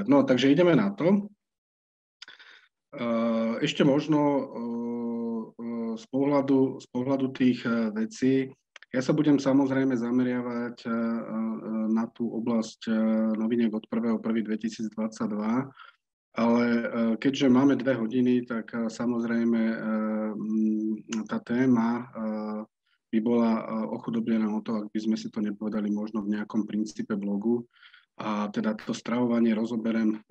No, takže ideme na to. Ešte možno z pohľadu tých vecí, ja sa budem samozrejme zameriavať na tú oblasť noviniek od 1.1.2022, ale keďže máme 2 hodiny, tak samozrejme tá téma by bola ochudobená o to, ak by sme si to nepovedali možno v nejakom princípe blogu. A teda to stravovanie rozoberiem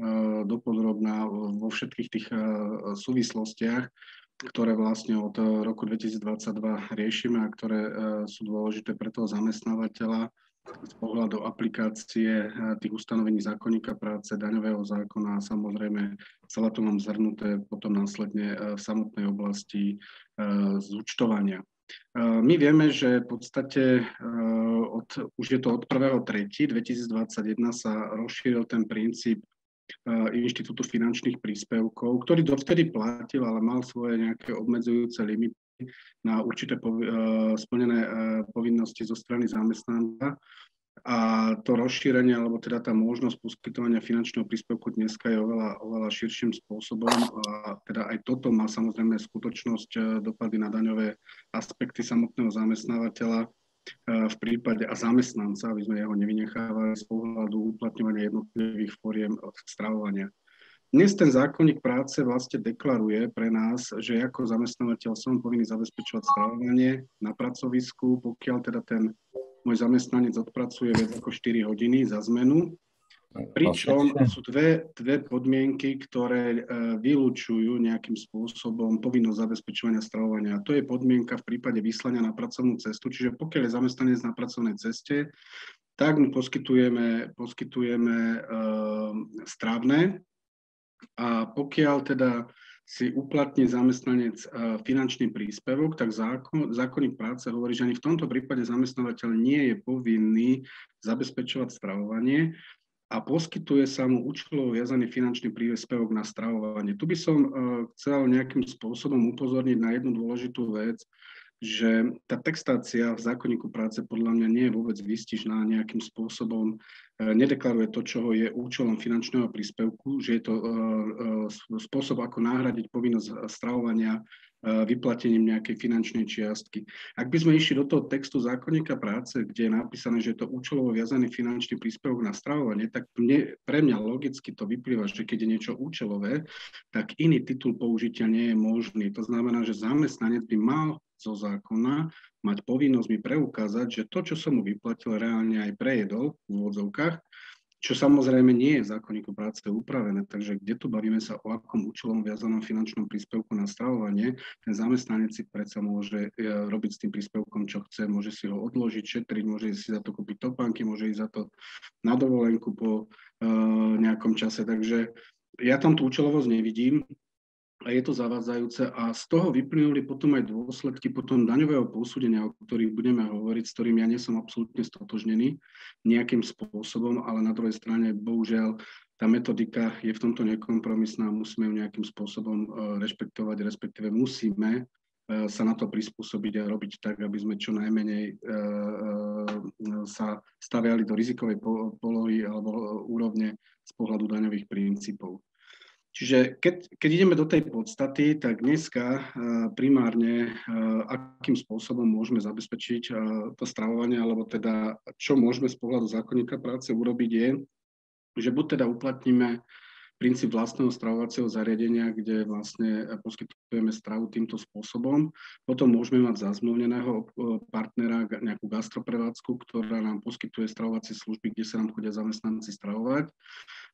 dopodrobná vo všetkých tých súvislostiach, ktoré vlastne od roku 2022 riešime a ktoré sú dôležité pre toho zamestnávateľa z pohľadu aplikácie tých ustanovení zákonníka práce, daňového zákona a samozrejme celé to mám zhrnuté potom následne v samotnej oblasti zúčtovania. My vieme, že v podstate už je to od 1.3.2021 sa rozšíril ten princíp Inštitútu finančných príspevkov, ktorý dovtedy platil, ale mal svoje nejaké obmedzujúce limity na určité splnené povinnosti zo strany zamestnanca. A to rozšírenie, alebo teda tá možnosť poskytovania finančného príspevku dneska je oveľa širším spôsobom. A teda aj toto má samozrejme skutočnosť dopady na daňové aspekty samotného zamestnávateľa v prípade a zamestnanca, aby sme jeho nevynechávali z pohľadu uplatňovania jednotlivých foriem stravovania. Dnes ten zákonník práce vlastne deklaruje pre nás, že ako zamestnávateľ som povinný zabezpečovať stravovanie na pracovisku, pokiaľ teda ten môj zamestnanec odpracuje viac ako 4 hodiny za zmenu. Pričom sú dve podmienky, ktoré vylúčujú nejakým spôsobom povinnosť zabezpečovania stravovania. A to je podmienka v prípade vyslania na pracovnú cestu. Čiže pokiaľ je zamestnanec na pracovnej ceste, tak mu poskytujeme strávne. A pokiaľ teda si uplatní zamestnanec finančný príspevok, tak zákonník práce hovorí, že ani v tomto prípade zamestnávateľ nie je povinný zabezpečovať stravovanie a poskytuje sa mu účelovo viazaný finančný príspevok na stravovanie. Tu by som chcel nejakým spôsobom upozorniť na jednu dôležitú vec, že tá textácia v zákonníku práce podľa mňa nie je vôbec výstižná, nejakým spôsobom nedeklaruje to, čo je účelom finančného príspevku, že je to spôsob, ako nahradiť povinnosť stravovania vyplatením nejakej finančnej čiastky. Ak by sme išli do toho textu zákonníka práce, kde je napísané, že je to účelovo viazaný finančný príspevok na stravovanie, tak pre mňa logicky to vyplýva, že keď je niečo účelové, tak iný titul použitia nie je možný. To znamená, že zamestnanec by mal zo zákona mať povinnosť mi preukázať, že to, čo som mu vyplatil, reálne aj prejedol v úvodzovkách, čo samozrejme nie je v zákonníku práce upravené. Takže kde tu bavíme sa o akom účelom viazanom finančnom príspevku na stravovanie, ten zamestnanec si predsa môže robiť s tým príspevkom, čo chce, môže si ho odložiť, šetriť, môže si za to kúpiť topánky, môže ísť za to na dovolenku po nejakom čase. Takže ja tam tú účelovosť nevidím. A je to zavádzajúce a z toho vyplynuli potom aj dôsledky potom daňového posúdenia, o ktorých budeme hovoriť, s ktorým ja nie som absolútne stotožnený nejakým spôsobom, ale na druhej strane, bohužiaľ, tá metodika je v tomto nekompromisná, musíme ju nejakým spôsobom rešpektovať, respektíve musíme sa na to prispôsobiť a robiť tak, aby sme čo najmenej sa staviali do rizikovej polohy alebo úrovne z pohľadu daňových princípov. Čiže keď ideme do tej podstaty, tak dneska primárne akým spôsobom môžeme zabezpečiť to stravovanie, alebo teda čo môžeme z pohľadu zákonníka práce urobiť je, že buď teda uplatníme princíp vlastného stravovacieho zariadenia, kde vlastne poskytujeme stravu týmto spôsobom. Potom môžeme mať zazmluvneného partnera, nejakú gastroprevádzku, ktorá nám poskytuje stravovacie služby, kde sa nám chodia zamestnanci stravovať.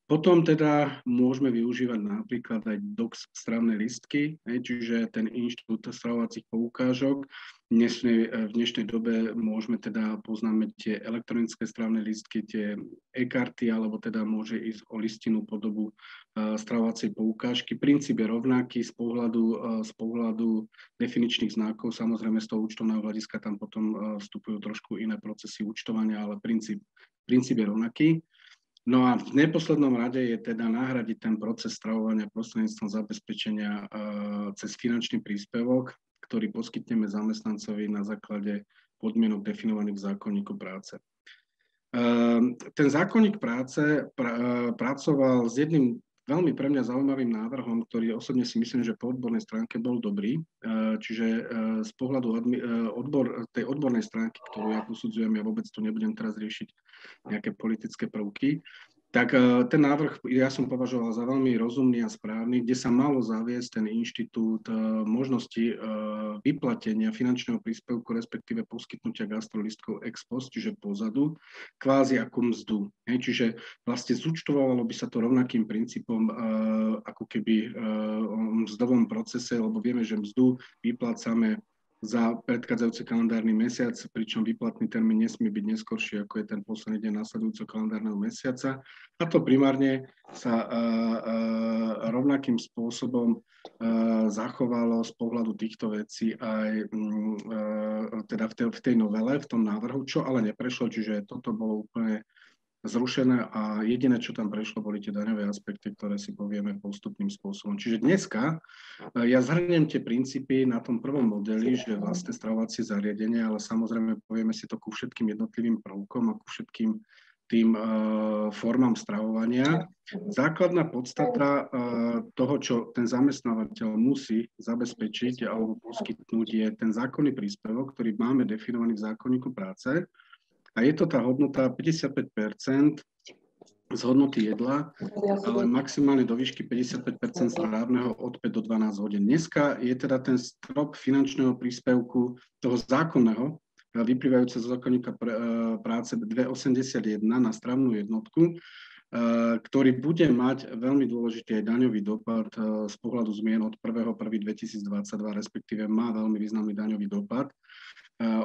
Potom teda môžeme využívať napríklad aj DOX stravné listky, čiže ten inštitút stravovacích poukážok. V dnešnej dobe poznáme tie elektronické stravné listky, tie e-karty, alebo teda môže ísť o listinnú podobu stravovacej poukážky. Princíp je rovnaký z pohľadu definičných znakov. Samozrejme z toho účtovného hľadiska tam potom vstupujú trošku iné procesy účtovania, ale princíp je rovnaký. No a v neposlednom rade je teda nahradiť ten proces stravovania prostredníctvom zabezpečenia cez finančný príspevok, ktorý poskytneme zamestnancovi na základe podmienok definovaných v zákonníku práce. Ten zákonník práce pracoval s jedným veľmi pre mňa zaujímavým návrhom, ktorý osobne si myslím, že po odbornej stránke bol dobrý. Čiže z pohľadu tej odbornej stránky, ktorú ja posudzujem, ja vôbec tu nebudem teraz riešiť nejaké politické prvky, tak ten návrh ja som považoval za veľmi rozumný a správny, kde sa malo zaviesť ten inštitút možnosti vyplatenia finančného príspevku, respektíve poskytnutia gastrolístkov ex post, čiže pozadu, kvázi ako mzdu. Čiže vlastne zúčtovalo by sa to rovnakým princípom ako keby o mzdovom procese, lebo vieme, že mzdu vyplácame za predchádzajúci kalendárny mesiac, pričom výplatný termín nesmie byť neskorší, ako je ten posledný deň nasledujúceho kalendárneho mesiaca. A to primárne sa rovnakým spôsobom zachovalo z pohľadu týchto vecí aj teda v tej novele, v tom návrhu, čo ale neprešlo, čiže toto bolo úplne zrušené a jediné, čo tam prešlo, boli tie daňové aspekty, ktoré si povieme postupným spôsobom. Čiže dneska ja zhrniem tie princípy na tom prvom modeli, že vlastné stravovacie zariadenie, ale samozrejme povieme si to ku všetkým jednotlivým prvkom a ku všetkým tým formám stravovania. Základná podstata toho, čo ten zamestnávateľ musí zabezpečiť alebo poskytnúť, je ten zákonný príspevok, ktorý máme definovaný v zákonníku práce. A je to tá hodnota 55% z hodnoty jedla, ale maximálne do výšky 55% strávneho od 5 do 12 hodín. Dneska je teda ten strop finančného príspevku toho zákonného, vyplývajúce zo zákonníka práce 2,81 na strávnu jednotku, ktorý bude mať veľmi dôležitý aj daňový dopad z pohľadu zmien od 1.1.2022, respektíve má veľmi významný daňový dopad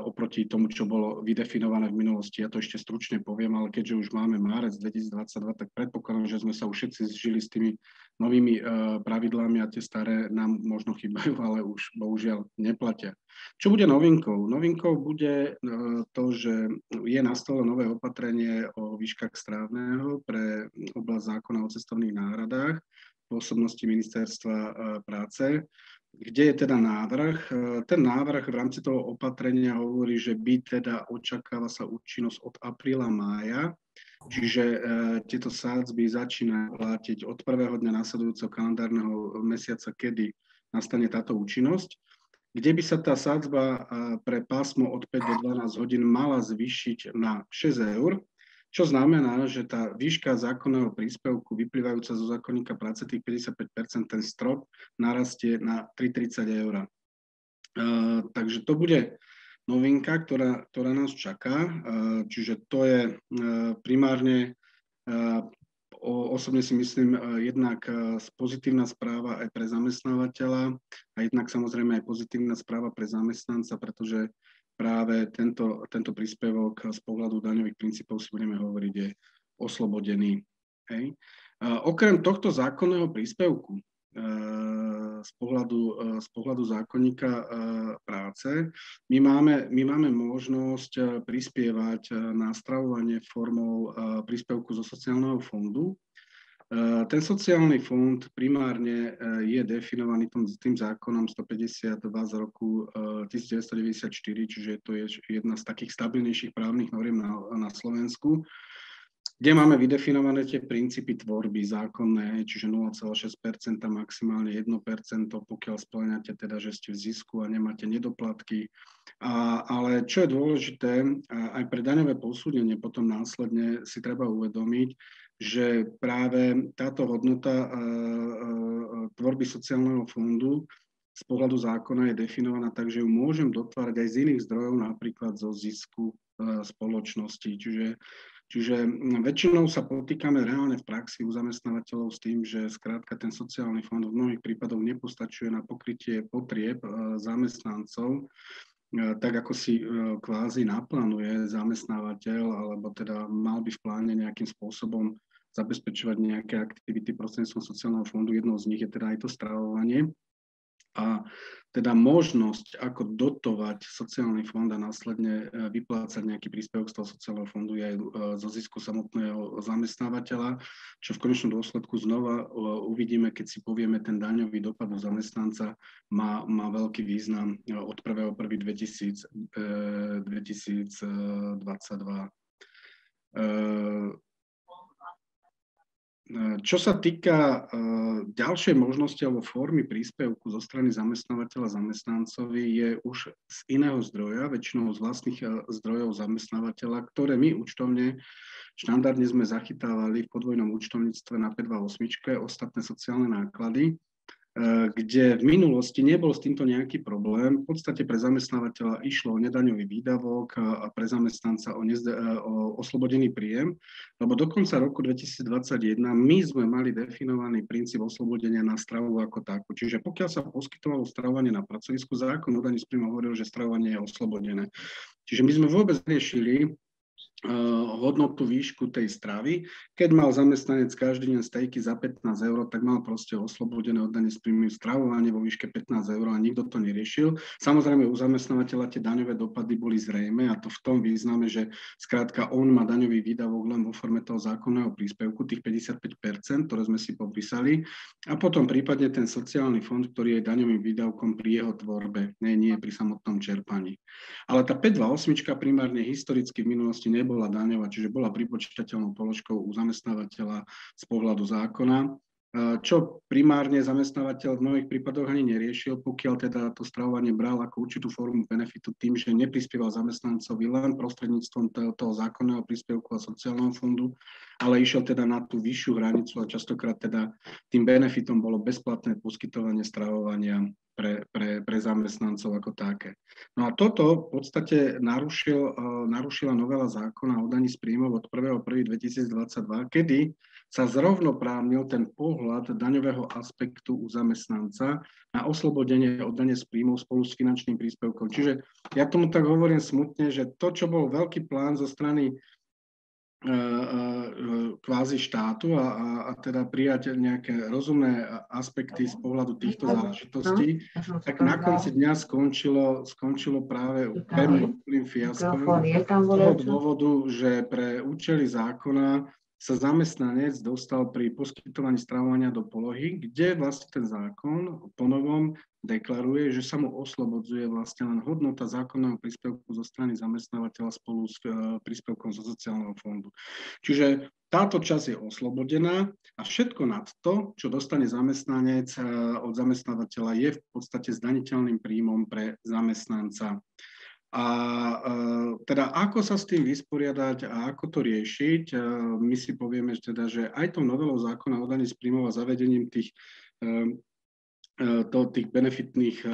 oproti tomu, čo bolo vydefinované v minulosti. Ja to ešte stručne poviem, ale keďže už máme márec 2022, tak predpokladám, že sme sa už všetci zžili s tými novými pravidlami a tie staré nám možno chýbajú, ale už bohužiaľ neplatia. Čo bude novinkou? Novinkou bude to, že je na stole nové opatrenie o výškach strávneho pre oblasť zákona o cestovných náhradách v pôsobnosti Ministerstva práce, kde je teda návrh. Ten návrh v rámci toho opatrenia hovorí, že očakáva sa účinnosť od apríla, mája, čiže tieto sádzby začínajú platiť od prvého dňa nasledujúceho kalendárneho mesiaca, kedy nastane táto účinnosť, kde by sa tá sádzba pre pásmo od 5 do 12 hodín mala zvýšiť na 6 eur, čo znamená, že tá výška zákonného príspevku vyplývajúca zo zákonníka práce, tých 55%, ten strop narastie na 3,30 eur. Takže to bude novinka, ktorá nás čaká. Čiže to je primárne, osobne si myslím, jednak pozitívna správa aj pre zamestnávateľa a jednak samozrejme aj pozitívna správa pre zamestnanca, pretože práve tento príspevok z pohľadu daňových princípov si budeme hovoriť je oslobodený. Hej. Okrem tohto zákonného príspevku z pohľadu zákonníka práce my máme možnosť prispievať na stravovanie formou príspevku zo sociálneho fondu. Ten sociálny fond primárne je definovaný tým zákonom 152 z roku 1994, čiže to je jedna z takých stabilnejších právnych noriem na Slovensku, kde máme vydefinované tie princípy tvorby zákonné, čiže 0,6%, maximálne 1%, pokiaľ spĺňate teda, že ste v zisku a nemáte nedoplatky. Ale čo je dôležité, aj pre daňové posúdenie potom následne si treba uvedomiť, že práve táto hodnota tvorby sociálneho fondu z pohľadu zákona je definovaná tak, že ju môžem dotvárať aj z iných zdrojov, napríklad zo zisku spoločnosti. Čiže väčšinou sa potýkame reálne v praxi u zamestnávateľov s tým, že skrátka ten sociálny fond v mnohých prípadoch nepostačuje na pokrytie potrieb zamestnancov, tak ako si kvázi naplánuje zamestnávateľ, alebo teda mal by v pláne nejakým spôsobom zabezpečovať nejaké aktivity prostredníctvom sociálneho fondu. Jednou z nich je teda aj to stravovanie. A teda možnosť, ako dotovať sociálny fond a následne vyplácať nejaký príspevok z toho sociálneho fondu je aj zo zisku samotného zamestnávateľa, čo v konečnom dôsledku znova uvidíme, keď si povieme, ten daňový dopad do zamestnanca má veľký význam od 1.1.2022. Čo sa týka ďalšej možnosti alebo formy príspevku zo strany zamestnávateľa zamestnancovi je už z iného zdroja, väčšinou z vlastných zdrojov zamestnávateľa, ktoré my účtovne štandardne sme zachytávali v podvojnom účtovníctve na 528, ostatné sociálne náklady, kde v minulosti nebol s týmto nejaký problém. V podstate pre zamestnávateľa išlo o nedaňový výdavok a pre zamestnanca o oslobodený príjem, lebo do konca roku 2021 my sme mali definovaný princíp oslobodenia na stravu ako takú. Čiže pokiaľ sa poskytovalo stravovanie na pracovisku, zákon o daní z príjmu hovoril, že stravovanie je oslobodené. Čiže my sme vôbec riešili hodnotu, výšku tej stravy. Keď mal zamestnanec každý deň stejky za 15 eur, tak mal proste oslobodené od dane z príjmu stravovanie vo výške 15 eur a nikto to neriešil. Samozrejme u zamestnávateľa tie daňové dopady boli zrejme a to v tom význame, že skrátka on má daňový výdavok len vo forme toho zákonného príspevku, tých 55%, ktoré sme si popísali, a potom prípadne ten sociálny fond, ktorý je daňovým výdavkom pri jeho tvorbe, nie pri samotnom čerpaní. Ale tá 528 primárne historicky v minulosti nebola daňová, čiže bola pripočítateľnou položkou u zamestnávateľa z pohľadu zákona, čo primárne zamestnávateľ v mnohých prípadoch ani neriešil, pokiaľ teda to stravovanie bral ako určitú formu benefitu tým, že neprispieval zamestnancovi len prostredníctvom toho zákonného príspevku a sociálneho fondu, ale išiel teda na tú vyššiu hranicu a častokrát teda tým benefitom bolo bezplatné poskytovanie stravovania pre zamestnancov ako také. No a toto v podstate narušila novela zákona o daní z príjmov od 1.1.2022, kedy sa zrovnoprávnil ten pohľad daňového aspektu u zamestnanca na oslobodenie od dane z príjmov spolu s finančným príspevkom. Čiže ja tomu tak hovorím smutne, že to, čo bol veľký plán zo strany kvázi štátu a teda prijať nejaké rozumné aspekty z pohľadu týchto záležitostí, tak na konci dňa skončilo práve úplným fiaskom z toho dôvodu, že pre účely zákona sa zamestnanec dostal pri poskytovaní stravovania do polohy, kde vlastne ten zákon ponovom deklaruje, že sa mu oslobodzuje vlastne len hodnota zákonného príspevku zo strany zamestnávateľa spolu s príspevkom zo sociálneho fondu. Čiže táto časť je oslobodená a všetko nad to, čo dostane zamestnanec od zamestnávateľa, je v podstate zdaniteľným príjmom pre zamestnanca. A teda ako sa s tým vysporiadať a ako to riešiť, my si povieme teda, že aj tou novelou zákona o daní z príjmov a zavedením tých benefitných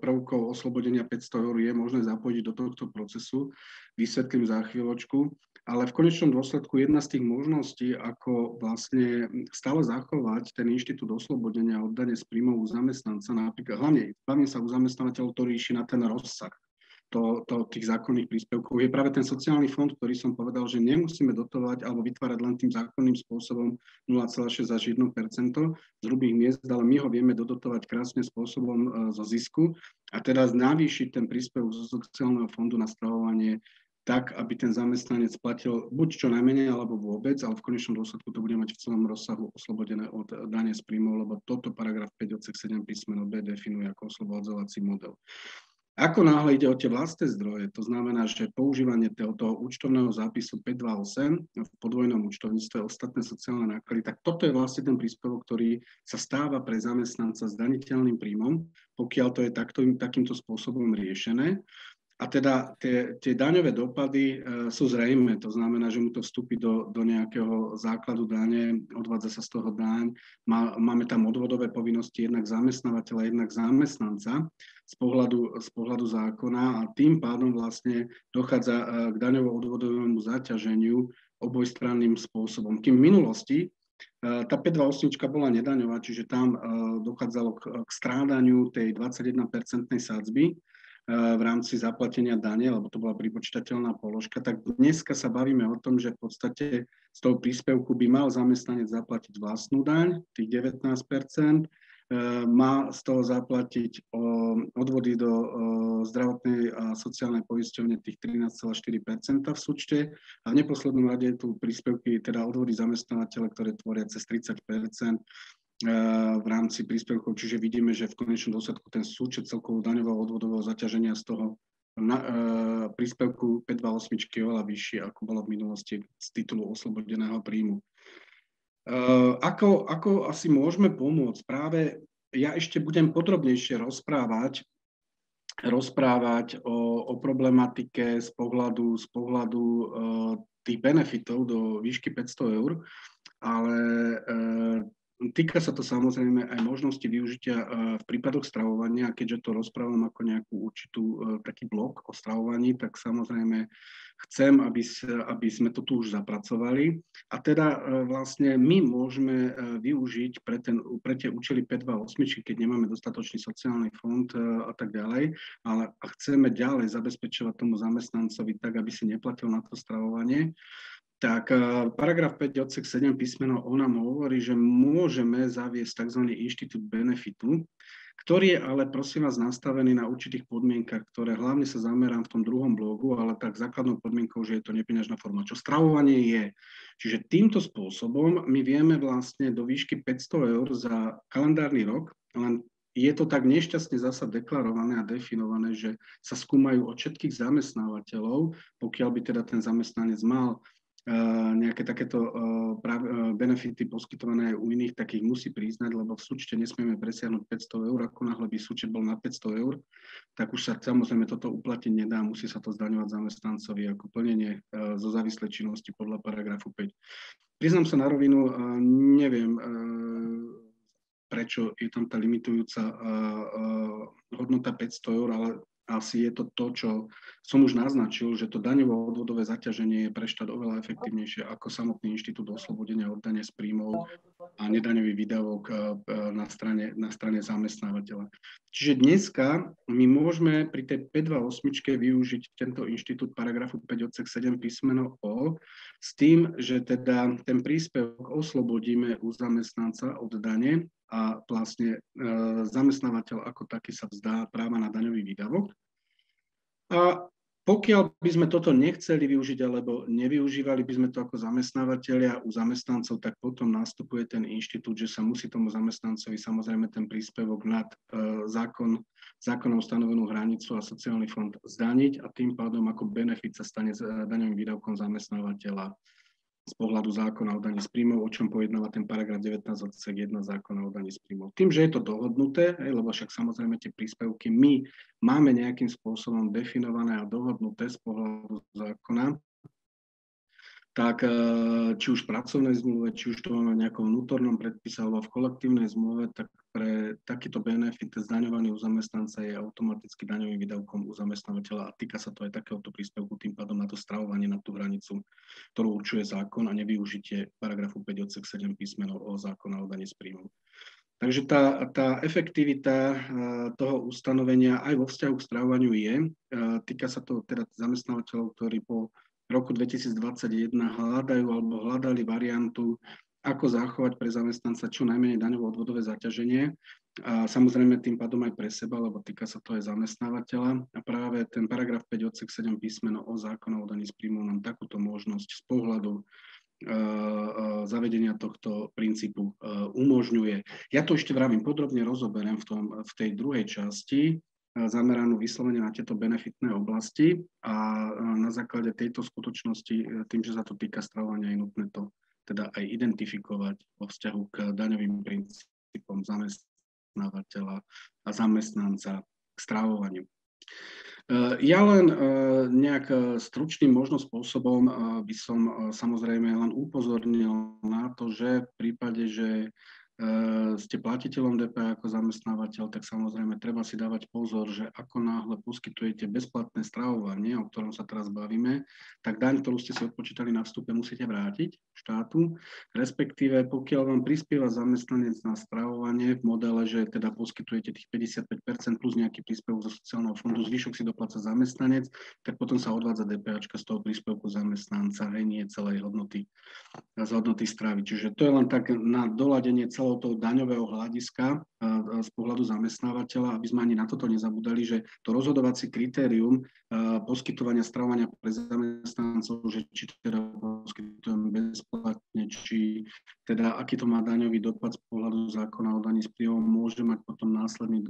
prvkov oslobodenia 500 eur je možné zapojiť do tohto procesu. Vysvetlím za chvíľočku. Ale v konečnom dôsledku jedna z tých možností, ako vlastne stále zachovať ten inštitút oslobodenia od dane z príjmov u zamestnanca, napríklad hlavne sa u zamestnávateľov, ktorý ríši na ten rozsah tých zákonných príspevkov, je práve ten sociálny fond, ktorý som povedal, že nemusíme dotovať alebo vytvárať len tým zákonným spôsobom 0,6 až 1% z hrubých miest, ale my ho vieme dodotovať krásnym spôsobom zo zisku a teda navýšiť ten príspevok zo sociálneho fondu na stravovanie tak, aby ten zamestnanec platil buď čo najmenej, alebo vôbec, ale v konečnom dôsledku to bude mať v celom rozsahu oslobodené od dane z príjmov, lebo toto paragraf 5 odsek 7 písmeno B definuje ako oslobodzovací model. Ako náhle ide o tie vlastné zdroje, to znamená, že používanie toho účtovného zápisu 528 v podvojnom účtovníctve ostatné sociálne náklady, tak toto je vlastne ten príspevok, ktorý sa stáva pre zamestnanca zdaniteľným príjmom, pokiaľ to je takýmto spôsobom riešené. A teda tie daňové dopady sú zrejmé, to znamená, že mu to vstúpi do nejakého základu dane, odvádza sa z toho daň, máme tam odvodové povinnosti jednak zamestnávateľa, jednak zamestnanca z pohľadu zákona a tým pádom vlastne dochádza k daňovo-odvodovému zaťaženiu obojstranným spôsobom. Kým v minulosti tá 528 bola nedaňová, čiže tam dochádzalo k strádaniu tej 21% sadzby v rámci zaplatenia dane, lebo to bola pripočítateľná položka, tak dneska sa bavíme o tom, že v podstate z toho príspevku by mal zamestnanec zaplatiť vlastnú daň, tých 19%, má z toho zaplatiť odvody do zdravotnej a sociálnej poisťovne tých 13,4% v súčte a v neposlednom rade tu príspevky, teda odvody zamestnávateľa, ktoré tvoria cez 30% v rámci príspevkov, čiže vidíme, že v konečnom dôsledku ten súčet celkového daňového odvodového zaťaženia z toho príspevku 528 je oveľa vyšší, ako bolo v minulosti z titulu oslobodeného príjmu. Ako asi môžeme pomôcť? Práve ja ešte budem podrobnejšie rozprávať o problematike z pohľadu tých benefitov do výšky 500 eur, ale týka sa to samozrejme aj možnosti využitia v prípadoch stravovania, keďže to rozprávam ako nejakú určitú taký blok o stravovaní, tak samozrejme chcem, aby sme to tu už zapracovali. A teda vlastne my môžeme využiť pre tie účely 528, keď nemáme dostatočný sociálny fond a tak ďalej, ale chceme ďalej zabezpečovať tomu zamestnancovi tak, aby si neplatil na to stravovanie. Tak paragraf 5 odsek 7 písmeno O nám hovorí, že môžeme zaviesť tzv. Inštitút benefitu, ktorý je ale prosím vás nastavený na určitých podmienkach, ktoré hlavne sa zamerám v tom druhom blogu, ale tak základnou podmienkou, že je to nepeňažná forma, čo stravovanie je. Čiže týmto spôsobom my vieme vlastne do výšky 500 eur za kalendárny rok, len je to tak nešťastne zasa deklarované a definované, že sa skúmajú od všetkých zamestnávateľov, pokiaľ by teda ten zamestnanec mal nejaké takéto benefity poskytované aj u iných, tak ich musí priznať, lebo v súčte nesmieme presiahnuť 500 eur, ako náhle by súčet bol na 500 eur, tak už sa samozrejme toto uplatiť nedá, musí sa to zdaňovať zamestnancovi ako plnenie zo závislej činnosti podľa paragrafu 5. Priznám sa na rovinu, neviem, prečo je tam tá limitujúca hodnota 500 eur, ale asi je to, čo som už naznačil, že to daňovo-odvodové zaťaženie je pre štát oveľa efektívnejšie ako samotný inštitút oslobodenia od dane z príjmov a nedaňový výdavok na strane zamestnávateľa. Čiže dneska my môžeme pri tej 528 využiť tento inštitút paragrafu 5 odsek 7 písmeno O s tým, že teda ten príspevok oslobodíme u zamestnanca od dane a vlastne zamestnávateľ ako taký sa vzdá práva na daňový výdavok. A pokiaľ by sme toto nechceli využiť alebo nevyužívali by sme to ako zamestnávateľia u zamestnancov, tak potom nastupuje ten inštitút, že sa musí tomu zamestnancovi samozrejme ten príspevok nad zákonom stanovenú hranicu a sociálny fond zdaniť a tým pádom ako benefit sa stane daňovým výdavkom zamestnávateľa z pohľadu zákona o daní z príjmov, o čom pojednáva ten paragraf 19 odsek 1 zákona o daní z príjmov. Tým, že je to dohodnuté, lebo však samozrejme tie príspevky my máme nejakým spôsobom definované a dohodnuté z pohľadu zákona, tak či už v pracovnej zmluve, či už to máme v nejakom vnútornom predpise alebo v kolektívnej zmluve, tak pre takýto benefit zdaňovaný u zamestnanca je automaticky daňovým výdavkom u zamestnávateľa a týka sa to aj takéhoto príspevku tým pádom na to stravovanie na tú hranicu, ktorú určuje zákon a nevyužitie paragrafu 5 odsek 7 písmeno o zákona o daní z príjmov. Takže tá efektivita toho ustanovenia aj vo vzťahu k stravovaniu je. Týka sa to teda zamestnávateľov, ktorí po roku 2021 hľadali variantu, ako zachovať pre zamestnanca čo najmenej daňovo-odvodové zaťaženie a samozrejme tým pádom aj pre seba, lebo týka sa to aj zamestnávateľa. A práve ten paragraf 5 odsek 7 písmeno o zákona o daní z príjmov nám takúto možnosť z pohľadu zavedenia tohto princípu umožňuje. Ja to ešte vravím, podrobne rozoberiem v tej druhej časti, zameranú vyslovene na tieto benefitné oblasti a na základe tejto skutočnosti, tým, že sa to týka stravovania, je nutné to teda aj identifikovať vo vzťahu k daňovým princípom zamestnávateľa a zamestnanca k stravovaniu. Ja len nejak stručným možno spôsobom by som samozrejme len upozornil na to, že v prípade, že ste platiteľom DPH ako zamestnávateľ, tak samozrejme treba si dávať pozor, že ako náhle poskytujete bezplatné stravovanie, o ktorom sa teraz bavíme, tak daň, ktorú ste si odpočítali na vstupe, musíte vrátiť štátu, respektíve pokiaľ vám prispieva zamestnanec na stravovanie v modele, že teda poskytujete tých 55% plus nejaký príspevok zo sociálneho fondu, zvyšok si dopláca zamestnanec, tak potom sa odvádza DPH z toho príspevku zamestnanca, aj nie celej hodnoty stravy. Čiže to je len tak na doladenie celého toho daňového hľadiska z pohľadu zamestnávateľa, aby sme ani na toto nezabudali, že to rozhodovacie kritérium poskytovania stravovania pre zamestnancov, že či teda poskytujeme bezplatne, či teda teda aký to má daňový dopad z pohľadu zákona o daní z príjmov, môže mať potom následný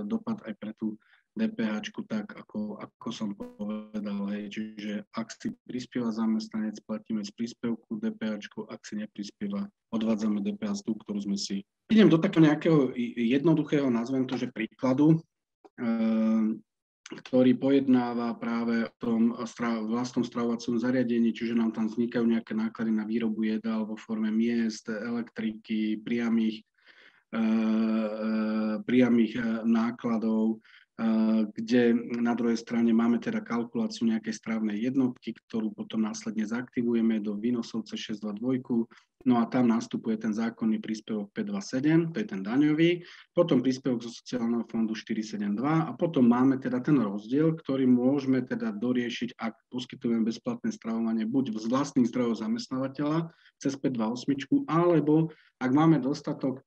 dopad aj pre tú DPH-čku, tak ako som povedal. Hej. Čiže ak si prispieva zamestnanec, platíme z príspevku DPH-čku, ak si neprispieva, odvádzame DPH z tú, ktorú sme si. Idem do takého nejakého jednoduchého, nazvem to, že príkladu, ktorý pojednáva práve o tom vlastnom stravovacom zariadení, čiže nám tam vznikajú nejaké náklady na výrobu jedál vo forme miest, elektriky, priamých nákladov, kde na druhej strane máme teda kalkuláciu nejakej strávnej jednotky, ktorú potom následne zaaktivujeme do výnosovce 622, no a tam nastupuje ten zákonný príspevok 527, to je ten daňový, potom príspevok zo sociálneho fondu 472 a potom máme teda ten rozdiel, ktorý môžeme teda doriešiť, ak poskytujeme bezplatné stravovanie buď z vlastných zdrojov zamestnávateľa cez 528, alebo ak máme dostatok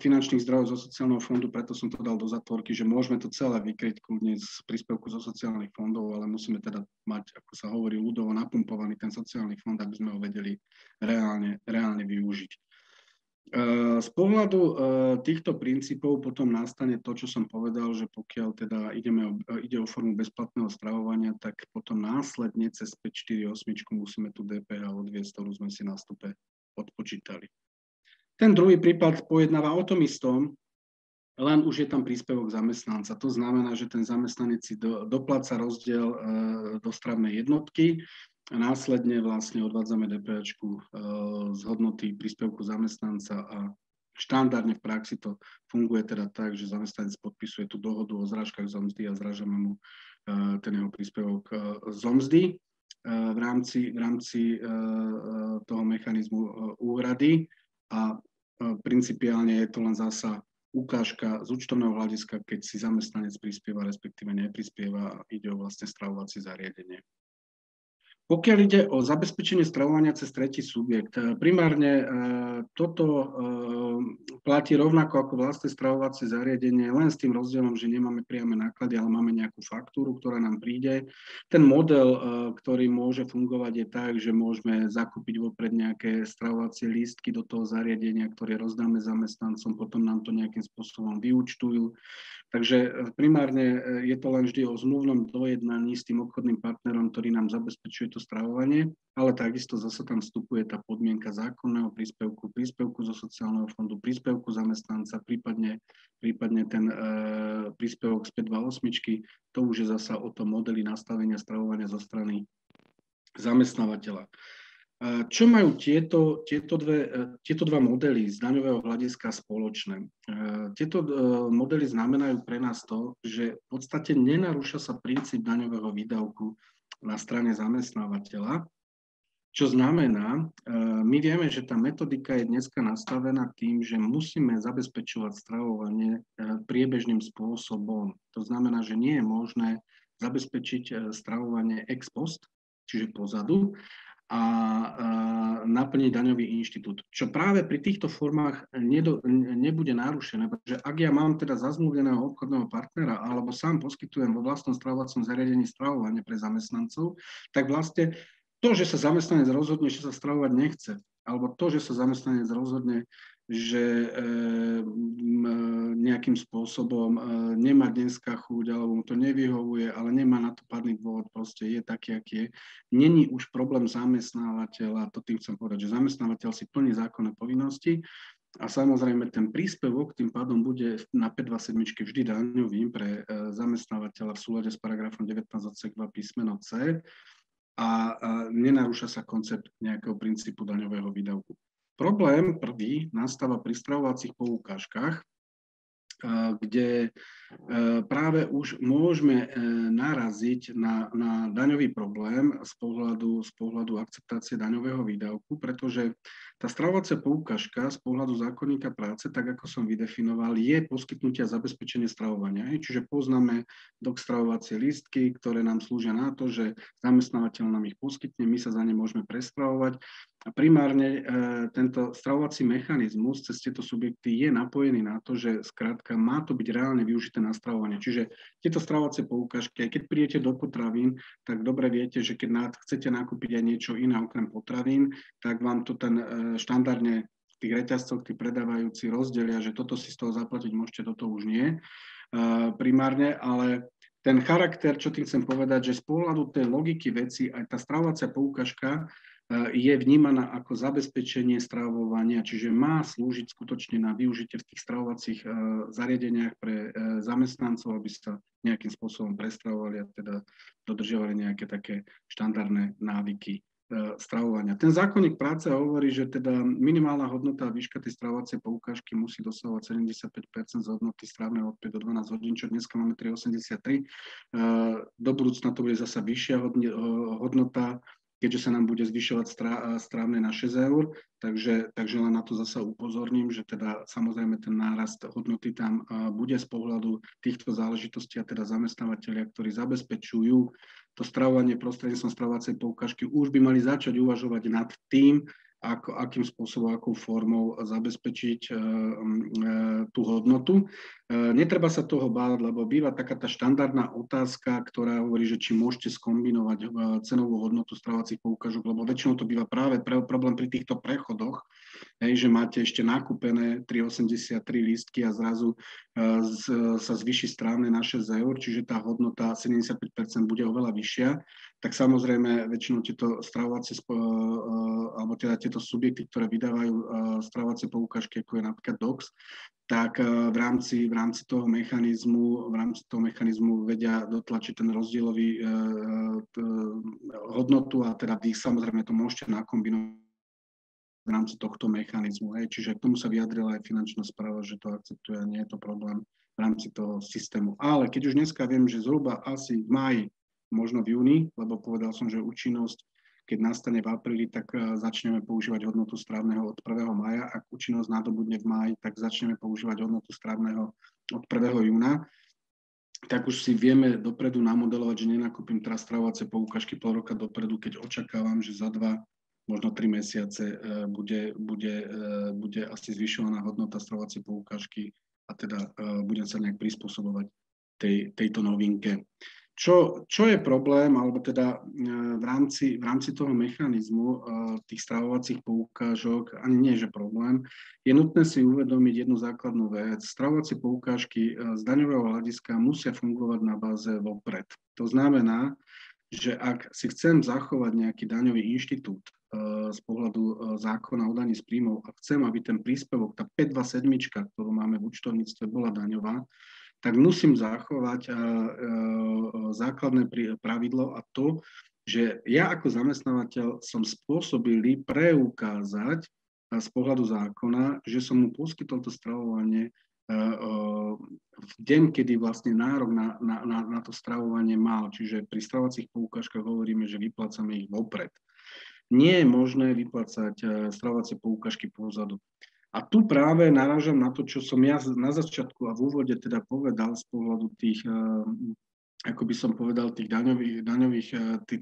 finančných zdrojov zo sociálneho fondu, preto som to dal do zatvorky, že môžeme to celé vykryť kľudne z príspevku zo sociálnych fondov, ale musíme teda mať, ako sa hovorí, ľudovo napumpovaný ten sociálny fond, aby sme ho vedeli reálne využiť. Z pohľadu týchto princípov potom nastane to, čo som povedal, že pokiaľ teda ide o formu bezplatného stravovania, tak potom následne cez 548 musíme tú DPH odviesť, ktorú sme si na vstupe odpočítali. Ten druhý prípad pojednáva o tom istom, len už je tam príspevok zamestnanca. To znamená, že ten zamestnanec si dopláca rozdiel do stravnej jednotky a následne vlastne odvádzame DPH-čku z hodnoty príspevku zamestnanca a štandardne v praxi to funguje teda tak, že zamestnanec podpisuje tú dohodu o zrážkach zo mzdy a zrážame mu ten jeho príspevok zo mzdy v rámci toho mechanizmu úhrady. A principiálne je to len zasa ukážka z účtovného hľadiska, keď si zamestnanec prispieva, respektíve neprispieva, ide o vlastne stravovacie zariadenie. Pokiaľ ide o zabezpečenie stravovania cez tretí subjekt, primárne toto platí rovnako ako vlastné stravovacie zariadenie, len s tým rozdielom, že nemáme priame náklady, ale máme nejakú faktúru, ktorá nám príde. Ten model, ktorý môže fungovať, je tak, že môžeme zakúpiť vopred nejaké stravovacie lístky do toho zariadenia, ktoré rozdáme zamestnancom, potom nám to nejakým spôsobom vyúčtujú. Takže primárne je to len vždy o zmluvnom dojednaní s tým obchodným partnerom, ktorý nám zabezpečuje to stravovanie, ale takisto zase tam vstupuje tá podmienka zákonného príspevku zo sociálneho fondu, príspevku zamestnanca, prípadne ten príspevok z 528, to už je zasa o tom modeli nastavenia stravovania zo strany zamestnávateľa. Čo majú tieto dva modely z daňového hľadiska spoločné? Tieto modely znamenajú pre nás to, že v podstate nenarúša sa princíp daňového výdavku na strane zamestnávateľa, čo znamená, my vieme, že tá metodika je dneska nastavená tým, že musíme zabezpečovať stravovanie priebežným spôsobom. To znamená, že nie je možné zabezpečiť stravovanie ex post, čiže pozadu, a naplniť daňový inštitút. Čo práve pri týchto formách nebude narušené, pretože ak ja mám teda zazmluvneného obchodného partnera alebo sám poskytujem vo vlastnom stravovacom zariadení stravovanie pre zamestnancov, tak vlastne to, že sa zamestnanec rozhodne, že sa stravovať nechce, alebo to, že sa zamestnanec rozhodne, že nejakým spôsobom nemá dneska chuť, alebo mu to nevyhovuje, ale nemá na to padný dôvod, proste je taký, aký je. Není už problém zamestnávateľa, to tým chcem povedať, že zamestnávateľ si plní zákonné povinnosti a samozrejme ten príspevok tým pádom bude na 527 vždy daňovým pre zamestnávateľa v súlade s paragrafom 19 odsek 2 písmeno C a nenarúša sa koncept nejakého princípu daňového výdavku. Problém prvý nastáva pri stravovacích poukážkach, kde práve už môžeme naraziť na daňový problém z pohľadu akceptácie daňového výdavku, pretože tá stravovacia poukážka z pohľadu zákonníka práce, tak ako som vydefinoval, je poskytnutie a zabezpečenie stravovania. Čiže poznáme stravovacie lístky, ktoré nám slúžia na to, že zamestnávateľ nám ich poskytne, my sa za ne môžeme prestravovať primárne tento stravovací mechanizmus cez tieto subjekty je napojený na to, že skrátka má to byť reálne využité na stravovanie. Čiže tieto stravovacie poukážky, aj keď prídete do potravín, tak dobre viete, že keď chcete nakúpiť aj niečo iné okrem potravín, tak vám to ten štandardne v tých reťazcoch tí predávajúci rozdelia, že toto si z toho zaplatiť môžete, toto už nie primárne, ale ten charakter, čo tým chcem povedať, že z pohľadu tej logiky veci aj tá stravovacia poukážka je vnímaná ako zabezpečenie stravovania, čiže má slúžiť skutočne na využitie v tých stravovacích zariadeniach pre zamestnancov, aby sa nejakým spôsobom prestravovali a teda dodržiavali nejaké také štandardné návyky stravovania. Ten zákonník práce hovorí, že teda minimálna hodnota a výška tej stravovacej poukážky musí dosahovať 75% z hodnoty strávneho od 5 do 12 hodín, čo dneska máme 3,83. Do budúcna to bude zasa vyššia hodnota, keďže sa nám bude zvyšovať strávne na 6 eur, takže len na to zasa upozorním, že teda samozrejme ten nárast hodnoty tam bude z pohľadu týchto záležitostí a teda zamestnávateľia, ktorí zabezpečujú to stravovanie prostredníctvom stravovacej poukážky, už by mali začať uvažovať nad tým, akým spôsobom, akou formou zabezpečiť tú hodnotu. Netreba sa toho báť, lebo býva taká tá štandardná otázka, ktorá hovorí, že či môžete skombinovať cenovú hodnotu stravovacích poukážok, lebo väčšinou to býva práve problém pri týchto prechodoch, že máte ešte nakúpené 3,83 lístky a zrazu sa zvýši strávne na 6 eur, čiže tá hodnota 75% bude oveľa vyššia, tak samozrejme väčšinou tieto stravovacie alebo teda tieto subjekty, ktoré vydávajú stravovacie poukážky, ako je napríklad DOX, tak v rámci toho mechanizmu vedia dotlačiť ten rozdielový hodnotu a teda vy samozrejme to môžete nakombinovať v rámci tohto mechanizmu. Čiže k tomu sa vyjadrila aj finančná správa, že to akceptuje a nie je to problém v rámci toho systému. Ale keď už dneska viem, že zhruba asi v máji, možno v júni, lebo povedal som, že účinnosť, keď nastane v apríli, tak začneme používať hodnotu strávneho od 1. mája. Ak účinnosť nadobudne v máji, tak začneme používať hodnotu strávneho od 1. júna. Tak už si vieme dopredu namodelovať, že nenakúpim teraz stravovacie poukážky pol roka dopredu, keď očakávam, že za 2, možno 3 mesiace bude asi zvyšovaná hodnota stravovacej poukážky a teda budem sa nejak prispôsobovať tejto novinke. Čo je problém, alebo teda v rámci toho mechanizmu tých stravovacích poukážok, ani nie že problém, je nutné si uvedomiť jednu základnú vec. Stravovacie poukážky z daňového hľadiska musia fungovať na báze vopred. To znamená, že ak si chcem zachovať nejaký daňový inštitút z pohľadu zákona o daní z príjmov a chcem, aby ten príspevok, tá 527, ktorú máme v účtovníctve, bola daňová, tak musím zachovať základné pravidlo a to, že ja ako zamestnávateľ som spôsobilý preukázať z pohľadu zákona, že som mu poskytol to stravovanie v deň, kedy vlastne nárok na to stravovanie mal. Čiže pri stravovacích poukážkach hovoríme, že vyplácame ich vopred. Nie je možné vyplácať stravovacie poukážky pozadu. A tu práve narážam na to, čo som ja na začiatku a v úvode teda povedal z pohľadu tých, ako by som povedal, tých daňových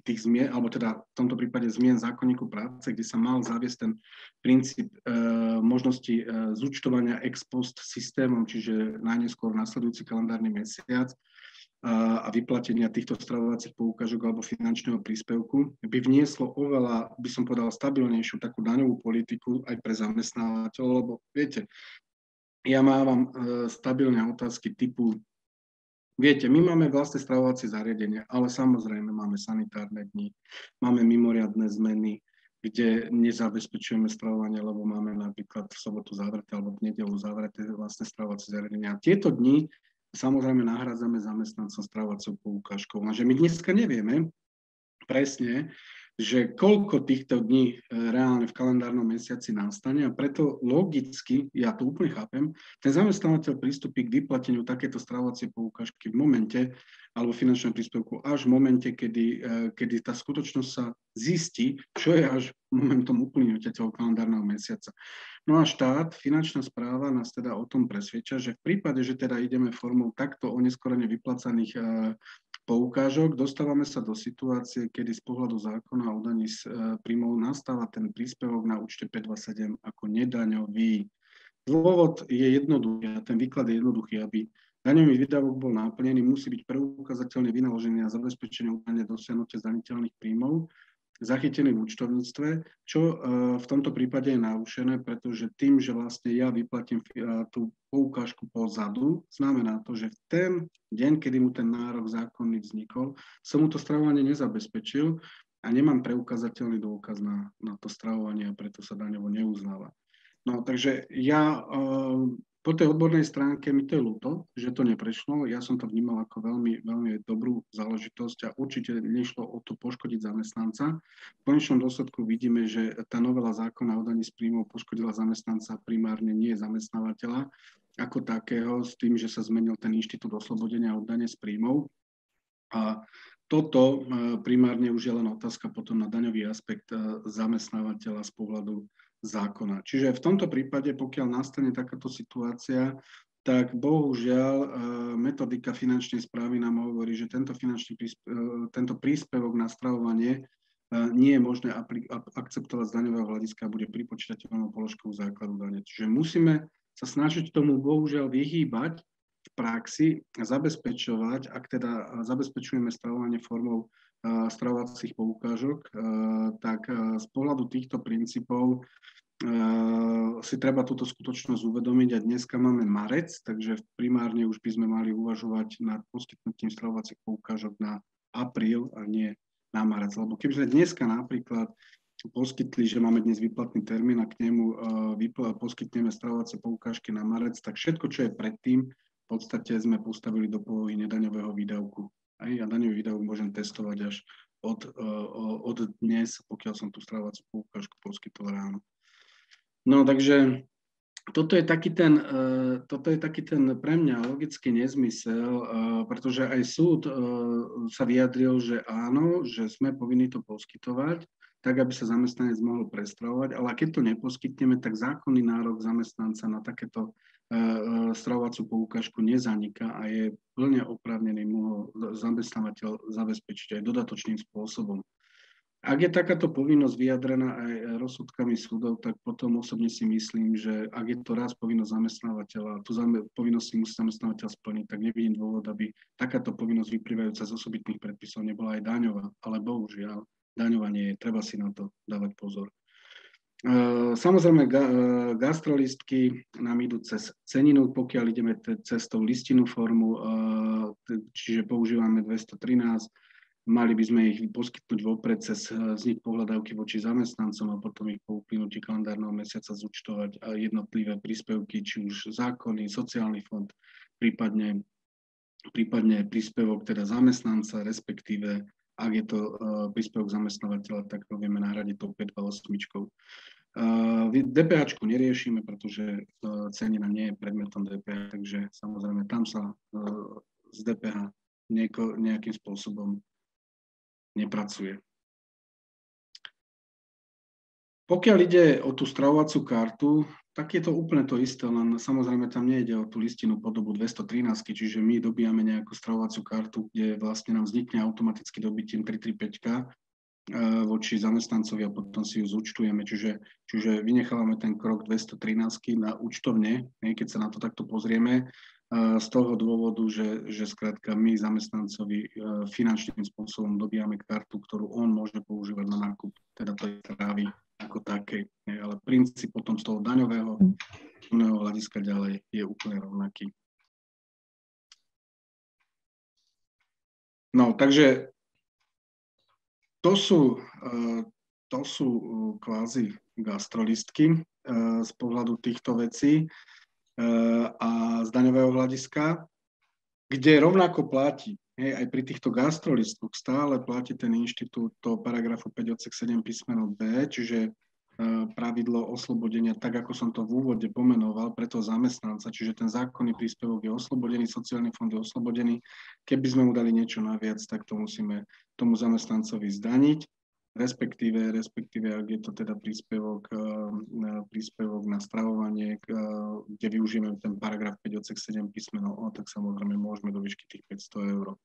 tých zmien, alebo teda v tomto prípade zmien zákonníku práce, kde sa mal zaviesť ten princíp možnosti zúčtovania ex post systémom, čiže najneskôr nasledujúci kalendárny mesiac, a vyplatenia týchto stravovacích poukážok alebo finančného príspevku by vnieslo oveľa, by som povedal, stabilnejšiu takú daňovú politiku aj pre zamestnávateľov, lebo viete, ja mávam stabilné otázky typu, viete, my máme vlastné stravovacie zariadenia, ale samozrejme máme sanitárne dni, máme mimoriadne zmeny, kde nezabezpečujeme stravovanie, lebo máme napríklad v sobotu zavreté alebo v nedeľu zavreté vlastné stravovacie zariadenia. Tieto dni samozrejme nahrádzame zamestnancom stravovacou poukážkou. Lenže my dneska nevieme presne, že koľko týchto dní reálne v kalendárnom mesiaci nastane a preto logicky, ja to úplne chápem, ten zamestnávateľ pristúpi k vyplateniu takéto stravovacie poukážky v momente alebo finančného príspevku až v momente, kedy tá skutočnosť sa zistí, čo je až momentom uplynutia toho kalendárneho mesiaca. No a štát, finančná správa nás teda o tom presvedča, že v prípade, že teda ideme formou takto oneskorene vyplacaných poukážok, dostávame sa do situácie, kedy z pohľadu zákona o daní z príjmov nastáva ten príspevok na účte 527 ako nedaňový. Dôvod je jednoduchý a ten výklad je jednoduchý, aby daňový výdavok bol naplnený, musí byť preukázateľne vynaložený na zabezpečenie údajne dosiahnutia zdaniteľných príjmov, zachytený v účtovníctve, čo v tomto prípade je narušené, pretože tým, že vlastne ja vyplatím tú poukážku pozadu, znamená to, že v ten deň, kedy mu ten nárok zákonný vznikol, som mu to stravovanie nezabezpečil a nemám preukázateľný dôkaz na to stravovanie a preto sa daňovo neuznáva. No, takže ja po tej odbornej stránke mi to je ľúto, že to neprešlo. Ja som to vnímal ako veľmi, veľmi dobrú záležitosť a určite nešlo o to poškodiť zamestnanca. V konečnom dôsledku vidíme, že tá novela zákona o daní z príjmov poškodila zamestnanca, primárne nie zamestnávateľa ako takého, s tým, že sa zmenil ten inštitút oslobodenia od dane z príjmov. A toto primárne už je len otázka potom na daňový aspekt zamestnávateľa z pohľadu zákona. Čiže v tomto prípade, pokiaľ nastane takáto situácia, tak bohužiaľ metodika finančnej správy nám hovorí, že tento príspevok na stravovanie nie je možné akceptovať z daňového hľadiska a bude pripočítateľnou položkou základu dane. Čiže musíme sa snažiť tomu bohužiaľ vyhýbať v praxi a zabezpečovať, ak teda zabezpečujeme stravovanie formou stravovacích poukážok, tak z pohľadu týchto princípov si treba túto skutočnosť uvedomiť a dneska máme marec, takže primárne už by sme mali uvažovať nad poskytnutím stravovacích poukážok na apríl a nie na marec. Lebo keby sme dneska napríklad poskytli, že máme dnes výplatný termín a k nemu poskytneme stravovacie poukážky na marec, tak všetko, čo je predtým, v podstate sme postavili do polohy nedaňového výdavku. A daňový výdavok môžem testovať až od dnes, pokiaľ som tú stravovaciu poukážku poskytol ráno. No takže toto je taký ten pre mňa logický nezmysel, pretože aj súd sa vyjadril, že áno, že sme povinni to poskytovať, tak aby sa zamestnanec mohol prestravovať, ale keď to neposkytneme, tak zákonný nárok zamestnanca na takéto stravovaciu poukážku nezaniká a je plne oprávnený mu ho zamestnávateľ zabezpečiť aj dodatočným spôsobom. Ak je takáto povinnosť vyjadrená aj rozsudkami súdov, tak potom osobne si myslím, že ak je to raz povinnosť zamestnávateľa, tú povinnosť si musí zamestnávateľ splniť, tak nevidím dôvod, aby takáto povinnosť vyplývajúca z osobitných predpisov nebola aj daňová, ale bohužiaľ daňová nie je, treba si na to dávať pozor. Samozrejme, gastrolistky nám idú cez ceninu, pokiaľ ideme cestou listinnú formu, čiže používame 213, mali by sme ich poskytnúť vopred cez vznik pohľadávky voči zamestnancom a potom ich po uplynutí kalendárneho mesiaca zúčtovať a jednotlivé príspevky, či už zákony, sociálny fond, prípadne príspevok teda zamestnanca, respektíve ak je to príspevok zamestnávateľa, tak ho vieme nahradiť tou 528. DPH neriešime, pretože cenina nie je predmetom DPH, takže samozrejme tam sa z DPH nejakým spôsobom nepracuje. Pokiaľ ide o tú stravovaciu kartu, tak je to úplne to isté, len samozrejme tam nejde o tú listinnú podobu 213, čiže my dobíjame nejakú stravovaciu kartu, kde vlastne nám vznikne automaticky dobytím 335 voči zamestnancovi a potom si ju zúčtujeme, čiže vynechávame ten krok 213 na účtovne, keď sa na to takto pozrieme, z toho dôvodu, že skrátka my zamestnancovi finančným spôsobom dobíjame kartu, ktorú on môže používať na nákup, teda to je trávy ako také, ale princíp potom z toho daňového hľadiska ďalej je úplne rovnaký. No, takže to sú kvázi gastrolistky z pohľadu týchto vecí a z daňového hľadiska, kde rovnako platí, aj pri týchto gastrolistoch stále platí ten inštitút toho paragrafu 5 odsek 7 písmeno B, čiže pravidlo oslobodenia, tak ako som to v úvode pomenoval, pre toho zamestnanca, čiže ten zákonný príspevok je oslobodený, sociálny fond je oslobodený. Keby sme mu dali niečo naviac, tak to musíme tomu zamestnancovi zdaniť, respektíve ak je to teda príspevok na stravovanie, kde využijeme ten paragraf 5 odsek 7 písmeno O, tak samozrejme môžeme do výšky tých 500 eur.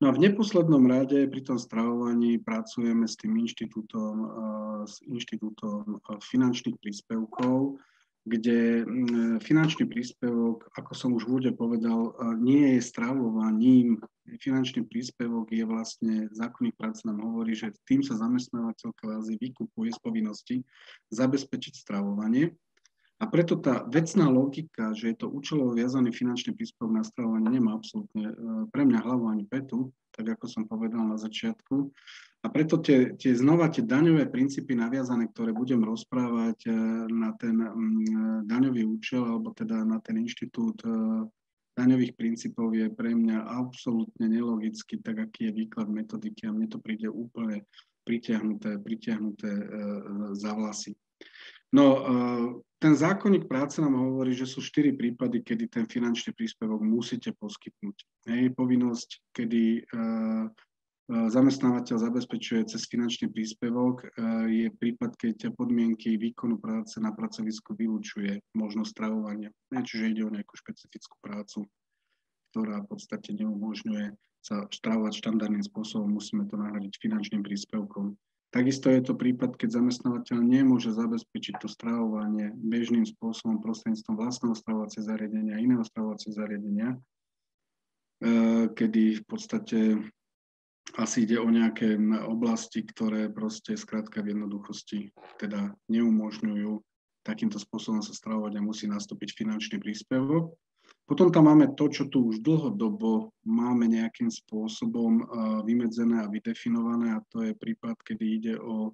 No a v neposlednom rade pri tom stravovaní pracujeme s tým inštitútom finančných príspevkov, kde finančný príspevok, ako som už v úvode povedal, nie je stravovaním. Finančný príspevok je vlastne, zákonník práce nám hovorí, že tým sa zamestnávateľ kvázi vykupuje z povinnosti zabezpečiť stravovanie. A preto tá vecná logika, že je to účelovo viazaný finančný príspevok na stravovanie, nemá absolútne pre mňa hlavu ani petu, tak ako som povedal na začiatku. A preto tie daňové princípy naviazané, ktoré budem rozprávať na ten daňový účel, alebo teda na ten inštitút daňových princípov, je pre mňa absolútne nelogický, tak aký je výklad metodiky, a mne to príde úplne pritiahnuté za vlasy. No, ten zákonník práce nám hovorí, že sú 4 prípady, kedy ten finančný príspevok musíte poskytnúť. Povinnosť, kedy zamestnávateľ zabezpečuje cez finančný príspevok, je prípad, keď podmienky výkonu práce na pracovisku vylučuje možnosť stravovania. Čiže ide o nejakú špecifickú prácu, ktorá v podstate neumožňuje sa stravovať štandardným spôsobom, musíme to nahradiť finančným príspevkom. Takisto je to prípad, keď zamestnávateľ nemôže zabezpečiť to stravovanie bežným spôsobom prostredníctvom vlastného stravovacieho zariadenia a iného stravovacieho zariadenia, kedy v podstate asi ide o nejaké oblasti, ktoré proste skrátka v jednoduchosti teda neumožňujú takýmto spôsobom sa stravovať a musí nastúpiť finančný príspevok. Potom tam máme to, čo tu už dlhodobo máme nejakým spôsobom vymedzené a vydefinované, a to je prípad, kedy ide o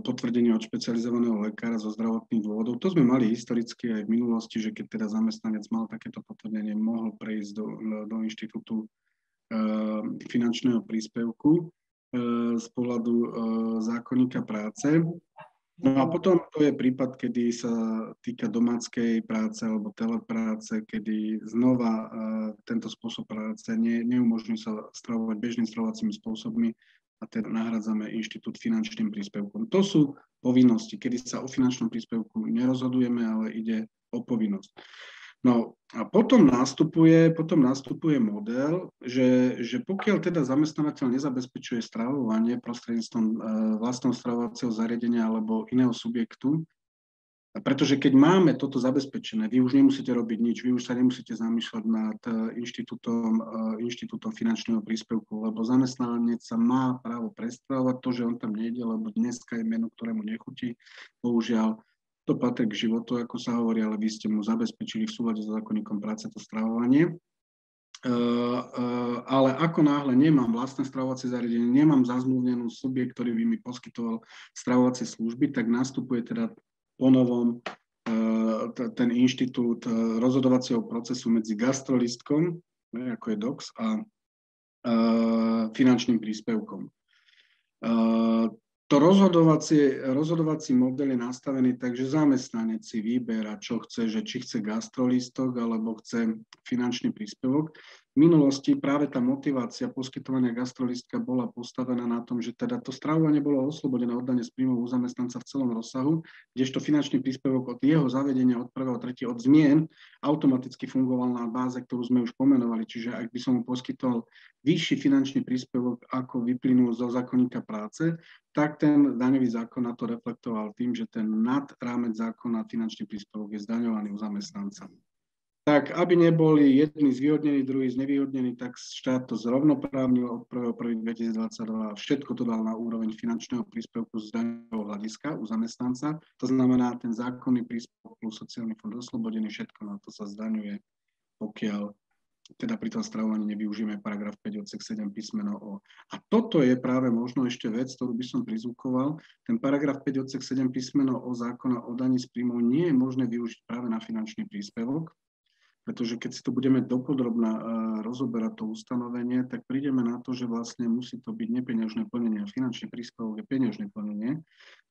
potvrdenie od špecializovaného lekára zo zdravotných dôvodov. To sme mali historicky aj v minulosti, že keď teda zamestnanec mal takéto potvrdenie, mohol prejsť do inštitútu finančného príspevku z pohľadu zákonníka práce. No a potom to je prípad, kedy sa týka domáckej práce alebo telepráce, kedy znova tento spôsob práce neumožňuje sa stravovať bežným stravovacími spôsobmi, a teda nahradzame inštitút finančným príspevkom. To sú povinnosti, kedy sa o finančnom príspevku nerozhodujeme, ale ide o povinnosť. No a potom nastupuje model, že pokiaľ teda zamestnávateľ nezabezpečuje stravovanie prostredníctvom vlastného stravovacieho zariadenia alebo iného subjektu, pretože keď máme toto zabezpečené, vy už nemusíte robiť nič, vy už sa nemusíte zamýšľať nad inštitútom finančného príspevku, lebo zamestnanec sa má právo prestravovať, to, že on tam nejde, lebo dneska je menu, ktorému nechutí, bohužiaľ, to patrí k životu, ako sa hovorí, ale vy ste mu zabezpečili v súlade so zákonníkom práce to stravovanie. Ale ako náhle nemám vlastné stravovacie zariadenie, nemám zazmluvnenú subjekt, ktorý by mi poskytoval stravovacie služby, tak nastupuje teda ponovom ten inštitút rozhodovacieho procesu medzi gastrolistkom, ako je DOX, a finančným príspevkom. To rozhodovací model je nastavený tak, že zamestnanec si vyberá, čo chce, že či chce gastrolistok alebo chce finančný príspevok. V minulosti práve tá motivácia poskytovania gastrolistka bola postavená na tom, že teda to stravovanie bolo oslobodené od dane z príjmov u zamestnanca v celom rozsahu, kdežto finančný príspevok od jeho zavedenia od 1.3. od zmien automaticky fungoval na báze, ktorú sme už pomenovali. Čiže ak by som mu poskytol vyšší finančný príspevok, ako vyplynul zo zákonníka práce, tak ten daňový zákon na to reflektoval tým, že ten nad rámec zákona finančný príspevok je zdaňovaný u zamestnanca. Tak, aby neboli jedni zvýhodnení, druhí znevýhodnení, tak štát to zrovnoprávnil od 1.1.2022 a všetko to dal na úroveň finančného príspevku z daňového hľadiska u zamestnanca. To znamená, ten zákonný príspevok plus sociálny fond oslobodený, všetko na to sa zdaňuje, pokiaľ teda pri tom stravovaní nevyužijeme paragraf 5 odsek 7 písmeno O. A toto je práve možno ešte vec, ktorú by som prizvukoval. Ten paragraf 5 odsek 7 písmeno O zákona o daní z príjmov nie je možné využiť práve na finančný príspevok, pretože keď si to budeme dopodrobná rozoberať to ustanovenie, tak prídeme na to, že vlastne musí to byť nepeňažné plnenie a finančný príspevok je peňažné plnenie.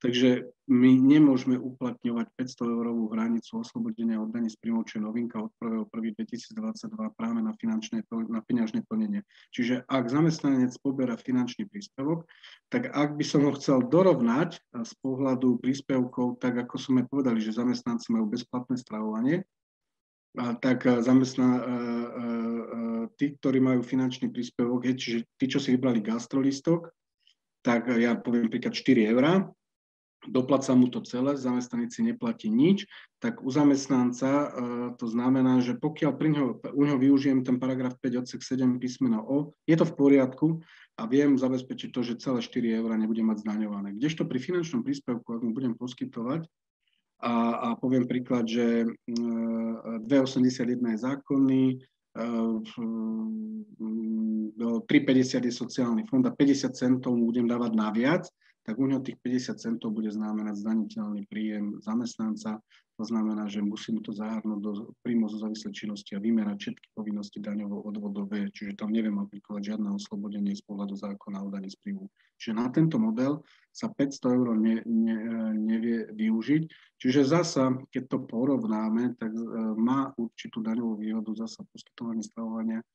Takže my nemôžeme uplatňovať 500-eurovú hranicu oslobodenia od daní z príjmov, čo je novinka od 1.1.2022 práve na peňažné plnenie. Čiže ak zamestnanec poberá finančný príspevok, tak ak by som ho chcel dorovnať z pohľadu príspevkov, tak ako sme povedali, že zamestnanci majú bezplatné stravovanie, tak tí, ktorí majú finančný príspevok, čiže tí, čo si vybrali gastrolistok, tak ja poviem príklad 4 €, dopláca mu to celé, zamestnanec si neplatí nič, tak u zamestnanca to znamená, že pokiaľ u ňoho využijem ten paragraf 5 odsek 7 písmeno O, je to v poriadku a viem zabezpečiť to, že celé 4 € nebudem mať zdaňované. Kdežto pri finančnom príspevku, ak mu budem poskytovať, a poviem príklad, že 2,81 je zákonný, 3,50 je sociálny fond a 50 centov mu budem dávať naviac, tak u neho tých 50 centov bude znamenať zdaniteľný príjem zamestnanca. To znamená, že musím to zahrnúť do príjmu zo závislej činnosti a vymerať všetky povinnosti daňovo-odvodové, čiže tam neviem aplikovať žiadne oslobodenie z pohľadu zákona o daní z príjmu. Čiže na tento model sa 500 € nevie využiť. Čiže zasa, keď to porovnáme, tak má určitú daňovú výhodu zasa poskytovanie stravovania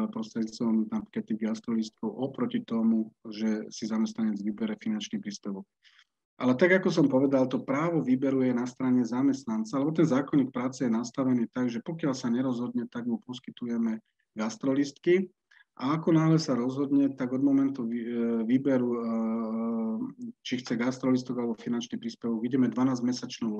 prostredníctvom napríklad tých gastrolistkov oproti tomu, že si zamestnanec vybere finančný príspevok. Ale tak, ako som povedal, to právo výberu je na strane zamestnanca, lebo ten zákonník práce je nastavený tak, že pokiaľ sa nerozhodne, tak mu poskytujeme gastrolistky a ako náhle sa rozhodne, tak od momentu výberu, či chce gastrolistok alebo finančný príspevok, ideme 12-mesačnou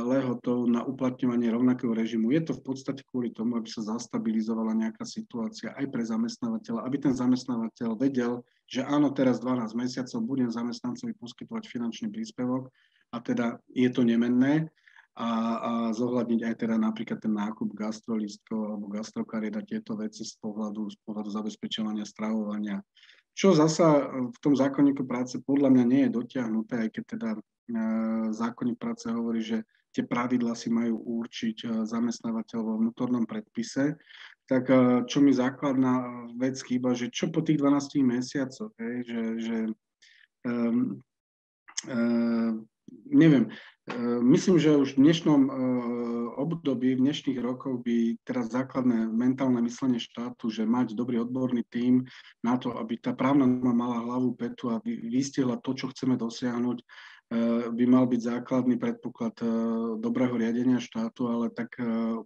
lehotou na uplatňovanie rovnakého režimu. Je to v podstate kvôli tomu, aby sa zastabilizovala nejaká situácia aj pre zamestnávateľa, aby ten zamestnávateľ vedel, že áno, teraz 12 mesiacov budem zamestnancovi poskytovať finančný príspevok a teda je to nemenné a zohľadniť aj teda napríklad ten nákup gastrolístkov alebo gastrokariet a tieto veci z pohľadu zabezpečovania stravovania. Čo zasa v tom zákonníku práce podľa mňa nie je dotiahnuté, aj keď teda zákonník práce hovorí, že tie pravidlá si majú určiť zamestnávateľ vo vnútornom predpise, tak čo mi základná vec chýba, že čo po tých 12 mesiacoch, neviem, myslím, že už v dnešnom období, v dnešných rokoch by teraz základné mentálne myslenie štátu, že mať dobrý odborný tím na to, aby tá právna norma mala hlavu, petu a vystihla to, čo chceme dosiahnuť, by mal byť základný predpoklad dobrého riadenia štátu, ale tak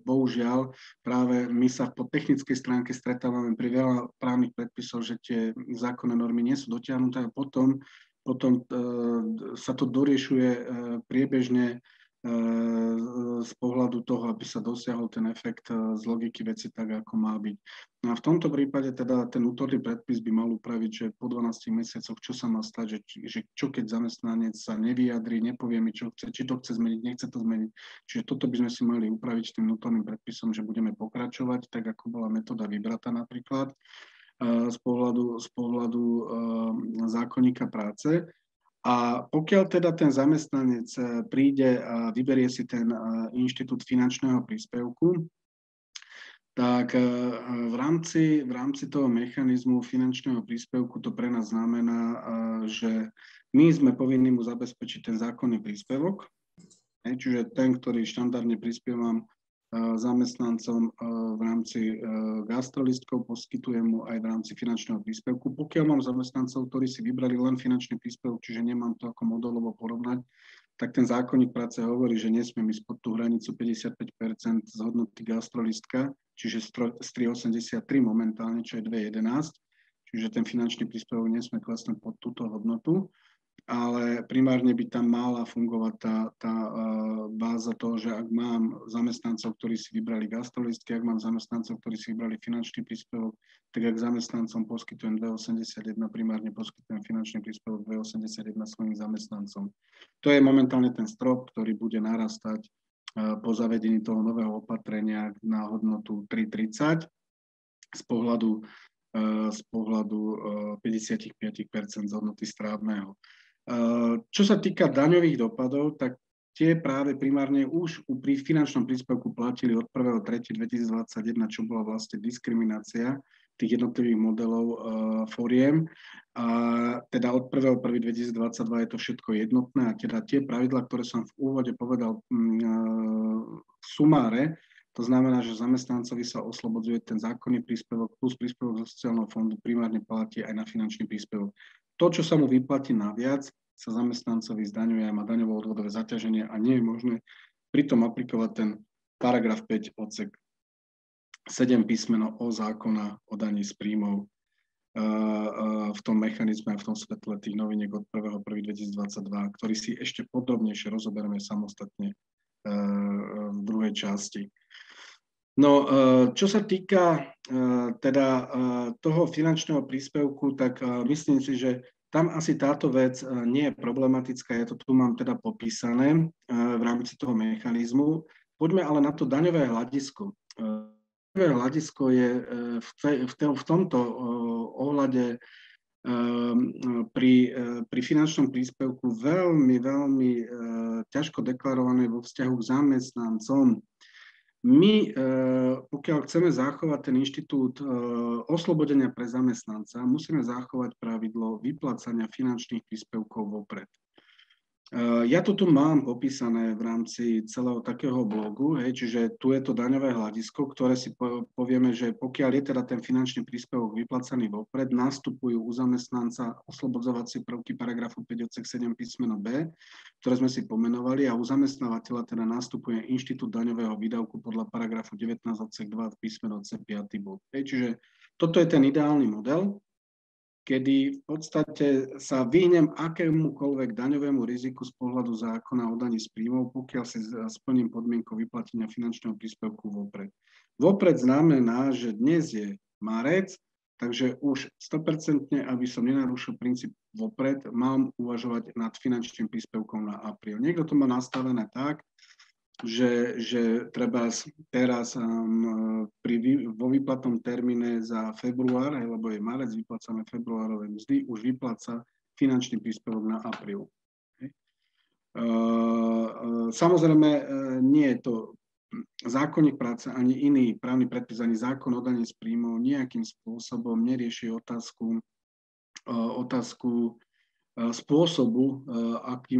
bohužiaľ práve my sa po technickej stránke stretávame pri veľa právnych predpisov, že tie zákonné normy nie sú dotiahnuté a potom sa to doriešuje priebežne z pohľadu toho, aby sa dosiahol ten efekt z logiky veci tak, ako má byť. No a v tomto prípade teda ten útorný predpis by mal upraviť, že po 12 mesiacoch čo sa má stať, že čo keď zamestnanec sa nevyjadrí, nepovie mi, čo chce, či to chce zmeniť, nechce to zmeniť. Čiže toto by sme si mali upraviť tým útorným predpisom, že budeme pokračovať, tak ako bola metóda vybratá napríklad z pohľadu zákonníka práce. A pokiaľ teda ten zamestnanec príde a vyberie si ten inštitút finančného príspevku, tak v rámci toho mechanizmu finančného príspevku to pre nás znamená, že my sme povinní mu zabezpečiť ten zákonný príspevok, čiže ten, ktorý štandardne prispievam zamestnancom v rámci gastrolistkov, poskytujem mu aj v rámci finančného príspevku. Pokiaľ mám zamestnancov, ktorí si vybrali len finančný príspevok, čiže nemám to ako modelovo porovnať, tak ten zákonník práce hovorí, že nesmiem ísť pod tú hranicu 55% z hodnoty gastrolistka, čiže z 3,83 momentálne, čo je 2,11, čiže ten finančný príspevok nesmie klesnúť pod túto hodnotu. Ale primárne by tam mala fungovať tá báza toho, že ak mám zamestnancov, ktorí si vybrali gastrolistky, ak mám zamestnancov, ktorí si vybrali finančný príspevok, tak ak zamestnancom poskytujem 2,81, primárne poskytujem finančný príspevok 2,81 svojim zamestnancom. To je momentálne ten strop, ktorý bude narastať po zavedení toho nového opatrenia na hodnotu 3,30 z pohľadu 55% z hodnoty strávneho. Čo sa týka daňových dopadov, tak tie práve primárne už pri finančnom príspevku platili od 1.3.2021, čo bola vlastne diskriminácia tých jednotlivých modelov foriem. A teda od 1.1.2022 je to všetko jednotné a teda tie pravidlá, ktoré som v úvode povedal v sumáre, to znamená, že zamestnancovi sa oslobodzuje ten zákonný príspevok plus príspevok zo sociálneho fondu primárne platí aj na finančný príspevok. To, čo sa mu vyplatí naviac, sa zamestnancovi zdaňuje a má daňovo-odvodové zaťaženie a nie je možné pritom aplikovať ten paragraf 5 odsek 7 písmeno O zákona o daní z príjmov v tom mechanizme a v tom svetle tých noviniek od 1.1.2022, ktorý si ešte podrobnejšie rozoberieme samostatne v druhej časti. No, čo sa týka teda toho finančného príspevku, tak myslím si, že tam asi táto vec nie je problematická, ja to tu mám teda popísané v rámci toho mechanizmu. Poďme ale na to daňové hľadisko. Daňové hľadisko je v tomto ohľade pri finančnom príspevku veľmi ťažko deklarované vo vzťahu k zamestnancom. My, pokiaľ chceme zachovať ten inštitút oslobodenia pre zamestnanca, musíme zachovať pravidlo vyplácania finančných príspevkov vopred. Ja to tu mám popísané v rámci celého takého blogu, čiže tu je to daňové hľadisko, ktoré si povieme, že pokiaľ je teda ten finančný príspevok vyplácaný vopred, nastupujú u zamestnanca oslobodzovacie prvky paragrafu 5 odsek 7 písmeno B, ktoré sme si pomenovali, a u zamestnávateľa teda nastupuje inštitút daňového výdavku podľa paragrafu 19 odsek 2 písmeno C 5. bod. Čiže toto je ten ideálny model, kedy v podstate sa vyhnem akémukoľvek daňovému riziku z pohľadu zákona o daní z príjmov, pokiaľ si splním podmienku vyplatenia finančného príspevku vopred. Vopred znamená, že dnes je marec, takže už 100%, aby som nenarušil princíp vopred, mám uvažovať nad finančným príspevkom na apríl. Niekto to má nastavené tak, že treba teraz vo výplatnom termíne za február, lebo je marec, vyplácame februárové mzdy, už vypláca finančný príspevok na apríl. Samozrejme, nie je to zákonník práce ani iný právny predpis, ani zákon o daní z príjmov nejakým spôsobom nerieši otázku spôsobu,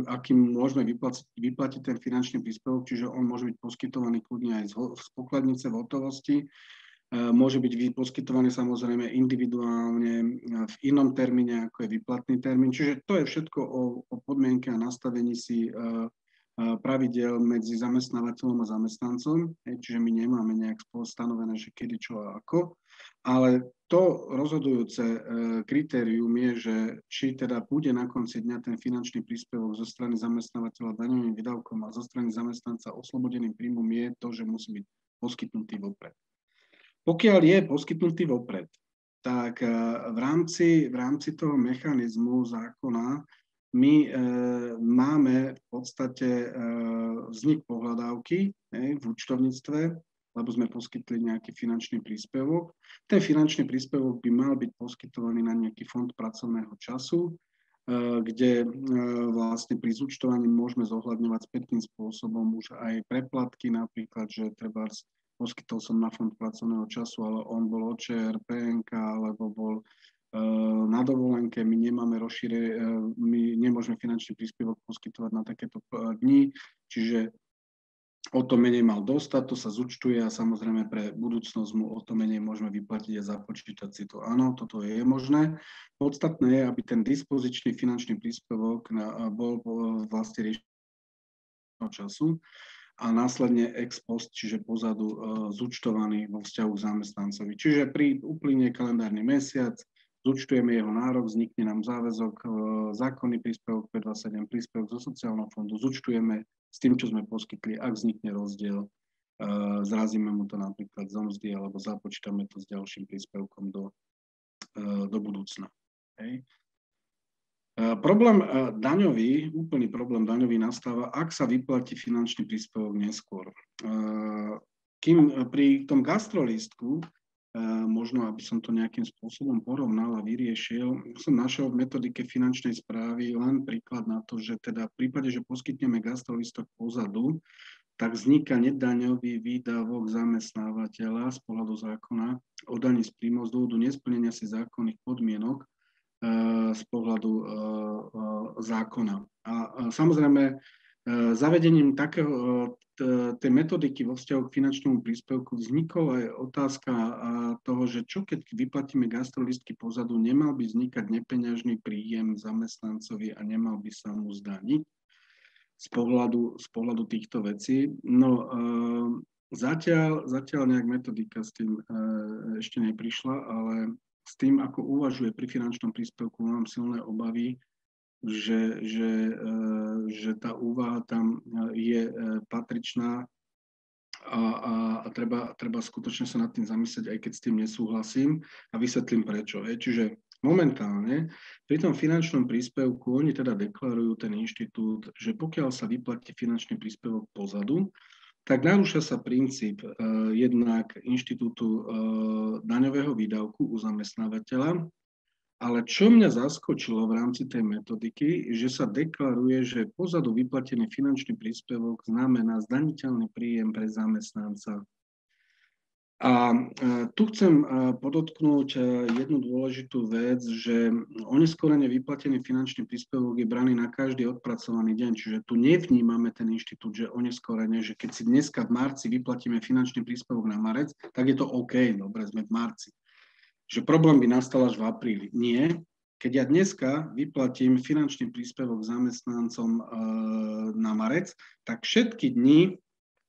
akým môžeme vyplatiť ten finančný príspevok, čiže on môže byť poskytovaný kľudne aj z pokladnice v hotovosti, môže byť poskytovaný samozrejme individuálne v inom termíne, ako je výplatný termín, čiže to je všetko o podmienke a nastavení si pravidel medzi zamestnávateľom a zamestnancom, čiže my nemáme nejak stanovené, že kedy, čo a ako, ale to rozhodujúce kritérium je, že či teda bude na konci dňa ten finančný príspevok zo strany zamestnávateľa daňovým výdavkom a zo strany zamestnanca oslobodeným príjmom je to, že musí byť poskytnutý vopred. Pokiaľ je poskytnutý vopred, tak v rámci toho mechanizmu zákona my máme v podstate vznik pohľadávky v účtovníctve, lebo sme poskytli nejaký finančný príspevok. Ten finančný príspevok by mal byť poskytovaný na nejaký fond pracovného času, kde vlastne pri zúčtovaní môžeme zohľadňovať spätným spôsobom už aj preplatky, napríklad, že treba poskytol som na fond pracovného času, ale on bol OČR, PNK, alebo bol na dovolenke, my nemôžeme finančný príspevok poskytovať na takéto dni, čiže o to menej mal dostať, to sa zúčtuje a samozrejme pre budúcnosť mu o to menej môžeme vyplatiť a započítať si to. Áno, toto je možné. Podstatné je, aby ten dispozičný finančný príspevok bol vlastne riešený času a následne ex post, čiže pozadu zúčtovaný vo vzťahu k zamestnancovi. Čiže pri uplynie kalendárny mesiac, zúčtujeme jeho nárok, vznikne nám záväzok, zákonný príspevok 527, príspevok zo sociálneho fondu, zúčtujeme s tým, čo sme poskytli, ak vznikne rozdiel, zrazíme mu to napríklad z mzdy alebo započítame to s ďalším príspevkom do budúcna. Hej. Úplný problém daňový nastáva, ak sa vyplatí finančný príspevok neskôr. Kým pri tom gastrolístku, možno aby som to nejakým spôsobom porovnal a vyriešil, som našiel v metodike finančnej správy len príklad na to, že teda v prípade, že poskytneme gastrolístok pozadu, tak vzniká nedaňový výdavok zamestnávateľa z pohľadu zákona o daní z príjmov z dôvodu nesplnenia si zákonných podmienok z pohľadu zákona. A samozrejme, zavedením tej metodiky vo vzťahu k finančnému príspevku vznikla aj otázka toho, že čo keď vyplatíme gastrolístky pozadu, nemal by vznikať nepeňažný príjem zamestnancovi a nemal by sa mu zdaniť z pohľadu týchto vecí. No, Zatiaľ nejak metodika s tým ešte neprišla, ale s tým, ako uvažuje pri finančnom príspevku, mám silné obavy, že tá úvaha tam je patričná a treba skutočne sa nad tým zamyslieť, aj keď s tým nesúhlasím a vysvetlím prečo. Čiže momentálne pri tom finančnom príspevku oni teda deklarujú ten inštitút, že pokiaľ sa vyplatí finančný príspevok pozadu, tak narúša sa princíp jednak inštitútu daňového výdavku u zamestnávateľa, ale čo mňa zaskočilo v rámci tej metodiky, že sa deklaruje, že pozadu vyplatený finančný príspevok znamená zdaniteľný príjem pre zamestnanca. A tu chcem podotknúť jednu dôležitú vec, že oneskorene vyplatený finančný príspevok je braný na každý odpracovaný deň, čiže tu nevnímame ten inštitút, že oneskorene, že keď si dneska v marci vyplatíme finančný príspevok na marec, tak je to OK, dobre, sme v marci. Že problém by nastal až v apríli. Nie, keď ja dneska vyplatím finančný príspevok zamestnancom na marec, tak všetky dni,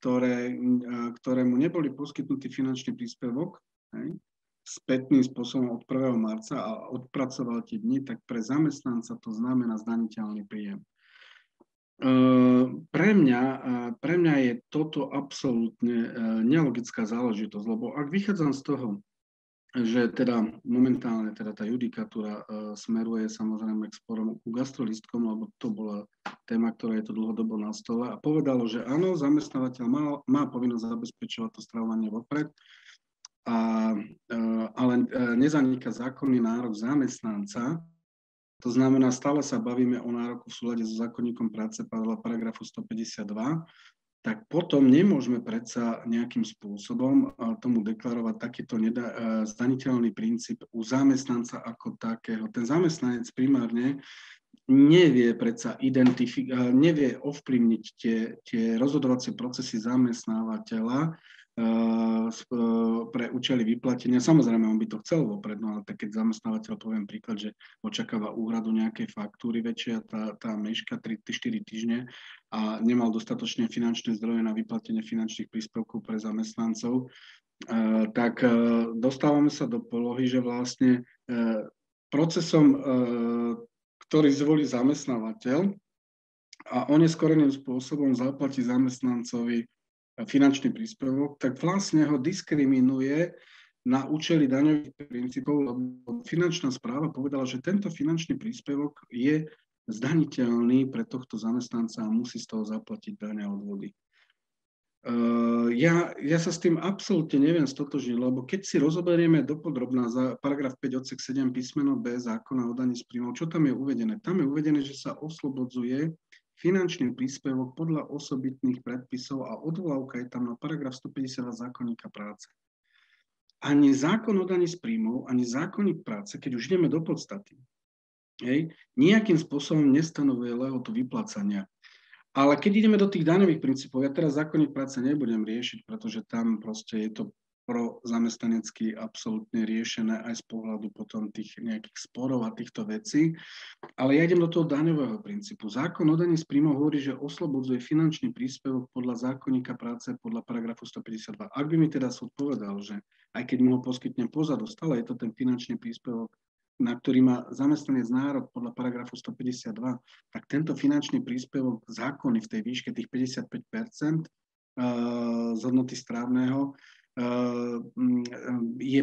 ktorému neboli poskytnutý finančný príspevok, spätným spôsobom od 1. marca a odpracoval tie dni, tak pre zamestnanca to znamená zdaniteľný príjem. Pre mňa je toto absolútne nelogická záležitosť, lebo ak vychádzam z toho, že teda momentálne teda tá judikatúra smeruje samozrejme k sporom ku gastrolistkom, lebo to bola téma, ktorá je to dlhodobo na stole a povedalo, že áno, zamestnávateľ má povinnosť zabezpečovať to stravovanie vopred, ale nezaniká zákonný nárok zamestnanca. To znamená, stále sa bavíme o nároku v súlade so zákonníkom práce podľa paragrafu 152, tak potom nemôžeme predsa nejakým spôsobom tomu deklarovať takýto zdaniteľný princíp u zamestnanca ako takého. Ten zamestnanec primárne nevie nevie ovplyvniť tie rozhodovacie procesy zamestnávateľa pre účely vyplatenia. Samozrejme, on by to chcel vopred, no ale keď zamestnávateľ, poviem príklad, že očakáva úhradu nejakej faktúry väčšia, tá meška 3-4 týždne a nemal dostatočne finančné zdroje na vyplatenie finančných príspevkov pre zamestnancov, tak dostávame sa do polohy, že vlastne procesom, ktorý zvolí zamestnávateľ a oneskoreným spôsobom zaplatí zamestnancovi finančný príspevok, tak vlastne ho diskriminuje na účely daňových princípov, lebo finančná správa povedala, že tento finančný príspevok je zdaniteľný pre tohto zamestnanca a musí z toho zaplatiť dane a odvody. Ja sa s tým absolútne neviem stotožniť, lebo keď si rozoberieme dopodrobná za paragraf 5 odsek 7 písmeno B zákona o daní z príjmov, čo tam je uvedené? Tam je uvedené, že sa oslobodzuje finančný príspevok podľa osobitných predpisov a odvolávka je tam na paragraf 152 zákonníka práce. Ani zákon o daní z príjmov, ani zákonník práce, keď už ideme do podstaty, nejakým spôsobom nestanovuje lehotu vyplácania. Ale keď ideme do tých daňových princípov, ja teraz zákonník práce nebudem riešiť, pretože tam proste je to pro zamestnanecky absolútne riešené aj z pohľadu potom tých nejakých sporov a týchto vecí. Ale ja idem do toho daňového princípu. Zákon o daní z príjmov hovorí, že oslobodzuje finančný príspevok podľa zákonníka práce podľa paragrafu 152. Ak by mi teda súd povedal, že aj keď mu ho poskytnem pozadu, stále je to ten finančný príspevok, na ktorý má zamestnanec nárok podľa paragrafu 152, tak tento finančný príspevok zákonný v tej výške tých 55% z hodnoty strávneho je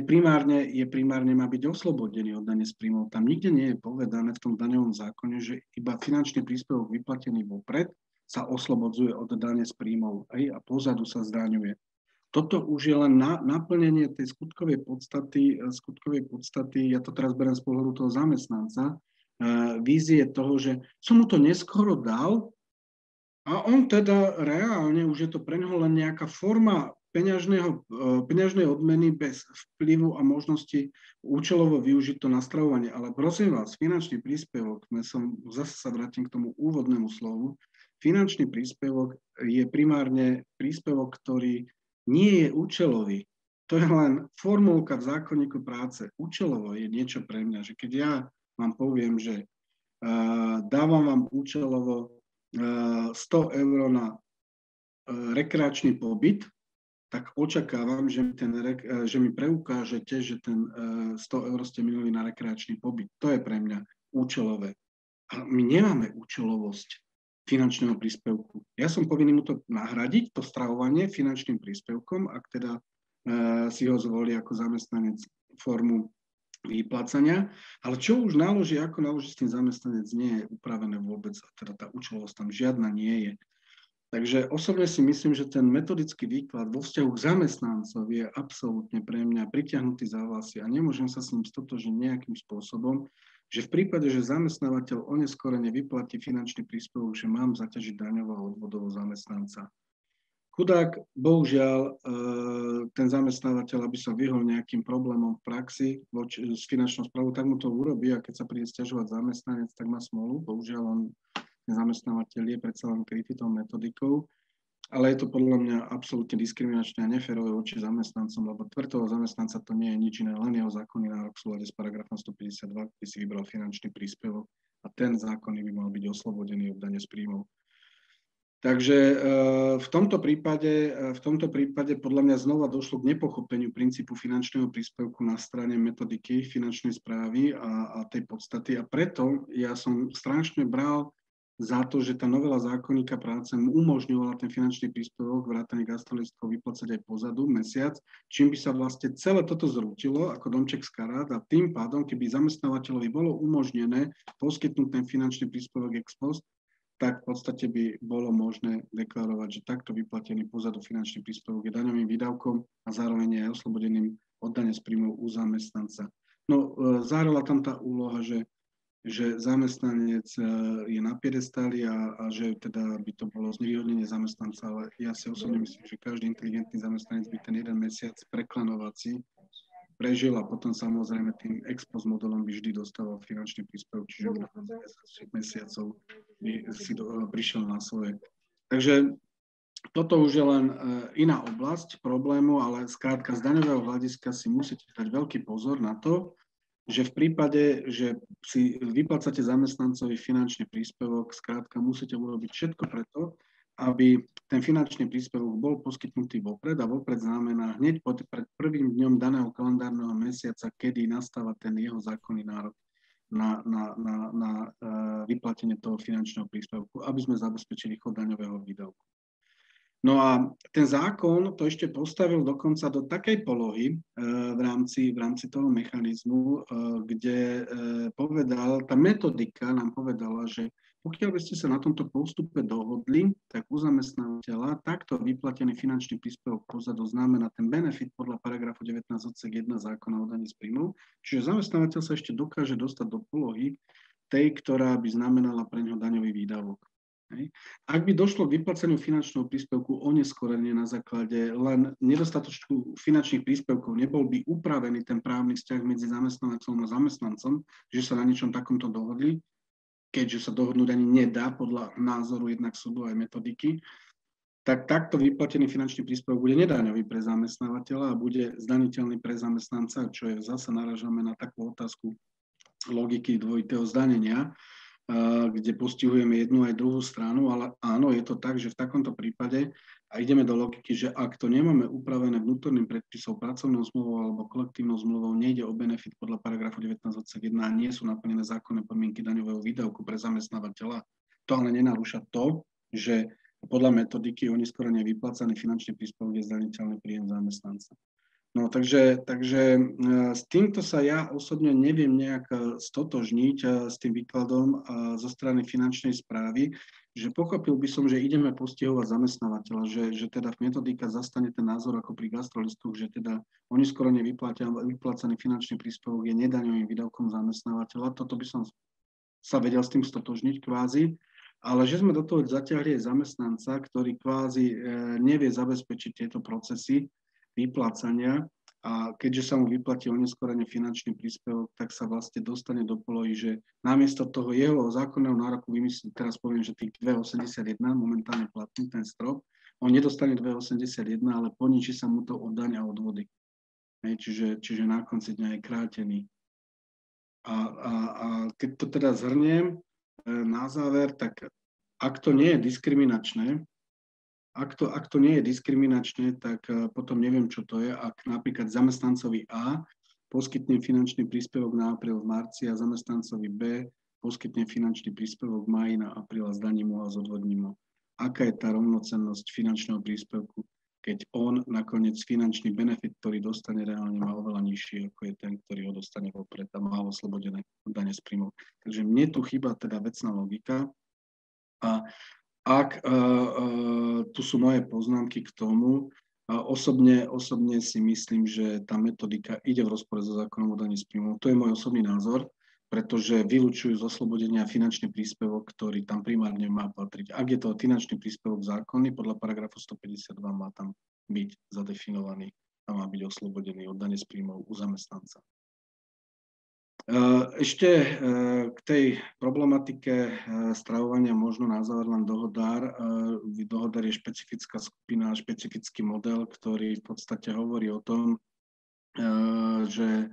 primárne má byť oslobodený od dane z príjmov. Tam nikde nie je povedané v tom daňovom zákone, že iba finančný príspevok vyplatený vopred sa oslobodzuje od dane z príjmov a pozadu sa zdaňuje. Toto už je len naplnenie tej skutkovej podstaty, ja to teraz beriem z pohľadu toho zamestnanca, vízie toho, že som mu to neskoro dal a on teda reálne už je to pre neho len nejaká forma peňažnej odmeny bez vplyvu a možnosti účelovo využiť to na stravovanie. Ale prosím vás, finančný príspevok, zase sa vrátim k tomu úvodnému slovu, finančný príspevok je primárne príspevok, ktorý nie je účelový. To je len formulka v zákonníku práce. Účelovo je niečo pre mňa, že keď ja vám poviem, že dávam vám účelovo 100 eur na rekreačný pobyt, tak očakávam, že mi preukážete, že ten 100 eur ste minuli na rekreačný pobyt. To je pre mňa účelové. A my nemáme účelovosť finančného príspevku. Ja som povinný mu to nahradiť, to stravovanie finančným príspevkom, ak teda si ho zvolí ako zamestnanec formu vyplácania, ale čo už naloží, ako naloží s tým zamestnanec, nie je upravené vôbec, a teda tá účelovosť tam žiadna nie je. Takže osobne si myslím, že ten metodický výklad vo vzťahu k zamestnancovi je absolútne pre mňa pritiahnutý za vlasy a nemôžem sa s ním stotožniť nejakým spôsobom, že v prípade, že zamestnávateľ oneskorene vyplatí finančný príspevok, že mám zaťažiť daňovo a odvodovo zamestnanca. Chudák, bohužiaľ, ten zamestnávateľ, aby sa vyhol nejakým problémom v praxi s finančnou správou, tak mu to urobí a keď sa príde sťažovať zamestnanec, tak má smolu. Bohužiaľ, on zamestnávateľ je predsa len krytý tou metodikou, ale je to podľa mňa absolútne diskriminačné a neférové voči zamestnancom, lebo tvrdoho zamestnanca to nie je nič iné, len jeho zákonný nárok v súlade s paragrafom 152, kde si vybral finančný príspevok a ten zákonný by mal byť oslobodený od dane z príjmov. Takže v tomto prípade podľa mňa znova došlo k nepochopeniu princípu finančného príspevku na strane metodiky finančnej správy a tej podstaty a preto ja som strašne bral za to, že tá novela zákonníka práce mu umožňovala ten finančný príspevok vrátane gastrolistov vyplácať aj pozadu mesiac, čím by sa vlastne celé toto zrútilo ako domček z karát a tým pádom, keby zamestnávateľovi bolo umožnené poskytnúť ten finančný príspevok ex post, tak v podstate by bolo možné deklarovať, že takto vyplatený pozadu finančný príspevok je daňovým výdavkom a zároveň je aj oslobodeným od dane z príjmov u zamestnanca. No, zahrala tam tá úloha, že zamestnanec je na piedestáli a že teda by to bolo znevýhodnenie zamestnanca, ale ja si osobne myslím, že každý inteligentný zamestnanec by ten jeden mesiac preklanovací prežil a potom samozrejme tým ex post modelom by vždy dostával finančný príspevok, čiže na 10 mesiacov by si prišiel na svoje. Takže toto už je len iná oblasť problému, ale skrátka z daňového hľadiska si musíte dať veľký pozor na to, že v prípade, že si vyplácate zamestnancovi finančný príspevok, skrátka musíte urobiť všetko preto, aby ten finančný príspevok bol poskytnutý vopred a vopred znamená hneď pred prvým dňom daného kalendárneho mesiaca, kedy nastáva ten jeho zákonný nárok na vyplatenie toho finančného príspevku, aby sme zabezpečili chod daňového výdavku. No a ten zákon to ešte postavil dokonca do takej polohy v rámci toho mechanizmu, kde tá metodika nám povedala, že pokiaľ by ste sa na tomto postupe dohodli, tak u zamestnávateľa takto vyplatený finančný príspevok pozadu znamená ten benefit podľa paragrafu 19 odsek 1 zákona o daní z príjmov, čiže zamestnávateľ sa ešte dokáže dostať do polohy tej, ktorá by znamenala pre ňoho daňový výdavok. Ak by došlo k vyplaceniu finančného príspevku oneskorene na základe len nedostatočných finančných príspevkov, nebol by upravený ten právny vzťah medzi zamestnávateľom a zamestnancom, že sa na niečom takomto dohodli, keďže sa dohodnúť ani nedá podľa názoru jednak súdu aj metodiky, tak takto vyplatený finančný príspevok bude nedaňový pre zamestnávateľa a bude zdaniteľný pre zamestnanca, čo je zase narážame na takú otázku logiky dvojitého zdanenia, kde postihujeme jednu aj druhú stranu, ale áno, je to tak, že v takomto prípade a ideme do logiky, že ak to nemáme upravené vnútorným predpisom pracovnou zmluvou alebo kolektívnou zmluvou, nejde o benefit podľa paragrafu 19 odsek 1 a nie sú naplnené zákonné podmienky daňového výdavku pre zamestnávateľa, to ale nenarúša to, že podľa metodiky oneskorene vyplácaný finančný príspevok je zdaniteľný príjem zamestnanca. No takže s týmto sa ja osobne neviem nejak stotožniť s tým výkladom zo strany finančnej správy, že pochopil by som, že ideme postihovať zamestnávateľa, že teda v metodika zastane ten názor ako pri gastrolistoch, že teda oneskorene vyplácaný finančný príspevok je nedaňovým výdavkom zamestnávateľa. Toto by som sa vedel s tým stotožniť kvázi, ale že sme do toho zatiahli aj zamestnanca, ktorý kvázi nevie zabezpečiť tieto procesy vyplácania a keďže sa mu vyplatí oneskorene finančný príspevok, tak sa vlastne dostane do polohy, že namiesto toho jeho zákonného nároku vymyslí, teraz poviem, že tých 2,81 momentálne platný ten strop, on nedostane 2,81, ale poníči sa mu to od daň a odvody. Čiže na konci dňa je krátený. A keď to teda zhrniem na záver, tak ak to nie je diskriminačné, Ak to nie je diskriminačné, tak potom neviem, čo to je. Ak napríklad zamestnancovi A poskytne finančný príspevok na apríl v marci a zamestnancovi B poskytne finančný príspevok v máji na apríl a zdaní mu a zodvodní mu. Aká je tá rovnocennosť finančného príspevku, keď on nakoniec finančný benefit, ktorý dostane reálne, má oveľa nižší, ako je ten, ktorý ho dostane vopred a má oslobodené dane z príjmov. Takže mne tu chýba teda vecná logika. A ak tu sú moje poznámky k tomu, osobne si myslím, že tá metodika ide v rozpore so zákonom o daní z príjmov. To je môj osobný názor, pretože vylučujú z oslobodenia finančný príspevok, ktorý tam primárne má patriť. Ak je to finančný príspevok zákonný, podľa paragrafu 152 má tam byť zadefinovaný a má byť oslobodený od dane z príjmov u zamestnanca. Ešte k tej problematike stravovania možno na záver len dohodár. Dohodár je špecifická skupina, špecifický model, ktorý v podstate hovorí o tom, že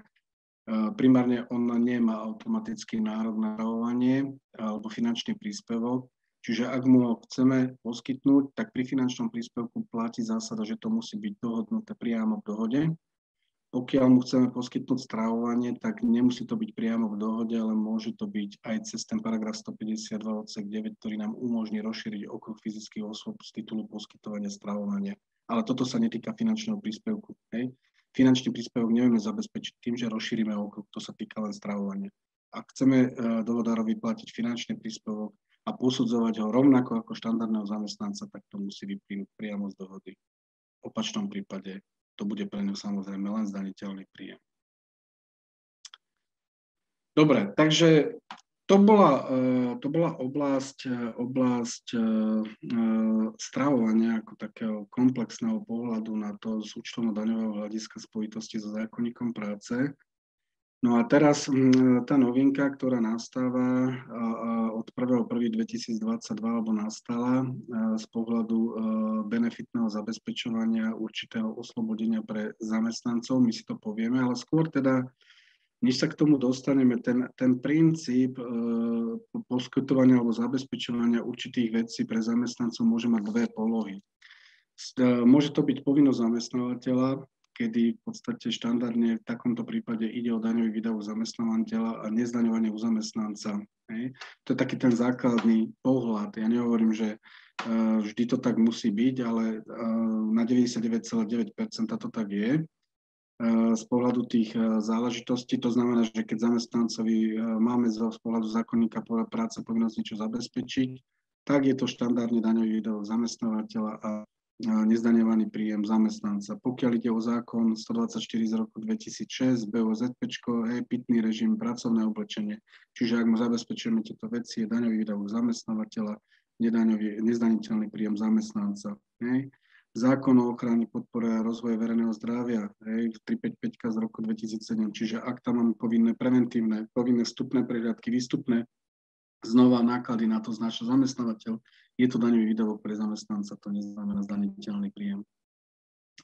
primárne on nemá automatický nárok na stravovanie alebo finančný príspevok. Čiže ak mu ho chceme poskytnúť, tak pri finančnom príspevku platí zásada, že to musí byť dohodnuté priamo v dohode. Pokiaľ mu chceme poskytnúť stravovanie, tak nemusí to byť priamo v dohode, ale môže to byť aj cez ten paragraf 152 odsek 9, ktorý nám umožní rozšíriť okruh fyzických osôb z titulu poskytovania stravovania. Ale toto sa netýka finančného príspevku. Hej? Finančný príspevok nevieme zabezpečiť tým, že rozšírime okruh, to sa týka len stravovania. Ak chceme dohodárovi platiť finančný príspevok a posudzovať ho rovnako ako štandardného zamestnanca, tak to musí vyplynúť priamo z dohody. V opačnom prípade to bude pre ňu samozrejme len zdaniteľný príjem. Dobre, takže to bola oblasť stravovania ako takého komplexného pohľadu na to z účtovno-daňového hľadiska spojitosti so zákonníkom práce. No a teraz tá novinka, ktorá nastáva od 1.1.2022 alebo nastala z pohľadu benefitného zabezpečovania určitého oslobodenia pre zamestnancov, my si to povieme, ale skôr teda, než sa k tomu dostaneme, ten princíp poskytovania alebo zabezpečovania určitých vecí pre zamestnancov môže mať dve polohy. Môže to byť povinnosť zamestnávateľa, kedy v podstate štandardne v takomto prípade ide o daňový výdavok zamestnávateľa a nezdaňovanie u zamestnanca. Hej. To je taký ten základný pohľad. Ja nehovorím, že vždy to tak musí byť, ale na 99,9% to tak je. Z pohľadu tých záležitostí, to znamená, že keď zamestnancovi máme z pohľadu zákonníka práce povinnosť niečo zabezpečiť, tak je to štandardne daňový výdavok zamestnávateľa a nezdaňovaný príjem zamestnanca. Pokiaľ ide o zákon 124 z roku 2006, BOZPčko, pitný režim, pracovné oblečenie. Čiže ak mu zabezpečujeme tieto veci, je daňový výdavok zamestnávateľa, nezdaniteľný príjem zamestnanca. Hej. Zákon o ochrane podpore a rozvoje verejného zdravia, 355 z roku 2007. Čiže ak tam máme povinné preventívne, povinné vstupné prehliadky, výstupné, znova náklady na to znáša zamestnávateľ, je to daňový výdavok pre zamestnanca, to neznamená zdaniteľný príjem.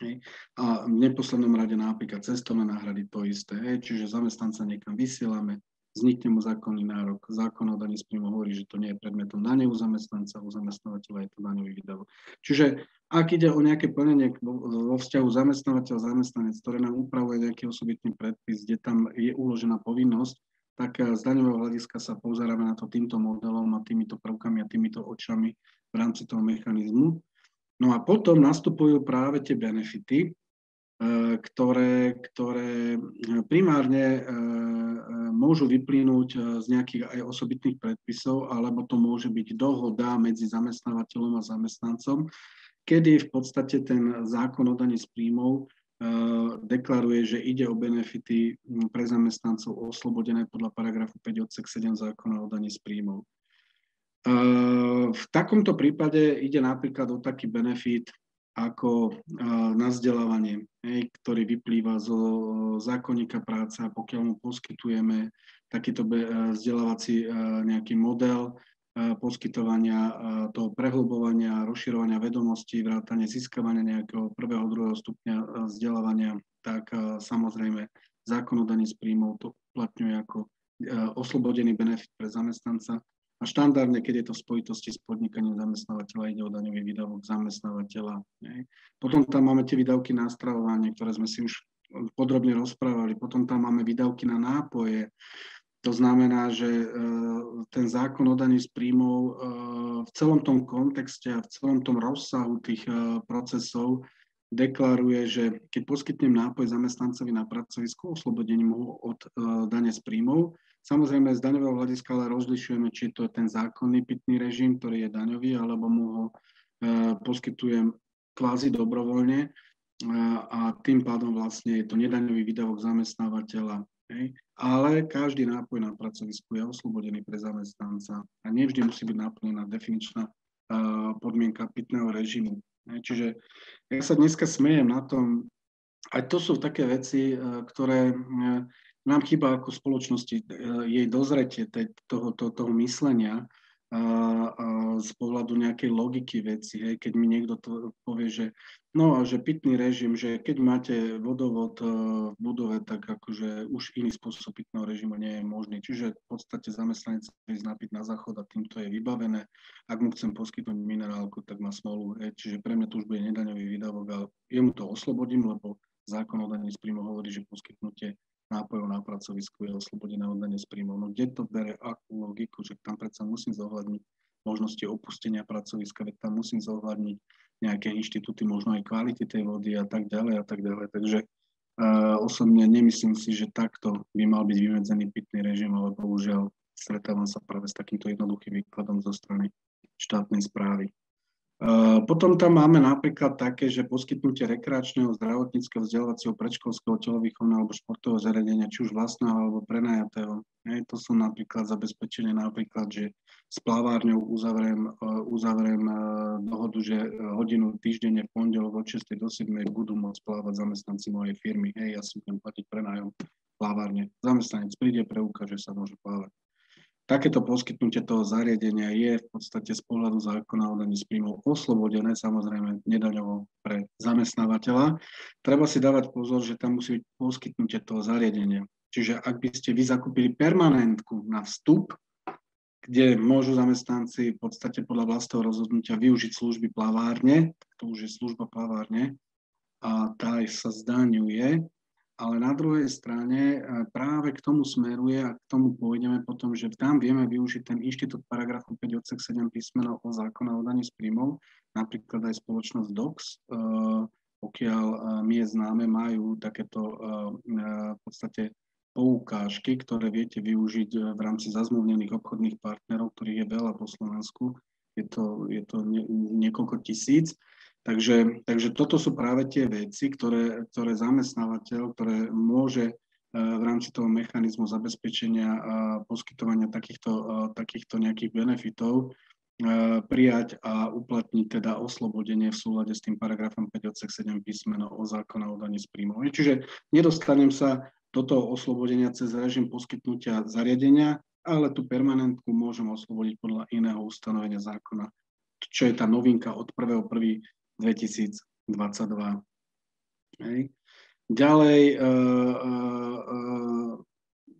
Hej. A v neposlednom rade napríklad cestovné náhrady to isté, čiže zamestnanca niekam vysielame, vznikne mu zákonný nárok. Zákon o daní z príjmu hovorí, že to nie je predmetom dane u zamestnanca, u zamestnávateľa je to daňový výdavok. Čiže ak ide o nejaké plnenie vo vzťahu zamestnávateľ-zamestnanec, ktoré nám upravuje nejaký osobitný predpis, kde tam je uložená povinnosť, tak z daňového hľadiska sa pozeráme na to týmto modelom a týmito prvkami a týmito očami v rámci toho mechanizmu. No a potom nastupujú práve tie benefity, ktoré primárne môžu vyplynúť z nejakých aj osobitných predpisov, alebo to môže byť dohoda medzi zamestnávateľom a zamestnancom, kedy v podstate ten zákon o daní z príjmov deklaruje, že ide o benefity pre zamestnancov oslobodené podľa paragrafu 5 odsek 7 zákona o daní z príjmov. V takomto prípade ide napríklad o taký benefit ako na vzdelávanie, ktorý vyplýva zo zákonníka práce, a pokiaľ mu poskytujeme takýto vzdelávací nejaký model poskytovania toho prehlbovania, rozširovania vedomostí, vrátane získavania nejakého prvého, druhého stupňa vzdelávania, tak samozrejme zákon o daní z príjmov to uplatňuje ako oslobodený benefit pre zamestnanca. A A štandardne, keď je to v spojitosti s podnikaním zamestnávateľa, ide o daňový výdavok zamestnávateľa. Ne? Potom tam máme tie výdavky na stravovanie, ktoré sme si už podrobne rozprávali. Potom tam máme výdavky na nápoje. To znamená, že ten zákon o daní z príjmov v celom tom kontexte a v celom tom rozsahu tých procesov deklaruje, že keď poskytnem nápoj zamestnancovi na pracovisku, oslobodením ho od dane z príjmov. Samozrejme z daňového hľadiska ale rozlišujeme, či to je ten zákonný pitný režim, ktorý je daňový, alebo mu ho poskytujem kvázi dobrovoľne a tým pádom vlastne je to nedaňový výdavok zamestnávateľa. Hej. Ale každý nápoj na pracovisku je oslobodený pre zamestnanca a nevždy musí byť naplnená definičná podmienka pitného režimu. Hej. Čiže ja sa dneska smejem na tom, aj to sú také veci, ktoré nám chýba ako spoločnosti, jej dozretie toho myslenia z pohľadu nejakej logiky veci. Hej. Keď mi niekto to povie, že no a že pitný režim, že keď máte vodovod v budove, tak akože už iný spôsob pitného režimu nie je možný. Čiže v podstate zamestnanec ísť napiť na záchod a týmto je vybavené. Ak mu chcem poskytnúť minerálku, tak má smolu. Čiže pre mňa to už bude nedaňový výdavok a jemu to oslobodím, lebo zákon o daní z príjmov hovorí, že poskytnutie nápojov na pracovisku je oslobodené od dane z príjmov. No kde to bere akú logiku, že tam predsa musím zohľadniť možnosti opustenia pracoviska, veď tam musím zohľadniť nejaké inštitúty, možno aj kvality tej vody a tak ďalej a tak ďalej. Takže osobne nemyslím si, že takto by mal byť vymedzený pitný režim, ale bohužiaľ stretávam sa práve s takýmto jednoduchým výkladom zo strany štátnej správy. Potom tam máme napríklad také, že poskytnutie rekreačného, zdravotníckeho, vzdelávacieho, predškolského, telovýchovného alebo športového zariadenia, či už vlastného alebo prenajatého. To sú napríklad zabezpečenie napríklad, že s plavárňou uzavriem dohodu, že hodinu týždenne v pondelok od 6 do 7 budú môcť plávať zamestnanci mojej firmy. Ja si budem platiť prenájom plavárne. Zamestnanec príde, preukáže sa, môže plávať. Takéto poskytnutie toho zariadenia je v podstate z pohľadu zákona o daní z príjmov oslobodené, samozrejme nedaňovo pre zamestnávateľa. Treba si dávať pozor, že tam musí byť poskytnutie toho zariadenia. Čiže ak by ste vy zakúpili permanentku na vstup, kde môžu zamestnanci v podstate podľa vlastného rozhodnutia využiť služby plavárne, to už je služba plavárne a tá sa zdaňuje. Ale na druhej strane práve k tomu smeruje a k tomu pôjdeme potom, že tam vieme využiť ten inštitút paragrafu 5 odsek 7 písmeno o zákona o daní z príjmov, napríklad aj spoločnosť DOX, pokiaľ mi je známe, majú takéto v podstate poukážky, ktoré viete využiť v rámci zazmluvnených obchodných partnerov, ktorých je veľa po Slovensku. Je to niekoľko tisíc. Takže toto sú práve tie veci, ktoré zamestnávateľ, ktoré môže v rámci toho mechanizmu zabezpečenia a poskytovania takýchto nejakých benefitov prijať a uplatniť teda oslobodenie v súlade s tým paragrafom 5 odsek 7 písmeno o zákona o daní z príjmov. Čiže nedostanem sa do toho oslobodenia cez režim poskytnutia zariadenia, ale tú permanentku môžem oslobodiť podľa iného ustanovenia zákona, čo je tá novinka od 1.1.2022. Ďalej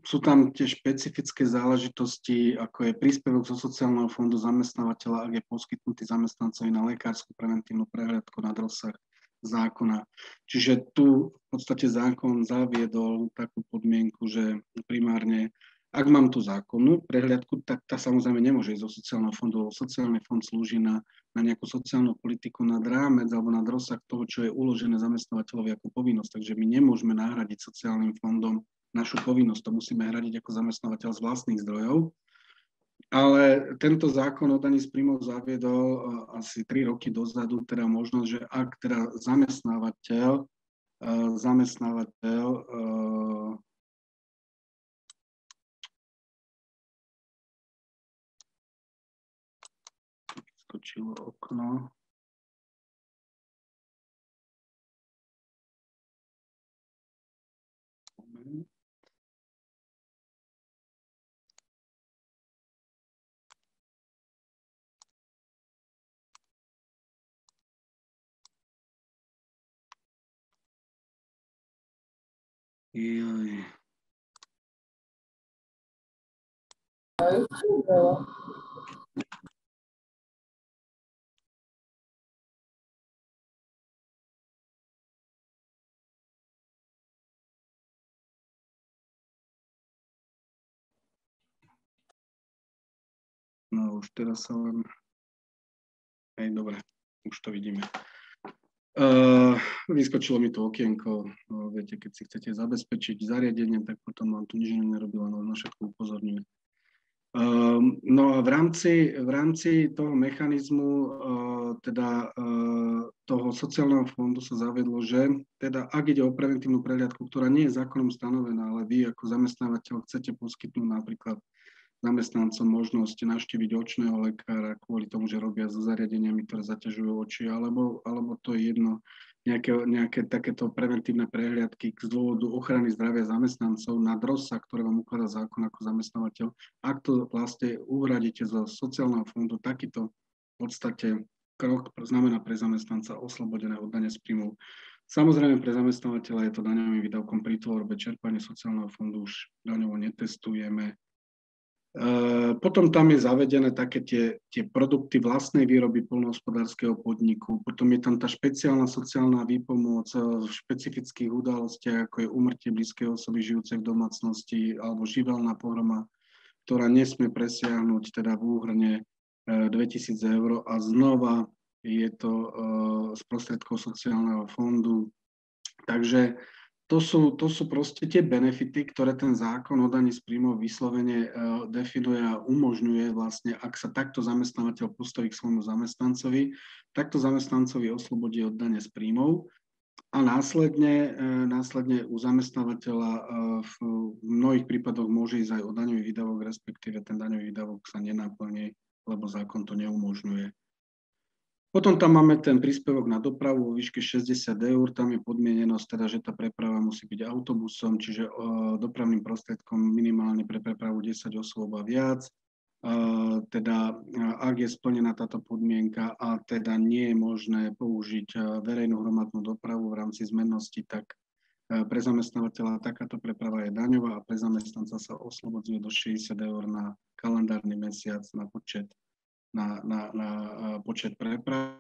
sú tam tie špecifické záležitosti, ako je príspevok zo sociálneho fondu zamestnávateľa, ak je poskytnutý zamestnancovi na lekárskú preventívnu prehliadku nad rozsah zákona. Čiže tu v podstate zákon zaviedol takú podmienku, že primárne ak mám tú zákonnú prehliadku, tak tá samozrejme nemôže ísť zo sociálneho fondu. Sociálny fond slúži na nejakú sociálnu politiku nad rámec alebo nad rozsah toho, čo je uložené zamestnávateľovi ako povinnosť. Takže my nemôžeme nahradiť sociálnym fondom našu povinnosť. To musíme hradiť ako zamestnávateľ z vlastných zdrojov. Ale tento zákon o daní z príjmov zaviedol asi 3 roky dozadu teda možnosť, že ak teda zamestnávateľ skočilo okno. No už teraz sa len... Hej, dobre, už to vidíme. Vyskočilo mi to okienko, viete, keď si chcete zabezpečiť zariadenie, tak potom vám tu nič nerobilo, no na všetko upozorňuje. No a v rámci toho mechanizmu toho sociálneho fondu sa zavedlo, že teda ak ide o preventívnu prehliadku, ktorá nie je zákonom stanovená, ale vy ako zamestnávateľ chcete poskytnúť napríklad zamestnancom možnosť navštíviť očného lekára kvôli tomu, že robia so zariadeniami, ktoré zaťažujú oči, alebo to je jedno, nejaké takéto preventívne prehliadky z dôvodu ochrany zdravia zamestnancov nad rozsah, ktoré vám ukladá zákon ako zamestnávateľ. Ak to vlastne uhradíte zo sociálneho fondu, takýto v podstate krok znamená pre zamestnanca oslobodené od dane z príjmov. Samozrejme pre zamestnávateľa je to daňovým výdavkom pri tvorbe, čerpanie sociálneho fondu už daňovo netestujeme. Potom tam je zavedené také tie produkty vlastnej výroby poľnohospodárskeho podniku. Potom je tam tá špeciálna sociálna výpomoc v špecifických udalostiach, ako je úmrtie blízkej osoby žijúcej v domácnosti alebo živelná pohroma, ktorá nesmie presiahnuť teda v úhrne 2000 eur a znova je to z prostriedkov sociálneho fondu. Takže to sú proste tie benefity, ktoré ten zákon o daní z príjmov vyslovene definuje a umožňuje vlastne, ak sa takto zamestnávateľ postaví k svojmu zamestnancovi, takto zamestnancovi oslobodí od dane z príjmov a následne u zamestnávateľa v mnohých prípadoch môže ísť aj o daňový výdavok, respektíve ten daňový výdavok sa nenaplní, lebo zákon to neumožňuje. Potom tam máme ten príspevok na dopravu vo výške 60 eur, tam je podmienenosť, teda, že tá preprava musí byť autobusom, čiže dopravným prostriedkom minimálne pre prepravu 10 osôb a viac. Teda ak je splnená táto podmienka a teda nie je možné použiť verejnú hromadnú dopravu v rámci zmennosti, tak pre zamestnávateľa takáto preprava je daňová a pre zamestnanca sa oslobodzuje do 60 eur na kalendárny mesiac na počet preprav.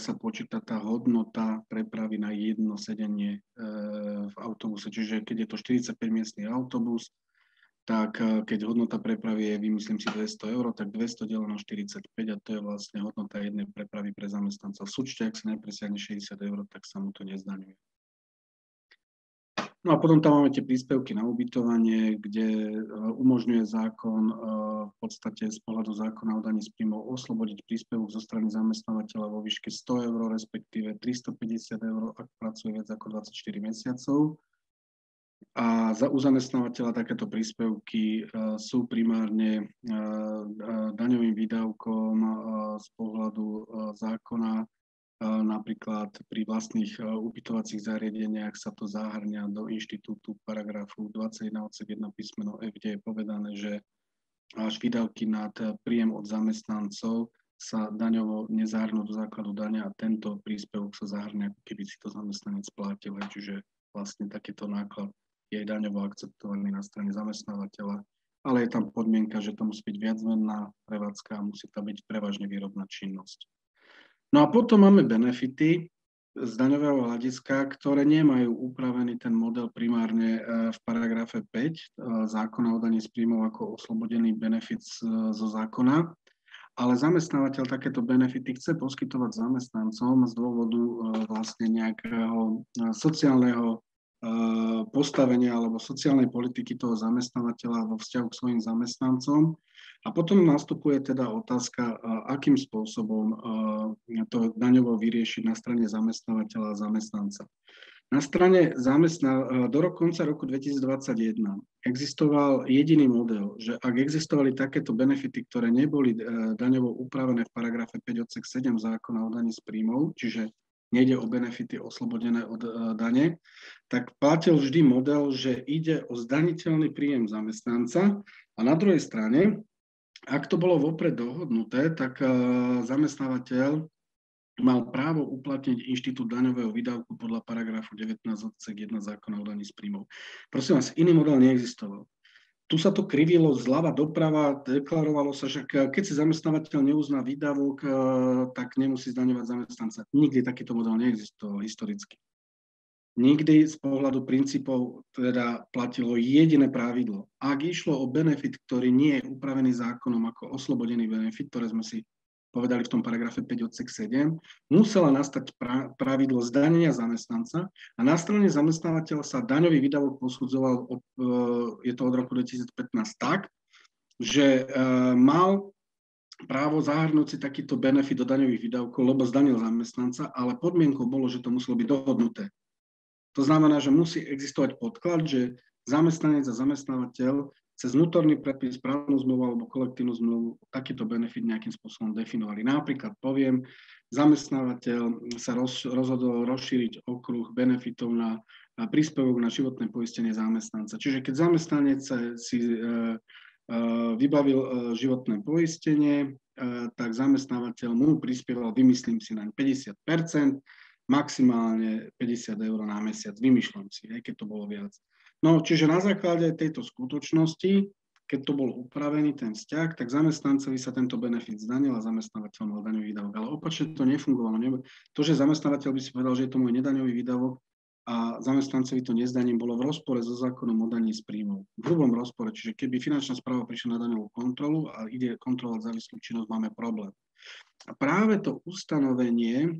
Sa počíta tá hodnota prepravy na jedno sedenie v autobuse. Čiže keď je to 45-miestny autobus, tak keď hodnota prepravy je, vymyslím si, 200 eur, tak 200 deleno 45 a to je vlastne hodnota jednej prepravy pre zamestnanca. V súčte, ak sa nepresiahne 60 eur, tak sa mu to nezdaňuje. No a potom tam máme tie príspevky na ubytovanie, kde umožňuje zákon v podstate z pohľadu zákona o daní z príjmov oslobodiť príspevok zo strany zamestnávateľa vo výške 100 eur, respektíve 350 eur, ak pracuje viac ako 24 mesiacov. A u zamestnávateľa takéto príspevky sú primárne daňovým výdavkom z pohľadu zákona. Napríklad pri vlastných ubytovacích zariadeniach sa to zahŕňa do inštitútu paragrafu 21 odsek 1 písmeno F, kde je povedané, že až výdavky nad príjem od zamestnancov sa daňovo nezahrnú do základu dania a tento príspevok sa zahŕňa, keby si to zamestnanec platil. Čiže vlastne takýto náklad je daňovo akceptovaný na strane zamestnávateľa, ale je tam podmienka, že to musí byť viacmenná prevádzka a musí tam byť prevažne výrobná činnosť. No a potom máme benefity z daňového hľadiska, ktoré nemajú upravený ten model primárne v paragrafe 5 zákona o daní z príjmov ako oslobodený benefit zo zákona, ale zamestnávateľ takéto benefity chce poskytovať zamestnancom z dôvodu vlastne nejakého sociálneho postavenia alebo sociálnej politiky toho zamestnávateľa vo vzťahu k svojim zamestnancom. A potom nastupuje teda otázka, akým spôsobom to daňovo vyriešiť na strane zamestnávateľa a zamestnanca. Na strane do konca roku 2021 existoval jediný model, že ak existovali takéto benefity, ktoré neboli daňovo upravené v paragrafe 5 odsek 7 zákona o daní z príjmov, čiže nejde o benefity oslobodené od dane, tak platil vždy model, že ide o zdaniteľný príjem zamestnanca a na druhej strane, ak to bolo vopred dohodnuté, tak zamestnávateľ mal právo uplatniť inštitút daňového výdavku podľa paragrafu 19 odsek 1 zákona o daní z príjmov. Prosím vás, iný model neexistoval. Tu sa to krivilo zľava doprava, deklarovalo sa, že keď si zamestnávateľ neuzná výdavok, tak nemusí zdaňovať zamestnanca. Nikdy takýto model neexistoval historicky. nikdy z pohľadu princípov teda platilo jediné pravidlo. Ak išlo o benefit, ktorý nie je upravený zákonom ako oslobodený benefit, ktoré sme si povedali v tom paragrafe 5 odsek 7, musela nastať pravidlo zdanenia zamestnanca a na strane zamestnávateľa sa daňový výdavok posudzoval, je to od roku 2015 tak, že mal právo zahrnúť si takýto benefit do daňových výdavkov, lebo zdanil zamestnanca, ale podmienkou bolo, že to muselo byť dohodnuté. To znamená, že musí existovať podklad, že zamestnanec a zamestnávateľ cez vnútorný predpis, právnu zmluvu alebo kolektívnu zmluvu takýto benefit nejakým spôsobom definovali. Napríklad poviem, zamestnávateľ sa rozhodol rozšíriť okruh benefitov na príspevok na životné poistenie zamestnanca. Čiže keď zamestnanec si vybavil životné poistenie, tak zamestnávateľ mu prispieval, vymyslím si, naň 50%, maximálne 50 eur na mesiac, vymýšľam si, aj keď to bolo viac. No, čiže na základe tejto skutočnosti, keď to bol upravený ten vzťah, tak zamestnancovi sa tento benefit zdanil a zamestnávateľ mal daňový výdavok. Ale opačne to nefungovalo. To, že zamestnávateľ by si povedal, že je to môj nedaňový výdavok a zamestnancovi to nezdaním, bolo v rozpore so zákonom o daní z príjmov. V hrubom rozpore. Čiže keby finančná správa prišla na daňovú kontrolu a ide kontrolovať závislú činnosť, máme problém. A práve to ustanovenie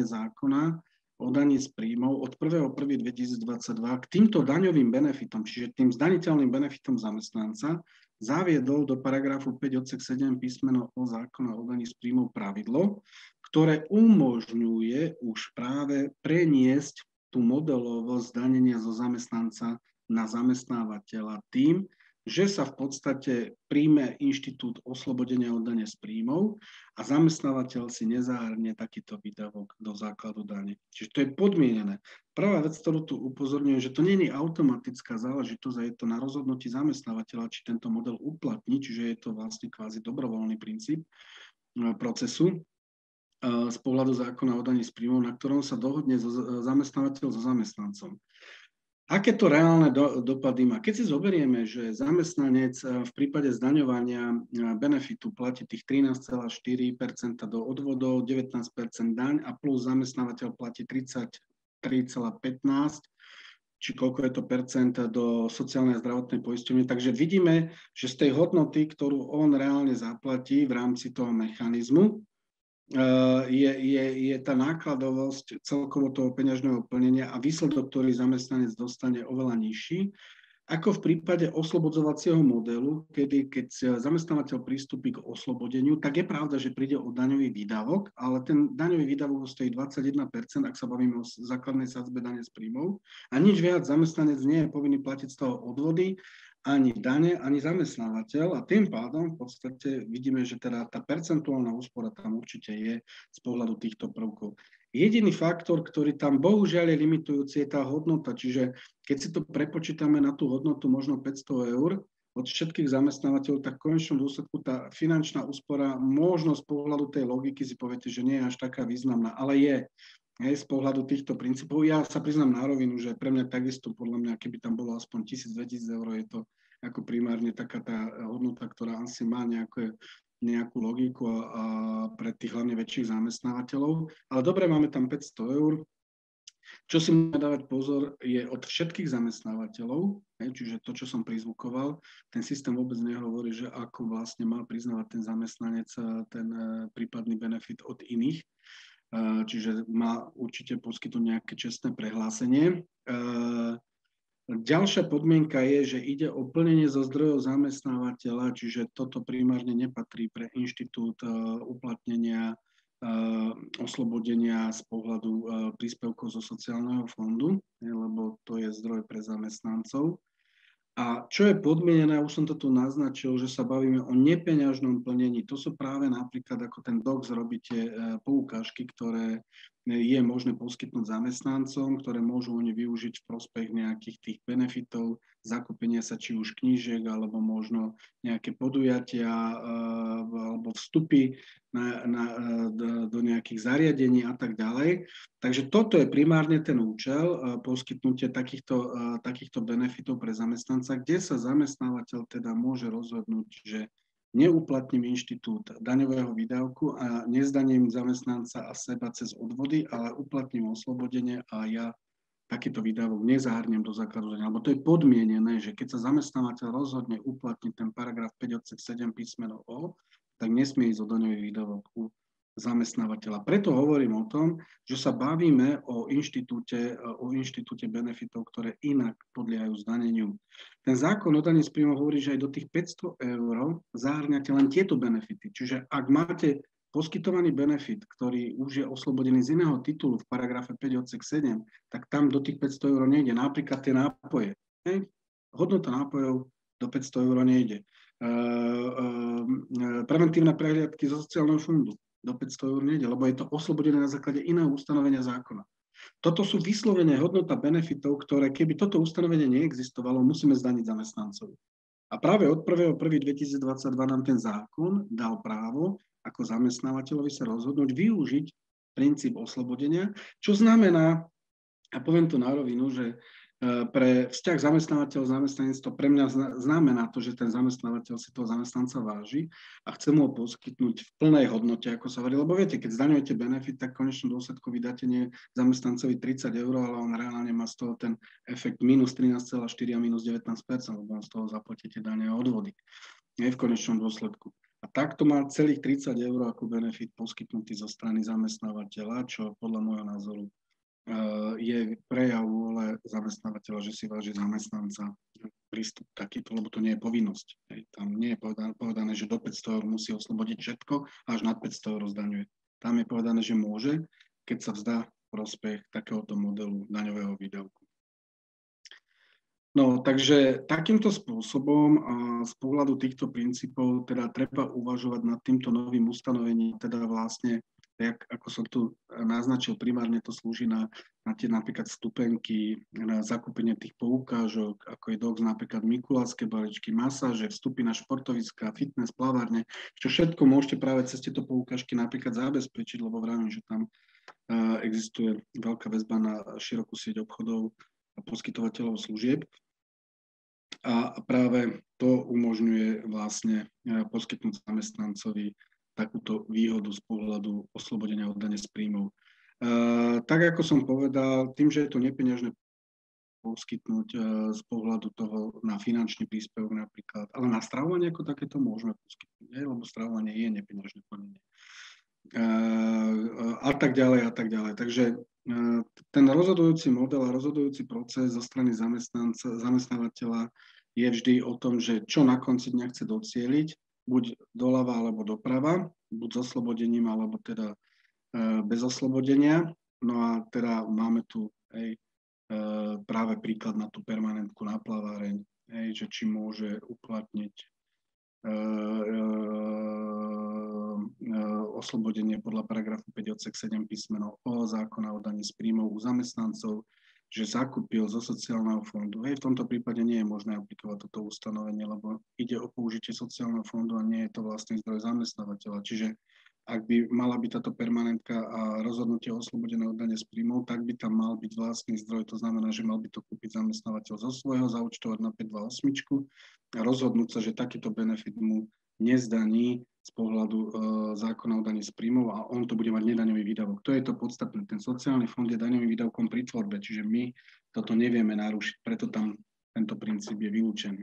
zákona o daní z príjmov od 1.1.2022 k týmto daňovým benefitom, čiže tým zdaniteľným benefitom zamestnanca, zaviedol do paragrafu 5 odsek 7 písmeno o zákona o daní z príjmov pravidlo, ktoré umožňuje už práve preniesť tú modelovosť zdanenia zo zamestnanca na zamestnávateľa tým, že sa v podstate príjme inštitút oslobodenia od dane z príjmov a zamestnávateľ si nezahrnie takýto výdavok do základu dane. Čiže to je podmienené. Prvá vec, ktorú tu upozorňujem, že to nie je automatická záležitosť a je to na rozhodnutí zamestnávateľa, či tento model uplatní, čiže je to vlastne kvázi dobrovoľný princíp procesu z pohľadu zákona o daní z príjmov, na ktorom sa dohodne zamestnávateľ so zamestnancom. Aké to reálne dopady má? Keď si zoberieme, že zamestnanec v prípade zdaňovania benefitu platí tých 13,4% do odvodov, 19% daň a plus zamestnávateľ platí 33,15%, či koľko je to percent do sociálnej a zdravotnej poisťovne. Takže vidíme, že z tej hodnoty, ktorú on reálne zaplatí v rámci toho mechanizmu, je tá nákladovosť celkovo toho peňažného plnenia a výsledok, ktorý zamestnanec dostane, oveľa nižší, ako v prípade oslobodzovacieho modelu, keď zamestnávateľ pristúpi k oslobodeniu, tak je pravda, že príde o daňový výdavok, ale ten daňový výdavok stojí 21%, ak sa bavíme o základnej sadzbe dane z príjmov, a nič viac zamestnanec nie je povinný platiť z toho odvody, ani dane, ani zamestnávateľ a tým pádom v podstate vidíme, že teda tá percentuálna úspora tam určite je z pohľadu týchto prvkov. Jediný faktor, ktorý tam bohužiaľ je limitujúci, je tá hodnota, čiže keď si to prepočítame na tú hodnotu možno 500 eur od všetkých zamestnávateľov, tak v konečnom dôsledku tá finančná úspora možno z pohľadu tej logiky si poviete, že nie je až taká významná, ale je. Z pohľadu týchto princípov. Ja sa priznám na rovinu, že pre mňa takisto, podľa mňa, keby tam bolo aspoň 1000-2000 eur, je to ako primárne taká tá hodnota, ktorá asi má nejakú logiku a pre tých hlavne väčších zamestnávateľov. Ale dobre, máme tam 500 eur. Čo si môžeme dávať pozor, je od všetkých zamestnávateľov, čiže to, čo som prizvukoval, ten systém vôbec nehovorí, že ako vlastne mal priznávať ten zamestnanec ten prípadný benefit od iných. Čiže má určite poskytnúť nejaké čestné prehlásenie. Ďalšia podmienka je, že ide o plnenie zo zdrojov zamestnávateľa, čiže toto primárne nepatrí pre inštitút uplatnenia oslobodenia z pohľadu príspevkov zo sociálneho fondu, lebo to je zdroj pre zamestnancov. A čo je podmienené, už som to tu naznačil, že sa bavíme o nepeňažnom plnení. To sú práve napríklad ako ten DOX robíte poukážky, ktoré je možné poskytnúť zamestnancom, ktoré môžu oni využiť v prospech nejakých tých benefitov, zakúpenia sa či už knížiek, alebo možno nejaké podujatia alebo vstupy do nejakých zariadení a tak ďalej. Takže toto je primárne ten účel, poskytnutie takýchto benefitov pre zamestnanca, kde sa zamestnávateľ teda môže rozhodnúť, že neuplatním inštitút daňového výdavku a nezdaním zamestnanca a seba cez odvody, ale uplatním oslobodenie a ja takýto výdavok nezahrniem do základu dania. Lebo to je podmienené, že keď sa zamestnávateľ rozhodne uplatniť ten paragraf 5 odsek 7 písmeno O, tak nesmie ísť o daňový výdavok u zamestnávateľa. Preto hovorím o tom, že sa bavíme o inštitúte benefitov, ktoré inak podliehajú zdaneniu. Ten zákon o daní z príjmov hovorí, že aj do tých 500 eur zahrňate len tieto benefity. Čiže ak máte poskytovaný benefit, ktorý už je oslobodený z iného titulu v paragrafe 5 odsek 7, tak tam do tých 500 eur nejde. Napríklad tie nápoje. Hodnota nápojov do 500 eur nejde. Preventívne prehliadky zo sociálneho fondu do 500 eur nejde, lebo je to oslobodené na základe iného ustanovenia zákona. Toto sú vyslovene hodnota benefitov, ktoré keby toto ustanovenie neexistovalo, musíme zdaniť zamestnancovi. A práve od 1.1.2022 nám ten zákon dal právo ako zamestnávateľovi sa rozhodnúť využiť princíp oslobodenia, čo znamená, a poviem to na rovinu, že pre vzťah zamestnávateľ-zamestnanec to pre mňa znamená to, že ten zamestnávateľ si toho zamestnanca váži a chce mu ho poskytnúť v plnej hodnote, ako sa hovorí. Lebo viete, keď zdaňujete benefit, tak v konečnom dôsledku vydáte nie zamestnancovi 30 eur, ale on reálne má z toho ten efekt minus 13,4 a minus 19%, lebo on z toho zaplatíte dane a odvody. Nie v konečnom dôsledku. A takto má celých 30 eur ako benefit poskytnutý zo strany zamestnávateľa, čo podľa môjho názoru je prejav vôle zamestnávateľa, že si váži zamestnanca prístup takýto, lebo to nie je povinnosť. Tam nie je povedané, že do 500 eur musí oslobodiť všetko, až nad 500 eur zdaňuje. Tam je povedané, že môže, keď sa vzdá prospech takéhoto modelu daňového výdavku. No, takže takýmto spôsobom z pohľadu týchto princípov teda treba uvažovať nad týmto novým ustanovením, teda vlastne ako som tu naznačil, primárne to slúži na tie napríklad vstupenky, na zakúpenie tých poukážok, ako je DOX, napríklad mikulášske balíčky, masáže, vstupy na športoviská, fitness, plavárne, čo všetko môžete práve cez tieto poukážky napríklad zabezpečiť, lebo vravím, že tam existuje veľká väzba na širokú sieť obchodov a poskytovateľov služieb. A práve to umožňuje vlastne poskytnúť zamestnancovi takúto výhodu z pohľadu oslobodenia od dane z príjmov. Tak ako som povedal, tým, že je to nepeňažné poskytnúť z pohľadu toho na finančný príspevok napríklad, ale na stravovanie ako takéto môžeme poskytnúť, lebo stravovanie je nepeňažné plnenie. A tak ďalej, a tak ďalej. Takže ten rozhodujúci model a rozhodujúci proces zo strany zamestnávateľa je vždy o tom, že čo na konci dňa chce docieliť, buď doľava alebo doprava, buď s oslobodením, alebo teda bez oslobodenia. No a teda máme tu práve príklad na tú permanentku na plaváreň, že či môže uplatniť oslobodenie podľa paragrafu 5 odsek 7 písmeno O zákona o daní z príjmov u zamestnancov, že zakúpil zo sociálneho fondu. V tomto prípade nie je možné aplikovať toto ustanovenie, lebo ide o použitie sociálneho fondu a nie je to vlastný zdroj zamestnávateľa. Čiže ak by mala byť táto permanentka a rozhodnutie oslobodené od dane z príjmov, tak by tam mal byť vlastný zdroj. To znamená, že mal by to kúpiť zamestnávateľ zo svojho, zaúčtovať na 528 a rozhodnúť sa, že takýto benefit mu nezdaní z pohľadu zákona o daní z príjmov a on to bude mať nedaňový výdavok. To je to podstatné. Ten sociálny fond je daňovým výdavkom pri tvorbe, čiže my toto nevieme narušiť, preto tam tento princíp je vylúčený.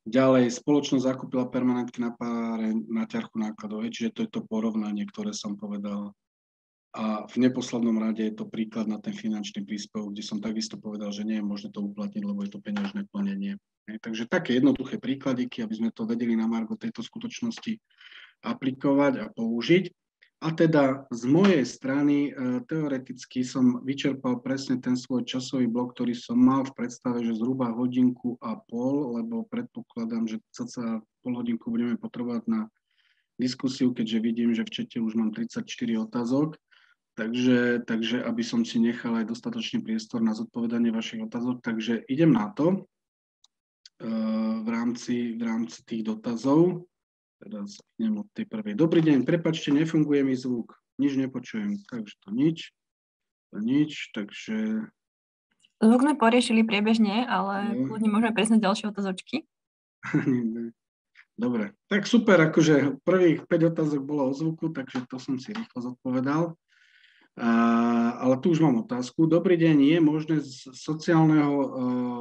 Ďalej, spoločnosť zakúpila permanentky na ťarchu nákladov, čiže to je to porovnanie, ktoré som povedal. A v neposlednom rade je to príklad na ten finančný príspevok, kde som takisto povedal, že nie je možné to uplatniť, lebo je to peňažné plnenie. Takže také jednoduché príkladiky, aby sme to vedeli na margo tejto skutočnosti aplikovať a použiť. A teda z mojej strany teoreticky som vyčerpal presne ten svoj časový blok, ktorý som mal v predstave, že zhruba 1,5 hodiny, lebo predpokladám, že cca pol hodinku budeme potrebovať na diskusiu, keďže vidím, že v čete už mám 34 otázok. Takže aby som si nechal aj dostatočný priestor na zodpovedanie vašich otázok, takže idem na to v rámci tých dotazov. Teraz idem od tej prvej. Dobrý deň, prepáčte, nefunguje mi zvuk, nič nepočujem, takže to nič, takže... Zvuk sme poriešili priebežne, ale kľudne môžeme prejsť na ďalšie otázočky. Dobre, tak super, akože prvých 5 otázok bolo o zvuku, takže to som si rýchlo zodpovedal. Ale tu už mám otázku. Dobrý deň, je možné z sociálneho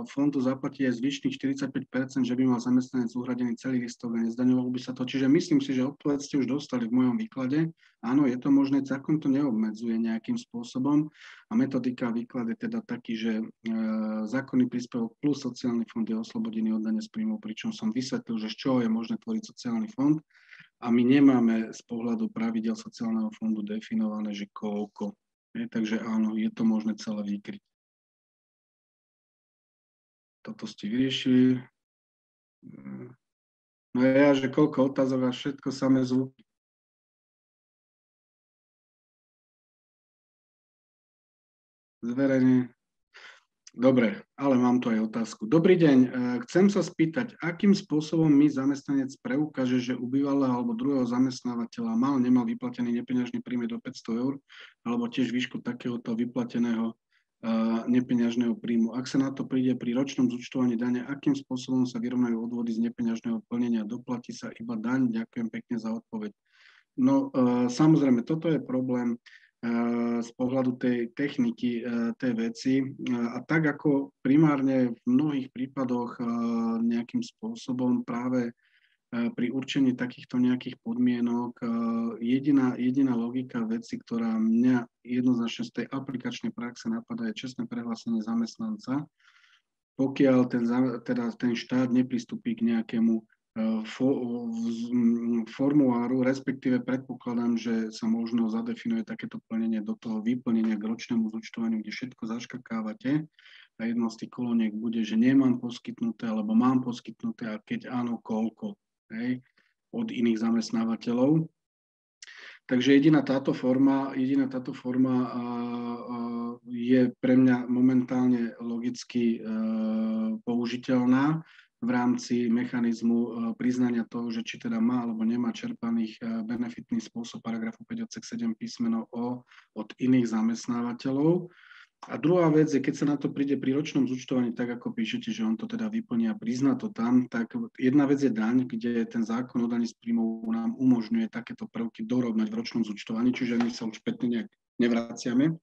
fondu zaplatiť aj zvyšných 45%, že by mal zamestnanec uhradený celý listok a nezdaňoval by sa to? Čiže myslím si, že odpoveď ste už dostali v mojom výklade. Áno, je to možné, zákon to neobmedzuje nejakým spôsobom a metodika výklad je teda taký, že zákonný príspevok plus sociálny fond je oslobodený od dane z príjmov, pričom som vysvetlil, že z čoho je možné tvoriť sociálny fond. A my nemáme z pohľadu pravidel sociálneho fondu definované, že koľko. Takže áno, je to možné celé vykryť. Toto ste vyriešili. No ja, že koľko otázok a všetko samé zvuky. Zverejne. Dobre, ale mám tu aj otázku. Dobrý deň, chcem sa spýtať, akým spôsobom mi zamestnanec preukáže, že u bývalého alebo druhého zamestnávateľa nemal vyplatený nepeňažný príjmy do 500 eur, alebo tiež výšku takéhoto vyplateného nepeňažného príjmu. Ak sa na to príde pri ročnom zúčtovaní dane, akým spôsobom sa vyrovnajú odvody z nepeňažného plnenia? Doplatí sa iba daň? Ďakujem pekne za odpoveď. No, samozrejme, toto je problém z pohľadu tej techniky, tej veci. A tak ako primárne v mnohých prípadoch nejakým spôsobom práve pri určení takýchto nejakých podmienok jediná logika veci, ktorá mňa jednoznačne z tej aplikačnej praxe napadá, je čestné prehlásenie zamestnanca. Pokiaľ ten štát nepristúpi k nejakému formuláru, respektíve predpokladám, že sa možno zadefinuje takéto plnenie do toho vyplnenia k ročnému zúčtovaniu, kde všetko zaškrkávate a jedno z tých kolóniek bude, že nemám poskytnuté alebo mám poskytnuté a keď áno, koľko, hej, od iných zamestnávateľov. Takže jediná táto forma je pre mňa momentálne logicky použiteľná v rámci mechanizmu priznania toho, že či teda má alebo nemá čerpaných benefitný spôsob paragrafu 5 odsek 7 písmeno O od iných zamestnávateľov. A druhá vec je, keď sa na to príde pri ročnom zúčtovaní, tak ako píšete, že on to teda vyplní a prizná to tam, tak jedna vec je daň, kde ten zákon o daní z príjmov nám umožňuje takéto prvky dorovnať v ročnom zúčtovaní, čiže my sa už spätne nejak nevraciame.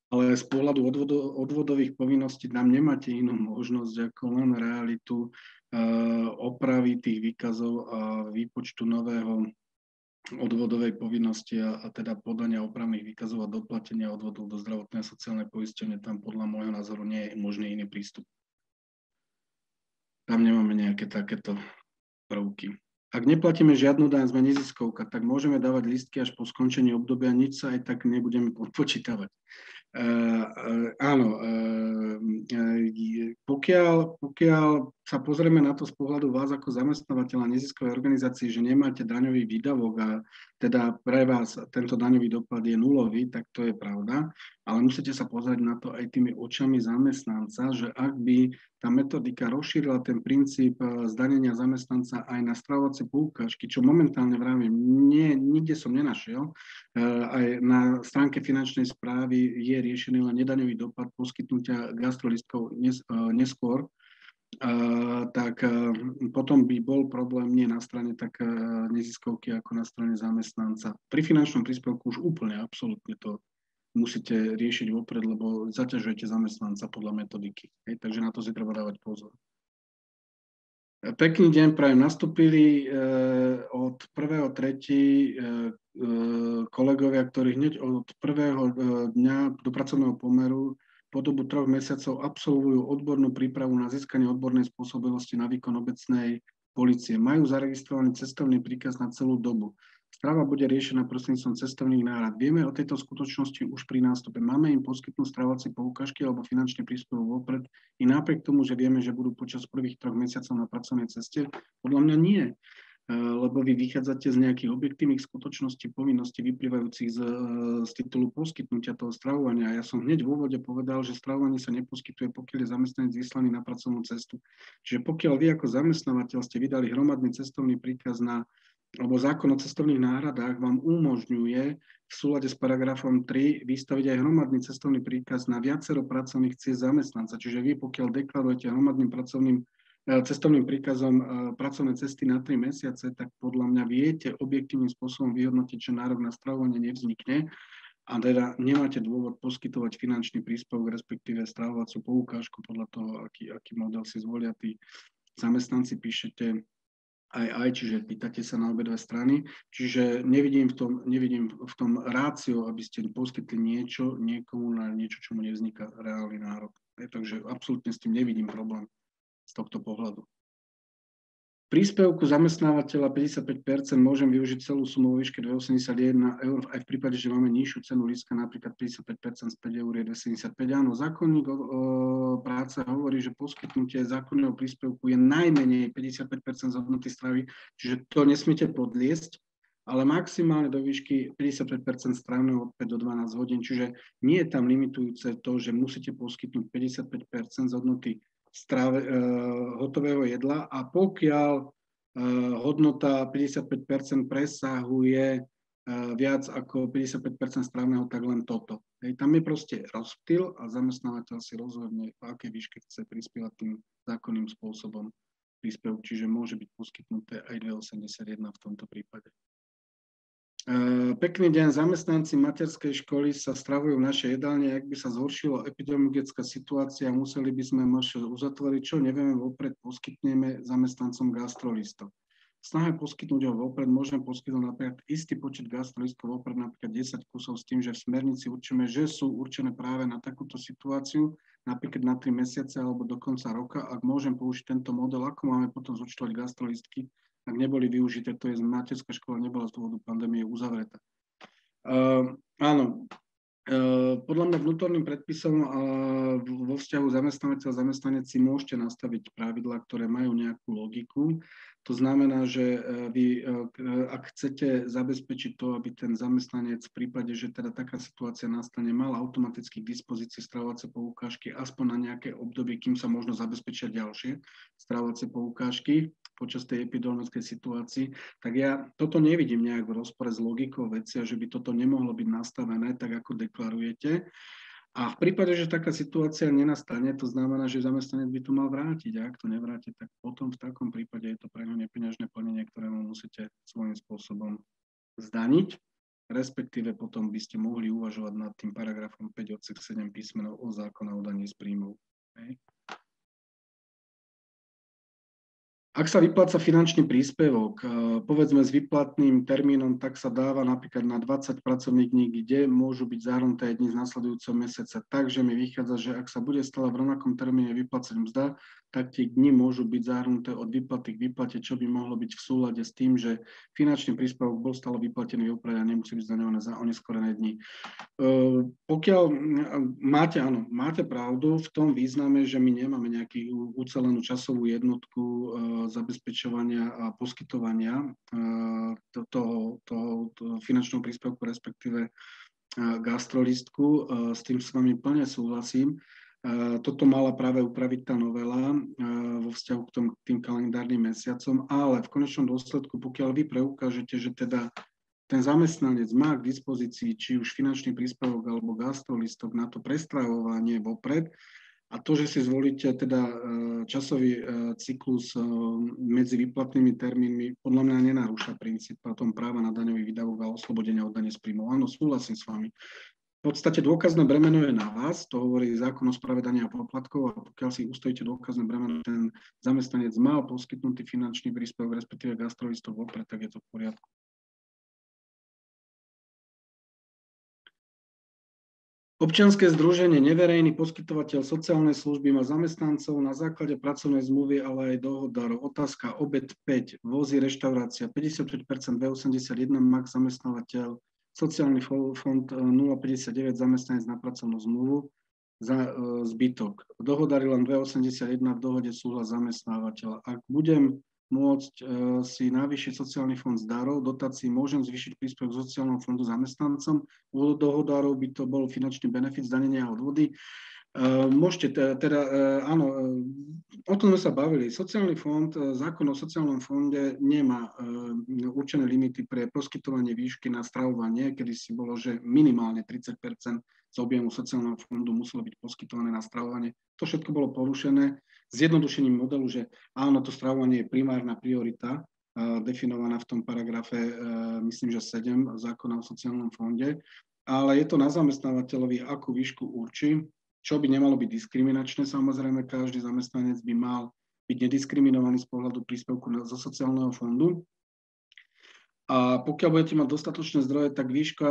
Ale z pohľadu odvodových povinností nám nemáte inú možnosť ako len realitu opravy tých výkazov a výpočtu nového odvodovej povinnosti a teda podania opravných výkazov a doplatenia odvodov do zdravotnej a sociálnej poistenia. Tam podľa môjho názoru nie je možný iný prístup. Tam nemáme nejaké takéto prvky. Ak neplatíme žiadnu daň, sme neziskovka, tak môžeme dávať lístky až po skončení obdobia, nič sa aj tak nebudeme odpočítavať. Áno, pokiaľ sa pozrieme na to z pohľadu vás ako zamestnávateľa neziskovej organizácie, že nemáte daňový výdavok a teda pre vás tento daňový dopad je nulový, tak to je pravda, ale musíte sa pozrieť na to aj tými očami zamestnanca, že ak by tá metodika rozšírila ten princíp zdanenia zamestnanca aj na stravovacie poukážky, čo momentálne vravím, nikde som nenašiel, aj na stránke finančnej správy je riešený len nedaňový dopad poskytnutia gastrolístkov neskôr, tak potom by bol problém nie na strane tak neziskovky, ako na strane zamestnanca. Pri finančnom príspevku už úplne absolútne to musíte riešiť vopred, lebo zaťažujete zamestnanca podľa metodiky. Takže na to si treba dávať pozor. Pekný deň, prajem. Nastúpili od 1.3. Kolegovia, ktorí hneď od prvého dňa do pracovného pomeru po dobu 3 mesiacov absolvujú odbornú prípravu na získanie odbornej spôsobilosti na výkon obecnej polície. Majú zaregistrovaný cestovný príkaz na celú dobu. Strava bude riešená prostredníctvom cestovných nárad. Vieme o tejto skutočnosti už pri nástupe. Máme im poskytnúť stravovacie poukážky alebo finančný príspevok vopred i napriek tomu, že vieme, že budú počas prvých 3 mesiacov na pracovnej ceste? Podľa mňa nie. Lebo vy vychádzate z nejakých objektívnych skutočností, povinností vyplývajúcich z titulu poskytnutia toho stravovania. Ja som hneď v úvode povedal, že stravovanie sa neposkytuje, pokiaľ je zamestnanec vyslaný na pracovnú cestu. Čiže pokiaľ vy ako zamestnávateľ ste vydali hromadný cestovný príkaz alebo zákon o cestovných náhradách vám umožňuje v súlade s paragrafom 3 vystaviť aj hromadný cestovný príkaz na viacero pracovných ciest zamestnanca. Čiže vy, pokiaľ deklarujete hromadným pracovným cestovným príkazom pracovné cesty na 3 mesiace, tak podľa mňa viete objektívnym spôsobom vyhodnotiť, že nárok na stravovanie nevznikne a teda nemáte dôvod poskytovať finančný príspevok, respektíve stravovacú poukážku podľa toho, aký model si zvolia tí zamestnanci, píšete aj, čiže pýtate sa na obe dve strany. Čiže nevidím v tom rácio, aby ste poskytli niečo niekomu na niečo, čomu nevzniká reálny nárok. Takže absolútne s tým nevidím problém z tohto pohľadu. Príspevku zamestnávateľa 55% môžem využiť celú sumu vo výške 281 eur, aj v prípade, že máme nižšiu cenu lístka, napríklad 55% z 5 eur je 275. Áno, zákonník práce hovorí, že poskytnutie zákonného príspevku je najmenej 55% z hodnoty stravy, čiže to nesmiete podliesť, ale maximálne do výšky 55% strávneho od 5 do 12 hodín, čiže nie je tam limitujúce to, že musíte poskytnúť 55% z hodnoty hotového jedla a pokiaľ hodnota 55% presahuje viac ako 55% strávneho, tak len toto. Tam je proste rozptyl a zamestnávateľ si rozhodne, v akej výške chce prispievať tým zákonným spôsobom príspevok, čiže môže byť poskytnuté aj 281 v tomto prípade. Pekný deň, zamestnanci materskej školy sa stravujú v našej jedálni. Ak by sa zhoršila epidemiologická situácia, museli by sme uzatvoriť, čo nevieme vopred, poskytneme zamestnancom gastrolistok. Snahe poskytnúť ho vopred, môžem poskytnúť napríklad istý počet gastrolistkov vopred, napríklad 10 kusov s tým, že v smernici určíme, že sú určené práve na takúto situáciu, napríklad na 3 mesiace alebo do konca roka. Ak môžem použiť tento model, ako máme potom zúčtovať gastrolistky, ak neboli využité, to je materská škola nebola z dôvodu pandémie uzavretá. Áno, podľa mňa vnútorným predpisom vo vzťahu zamestnávateľ-zamestnanec si môžete nastaviť pravidlá, ktoré majú nejakú logiku. To znamená, že vy, ak chcete zabezpečiť to, aby ten zamestnanec v prípade, že teda taká situácia nastane, mal automaticky k dispozícii stravovacie poukážky aspoň na nejaké obdobie, kým sa možno zabezpečia ďalšie stravovacie poukážky počas tej epidemiologickej situácii, tak ja toto nevidím nejak v rozpore s logikou veci, že by toto nemohlo byť nastavené tak, ako deklarujete. A v prípade, že taká situácia nenastane, to znamená, že zamestnanec by to mal vrátiť. A ak to nevráti, tak potom v takom prípade je to pre ňo nepeňažné plnenie, ktoré mu musíte svojím spôsobom zdaniť. Respektíve potom by ste mohli uvažovať nad tým paragrafom 5 odsek 7 písmenov o zákona o daní z príjmov. Ak sa vypláca finančný príspevok, povedzme s výplatným termínom, tak sa dáva napríklad na 20 pracovných dní, kde môžu byť zahrnuté aj dni z nasledujúceho mesiaca. Takže mi vychádza, že ak sa bude stále v rovnakom termíne vyplácať mzda, tak tie dni môžu byť zahrnuté od výplaty k výplate, čo by mohlo byť v súlade s tým, že finančný príspevok bol stále vyplatený vopred a nemusí byť zdaňované za oneskorené dni. Pokiaľ máte pravdu v tom význame, že my nemáme nejakú ucelenú časovú jednotku zabezpečovania a poskytovania toho finančného príspevku, respektíve gastrolistku. S tým s vami plne súhlasím. Toto mala práve upraviť tá novela vo vzťahu k tým kalendárnym mesiacom, ale v konečnom dôsledku, pokiaľ vy preukážete, že teda ten zamestnanec má k dispozícii či už finančný príspevok alebo gastrolistok na to prestravovanie vopred, a to, že si zvolíte teda časový cyklus medzi výplatnými termínmi, podľa mňa nenarúša princíp potom práva na daňový výdavok a oslobodenia od dane z príjmov. Áno, súhlasím s vami. V podstate dôkazné bremeno je na vás, to hovorí zákon o správe daní a poplatkov, a pokiaľ si ustojíte dôkazné bremeno, ten zamestnanec mal poskytnutý finančný príspevok, respektíve gastrolistov vopred, tak je to v poriadku. Občianske združenie neverejný poskytovateľ sociálnej služby má zamestnancov na základe pracovnej zmluvy, ale aj dohodárov. Otázka, obed 5, vozy, reštaurácia, 55%, V81, max zamestnávateľ, sociálny fond 0,59, zamestnanec na pracovnú zmluvu, za zbytok. Dohodári len 2,81, v dohode súhlas zamestnávateľa. Ak budem môcť si navýšiť sociálny fond z darov, dotácií, môžem zvýšiť príspevok sociálneho fondu zamestnancom. U dohodárov by to bol finančný benefit, zdanenia a odvody. Môžete teda, áno, o tom sme sa bavili. Sociálny fond, zákon o sociálnom fonde nemá určené limity pre poskytovanie výšky na stravovanie, kedy si bolo, že minimálne 30% z objemu sociálneho fondu muselo byť poskytované na stravovanie. To všetko bolo porušené. zjednodušením modelu, že áno, to stravovanie je primárna priorita, definovaná v tom paragrafe, myslím, že 7 zákona o sociálnom fonde, ale je to na zamestnávateľovi, akú výšku určí, čo by nemalo byť diskriminačné. Samozrejme, každý zamestnanec by mal byť nediskriminovaný z pohľadu príspevku zo sociálneho fondu. A pokiaľ budete mať dostatočné zdroje, tak výška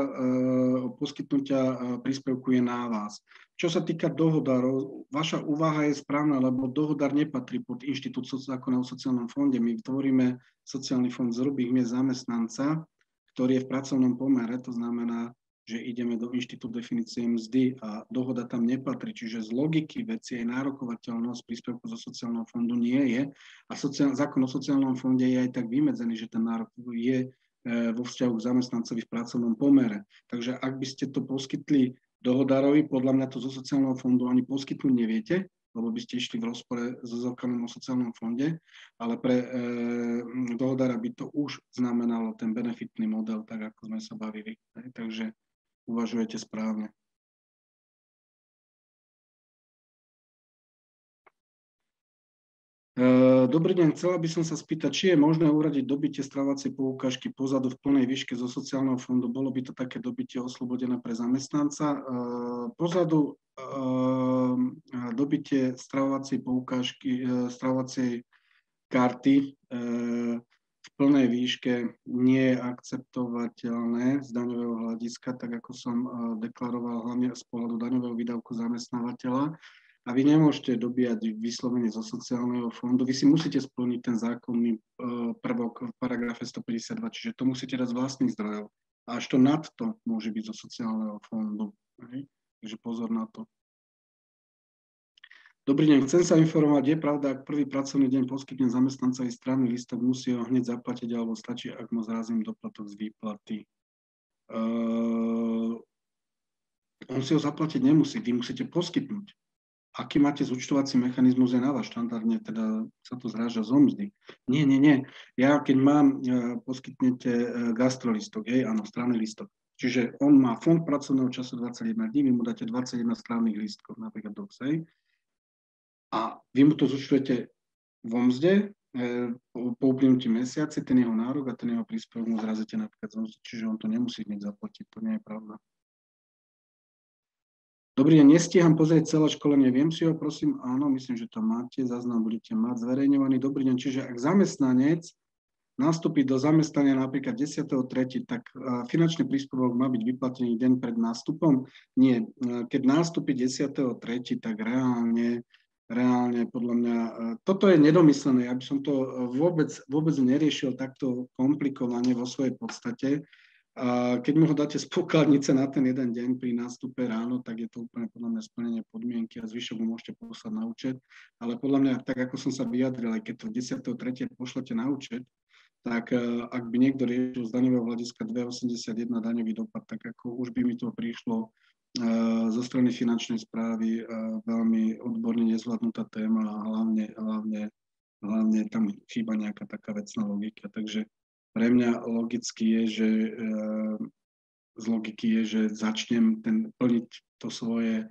poskytnutia príspevku je na vás. Čo sa týka dohodárov, vaša úvaha je správna, lebo dohodár nepatrí pod inštitút zákona o sociálnom fonde. My tvoríme sociálny fond z hrubých miest zamestnanca, ktorý je v pracovnom pomere, to znamená, že ideme do inštitútu definície mzdy a dohoda tam nepatrí. Čiže z logiky veci aj nárokovateľnosť príspevku zo sociálneho fondu nie je a zákon o sociálnom fonde je aj tak vymedzený, že ten nárok je vo vzťahu k zamestnancovi v pracovnom pomere. Takže ak by ste to poskytli dohodárovi, podľa mňa to zo sociálneho fondu ani poskytnúť neviete, lebo by ste išli v rozpore so zákonom o sociálnom fonde, ale pre dohodára by to už znamenalo ten benefitný model, tak ako sme sa bavili. Takže uvažujete správne. Dobrý deň, chcela by som sa spýtať, či je možné uradiť dobytie stravovacej poukážky pozadu v plnej výške zo sociálneho fondu. Bolo by to také dobytie oslobodené pre zamestnanca. Pozadu dobytie stravovacej poukážky, stravovacej karty v plnej výške nie je akceptovateľné z daňového hľadiska, tak ako som deklaroval hlavne z pohľadu daňového výdavku zamestnávateľa. A vy nemôžete dobíjať vyslovene zo sociálneho fondu. Vy si musíte splniť ten zákonný prvok v paragrafe 152, čiže to musíte dať z vlastných zdrojov. A až to nad to môže byť zo sociálneho fondu. Takže pozor na to. Dobrý deň, chcem sa informovať, je pravda, ak prvý pracovný deň poskytne zamestnancovi stranný listok, musí ho hneď zaplatiť, alebo stačí, ak mu zrazím doplatok z výplaty. On si ho zaplatiť nemusí, vy musíte poskytnúť. Aký máte zúčtovací mechanizmus je na vás, štandardne teda sa to zráža zo mzdy. Nie. Ja keď mám, poskytnete gastrolistok, áno, stranný listok. Čiže on má fond pracovného času 21 dní, vy mu dáte 21 stranných lístkov, napríklad DOX, a vy mu to zúčtujete vo mzde, po uplynutí mesiaci, ten jeho nárok a ten jeho príspevok mu zrazíte napríklad zo mzdy, čiže on to nemusí hneď zaplatiť, to nie je pravda. Dobrý deň, nestíham pozrieť celé školenie, viem si ho, prosím, áno, myslím, že to máte, záznam budete mať zverejňovaný. Dobrý deň, čiže ak zamestnanec nastúpi do zamestnania napríklad 10.3., tak finančný príspevok má byť vyplatený deň pred nástupom? Nie, keď nástupí 10.3., tak reálne podľa mňa, toto je nedomyslené, ja by som to vôbec neriešil takto komplikovane vo svojej podstate. A keď mu ho dáte z pokladnice na ten jeden deň pri nástupe ráno, tak je to úplne podľa mňa splnenie podmienky a zvyšok mu môžete poslať na účet. Ale podľa mňa, tak ako som sa vyjadril, aj keď to 10.3. pošlete na účet, tak ak by niekto riešil z daňového hľadiska 281 daňový dopad, tak ako už by mi to prišlo zo strany finančnej správy veľmi odborne nezvládnutá téma a hlavne tam chýba nejaká taká vecná logika. Takže pre mňa logicky je, že z logiky je, že začnem plniť to svoje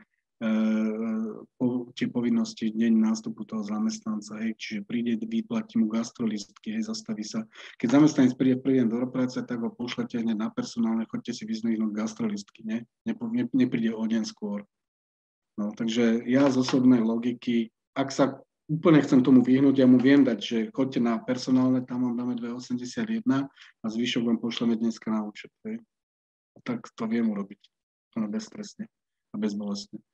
tie povinnosti deň nástupu toho zamestnanca, čiže príde, vyplatí mu gastrolistky, zastaví sa. Keď zamestnanec príde prvý deň do práce, tak ho pošlete hneď na personálne, choďte si vyzdvihnúť gastrolistky, nepríde o deň skôr. No, takže ja z osobnej logiky, ak sa úplne chcem tomu vyhnúť, ja mu viem dať, že choďte na personálne, tam vám dáme 281 a zvyšok vám pošleme dneska na účet. Tak to viem urobiť. Bezstresne a bezbolestne.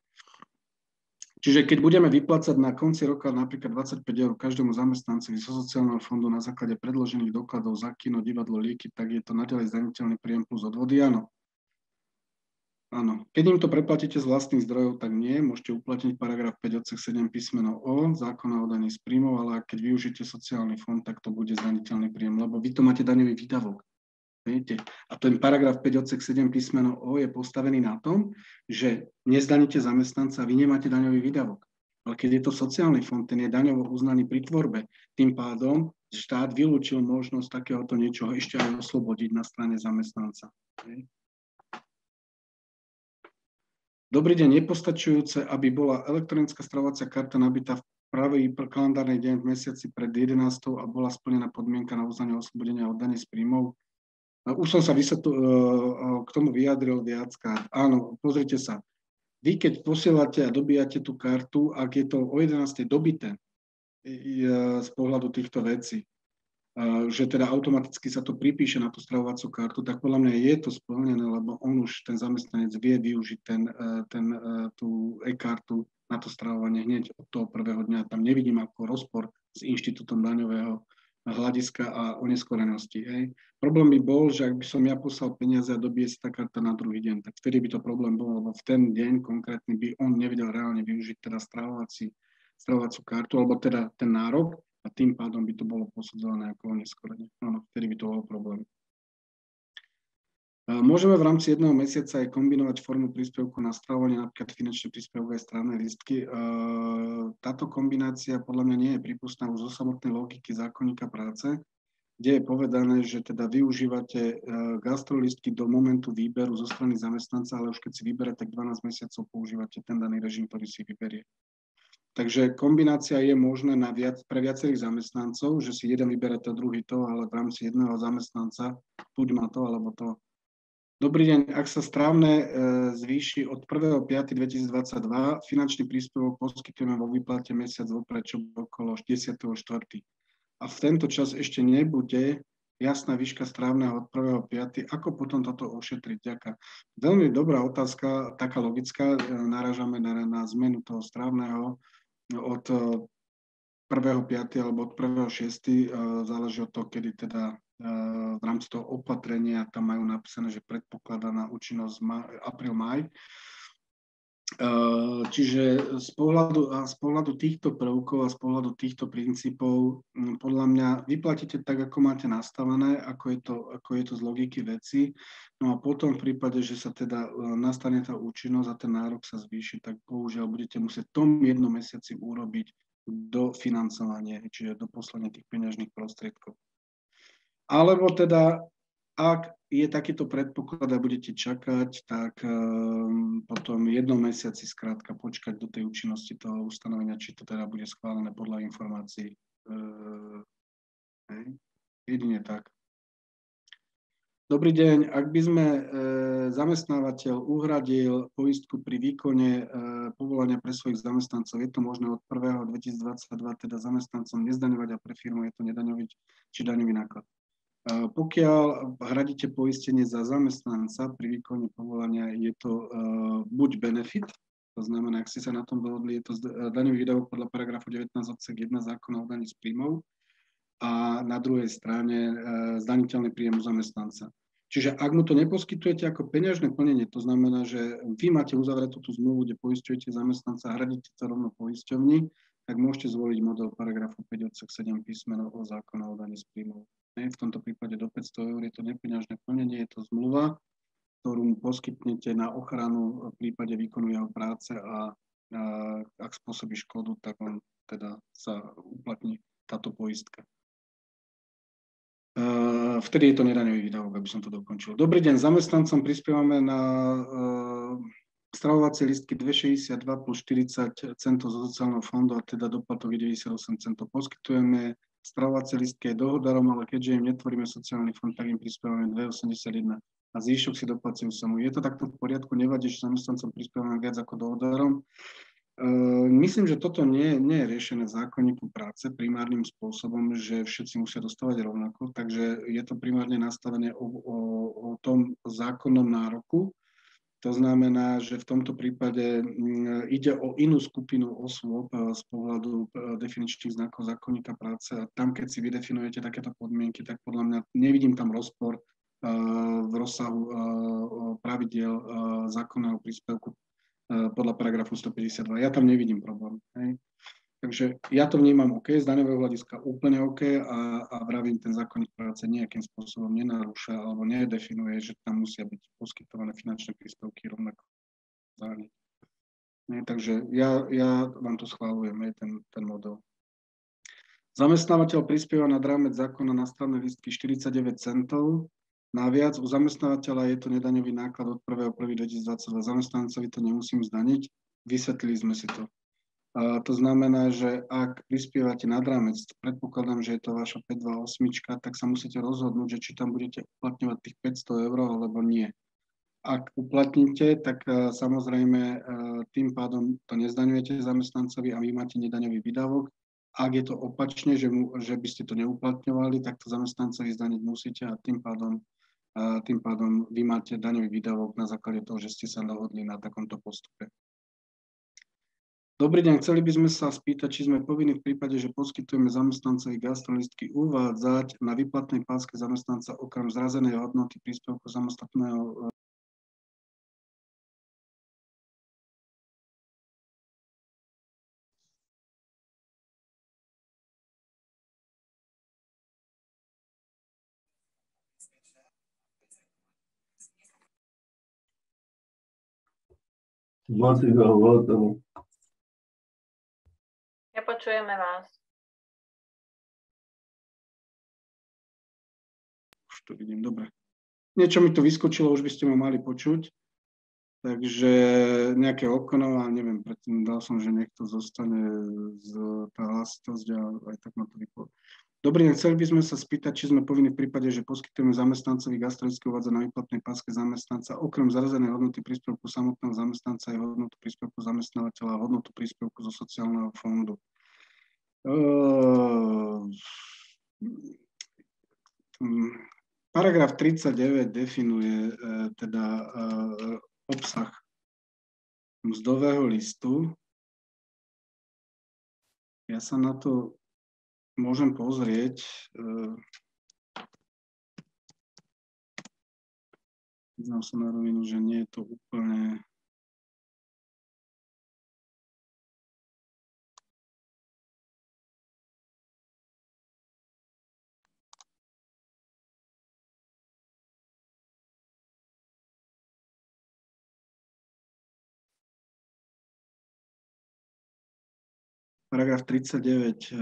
Čiže keď budeme vyplácať na konci roka napríklad 25 € každému zamestnancovi zo sociálneho fondu na základe predložených dokladov za kino, divadlo, lieky, tak je to naďalej zdaniteľný príjem plus odvody? Áno. Áno. Keď im to preplatíte z vlastných zdrojov, tak nie. Môžete uplatniť paragraf 5 odsek 7 písmeno O zákona o daní z príjmov, ale keď využijete sociálny fond, tak to bude zdaniteľný príjem, lebo vy to máte daňový výdavok. Viete? A ten paragraf 5 odsek 7 písmeno O je postavený na tom, že nezdaníte zamestnanca a vy nemáte daňový výdavok. Ale keď je to sociálny fond, ten je daňovo uznaný pri tvorbe. Tým pádom štát vylúčil možnosť takéhoto niečoho ešte aj oslobodiť na strane zamestnanca. Dobrý deň, nepostačujúce, aby bola elektronická stravovacia karta nabitá v pravý kalendárny deň v mesiaci pred 11. a bola splnená podmienka na uznanie oslobodenia od dane z príjmov. Už som sa k tomu vyjadril viackrát. Áno, pozrite sa. Vy, keď posielate a dobíjate tú kartu, ak je to o 11. dobité z pohľadu týchto vecí, že teda automaticky sa to pripíše na tú stravovacú kartu, tak podľa mňa je to splnené, lebo on už, ten zamestnanec, vie využiť tú e-kartu na to stravovanie hneď od toho prvého dňa. Tam nevidím ako rozpor s inštitútom daňového hľadiska a oneskorenosti. Problém by bol, že ak by som ja poslal peniaze a dobije sa tá karta na druhý deň, tak vtedy by to problém bol, lebo v ten deň konkrétny by on nevedel reálne využiť teda stravovacú kartu, alebo teda ten nárok, a tým pádom by to bolo posudzované ako oneskorenie. Áno, vtedy by to bol problém. Môžeme v rámci jedného mesiaca aj kombinovať formu príspevku na stravovanie, napríklad finančný príspevok aj strávne lístky. Táto kombinácia podľa mňa nie je prípustná už zo samotnej logiky zákonníka práce, kde je povedané, že teda využívate gastrolístky do momentu výberu zo strany zamestnanca, ale už keď si vyberete, tak 12 mesiacov používate ten daný režim, ktorý si vyberie. Takže kombinácia je možná pre viacerých zamestnancov, že si jeden vyberá to, druhý to, ale v rámci jedného zamestnanca buď má to, alebo to. Dobrý deň, ak sa strávne zvýši od 1.5.2022, finančný príspevok poskytujeme vo výplate mesiac vopred, čo okolo 10.4. A v tento čas ešte nebude jasná výška strávneho od 1.5. Ako potom toto ošetriť? Ďakujem. Veľmi dobrá otázka, taká logická. Narážame na zmenu toho strávneho od 1.5. alebo od 1.6. Záleží od toho, kedy teda v rámci toho opatrenia tam majú napísané, že predpokladaná účinnosť apríl-maj. Čiže z pohľadu týchto prvkov a z pohľadu týchto princípov podľa mňa vyplatíte tak, ako máte nastavené, ako je to z logiky veci. No a potom v prípade, že sa teda nastane tá účinnosť a ten nárok sa zvýši, tak bohužiaľ budete musieť v tom jednom mesiaci urobiť dofinancovanie, čiže do poslania tých peňažných prostriedkov. Alebo teda, ak je takýto predpoklad a budete čakať, tak potom jednom mesiaci skrátka počkať do tej účinnosti toho ustanovenia, či to teda bude schválené podľa informácií. Jedine tak. Dobrý deň, ak by sme zamestnávateľ uhradil poistku pri výkone povolania pre svojich zamestnancov, je to možné od 1.2022 teda zamestnancom nezdaňovať a pre firmu je to nedaňový či daňový náklad. Pokiaľ hradíte poistenie za zamestnanca pri výkone povolania, je to buď benefit, to znamená, ak ste sa na tom dohodli, je to daňový výdavok podľa paragrafu 19 odsek 1 zákona o daní z príjmov a na druhej strane zdaniteľný príjem zamestnanca. Čiže ak mu to neposkytujete ako peňažné plnenie, to znamená, že vy máte uzavretú tú zmluvu, kde poisťujete zamestnanca a hradíte to rovno poisťovni, tak môžete zvoliť model paragrafu 5 odsek 7 písmenov o zákona o daní z príjmov. V tomto prípade do 500 eur je to nepeňažné plnenie, je to zmluva, ktorú mu poskytnete na ochranu v prípade výkonu jeho práce a ak spôsobí škodu, tak on teda sa uplatní táto poistka. Vtedy je to nedaňový výdavok, aby som to dokončil. Dobrý deň, zamestnancom prispievame na stravovacie lístky 2,62 plus 40 centov zo sociálneho fondu a teda doplatok je 98 centov. Poskytujeme stravovacie lístky aj dohodarom, ale keďže im netvoríme sociálny fond, tak im prispievame 2,81 a zvyšok si doplacujú samu. Je to takto v poriadku, nevadí, že zamestnancom prispievame viac ako dohodarom. Myslím, že toto nie je riešené v zákonníku práce primárnym spôsobom, že všetci musia dostávať rovnako, takže je to primárne nastavené o tom zákonnom nároku. To znamená, že v tomto prípade ide o inú skupinu osôb z pohľadu definičných znakov zákonníka práce a tam, keď si vydefinujete takéto podmienky, tak podľa mňa nevidím tam rozpor v rozsahu pravidiel zákonného príspevku podľa paragrafu 152. Ja tam nevidím problém. Hej. Takže ja to vnímam OK, z daňového hľadiska úplne OK a vravím, ten zákonník práce nejakým spôsobom nenarúša alebo nedefinuje, že tam musia byť poskytované finančné príspevky rovnako. Takže ja vám to schváľujem, ten model. Zamestnávateľ prispieva nad rámec zákona na strávne lístky 49 centov. Naviac u zamestnávateľa je to nedaňový náklad od 1.1.2022. Zamestnancovi to nemusím zdaniť. Vysvetlili sme si to. To znamená, že ak prispievate nad rámec, predpokladám, že je to vaša 528, tak sa musíte rozhodnúť, že či tam budete uplatňovať tých 500 eur alebo nie. Ak uplatníte, tak samozrejme tým pádom to nezdaňujete zamestnancovi a vy máte nedaňový výdavok. Ak je to opačne, že by ste to neuplatňovali, tak to zamestnancovi zdaniť musíte a tým pádom vy máte daňový výdavok na základe toho, že ste sa dohodli na takomto postupe. Dobrý deň, chceli by sme sa spýtať, či sme povinni v prípade, že poskytujeme zamestnancovi gastrolistky uvádzať na výplatnej páske zamestnanca okrem zrazenej hodnoty príspevku samostatného Nepočujeme vás. Už to vidím, dobre. Niečo mi to vyskočilo, už by ste ma mali počuť. Takže nejaké okno a neviem, predtým dal som, že niekto zostane z tá hlasitosť a aj tak ma to vyplo. Dobrý deň, chceli by sme sa spýtať, či sme povinni v prípade, že poskytujeme zamestnancovi gastrologii uvádza na výplatnej páske zamestnanca okrem zarazenej hodnoty príspevku samotného zamestnanca aj hodnotu príspevku zamestnávateľa a hodnotu príspevku zo sociálneho fondu. Paragraf 39 definuje teda obsah mzdového listu. Ja sa na to môžem pozrieť. Priznám sa na rovinu, že nie je to úplne... Paragraf 39.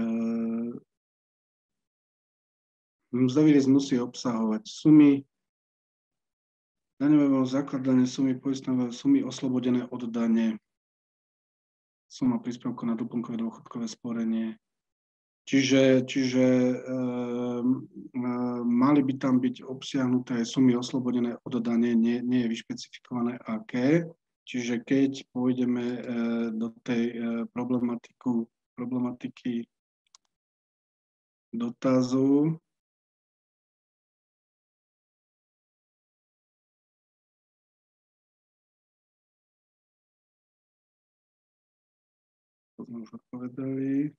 Mzdový list musí obsahovať sumy daňového základania, sumy poistného, sumy oslobodené od dane, suma príspevku na doplnkové dôchodkové sporenie. Čiže mali by tam byť obsiahnuté sumy oslobodené od dane, nie je vyšpecifikované aké. Čiže keď pôjdeme do tej problematiky dotazu, to sme už odpovedali.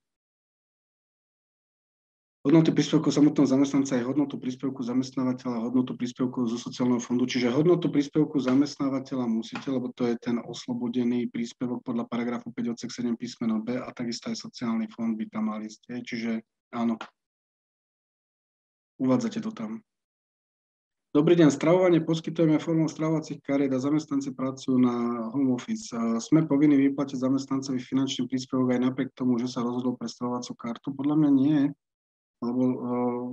Hodnotu príspevku samotného zamestnanca je hodnotu príspevku zamestnávateľa a hodnotu príspevku zo sociálneho fondu. Čiže hodnotu príspevku zamestnávateľa musíte, lebo to je ten oslobodený príspevok podľa paragrafu 5 odsek 7 písmeno B a takisto aj sociálny fond by tam mali ste. Čiže áno, uvádzate to tam. Dobrý deň, stravovanie poskytujeme formou stravovacích kariet a zamestnanci pracujú na home office. Sme povinni vyplatiť zamestnancovi finančný príspevok aj napriek tomu, že sa rozhodol pre stravovacú kartu? Podľa mňa nie. Lebo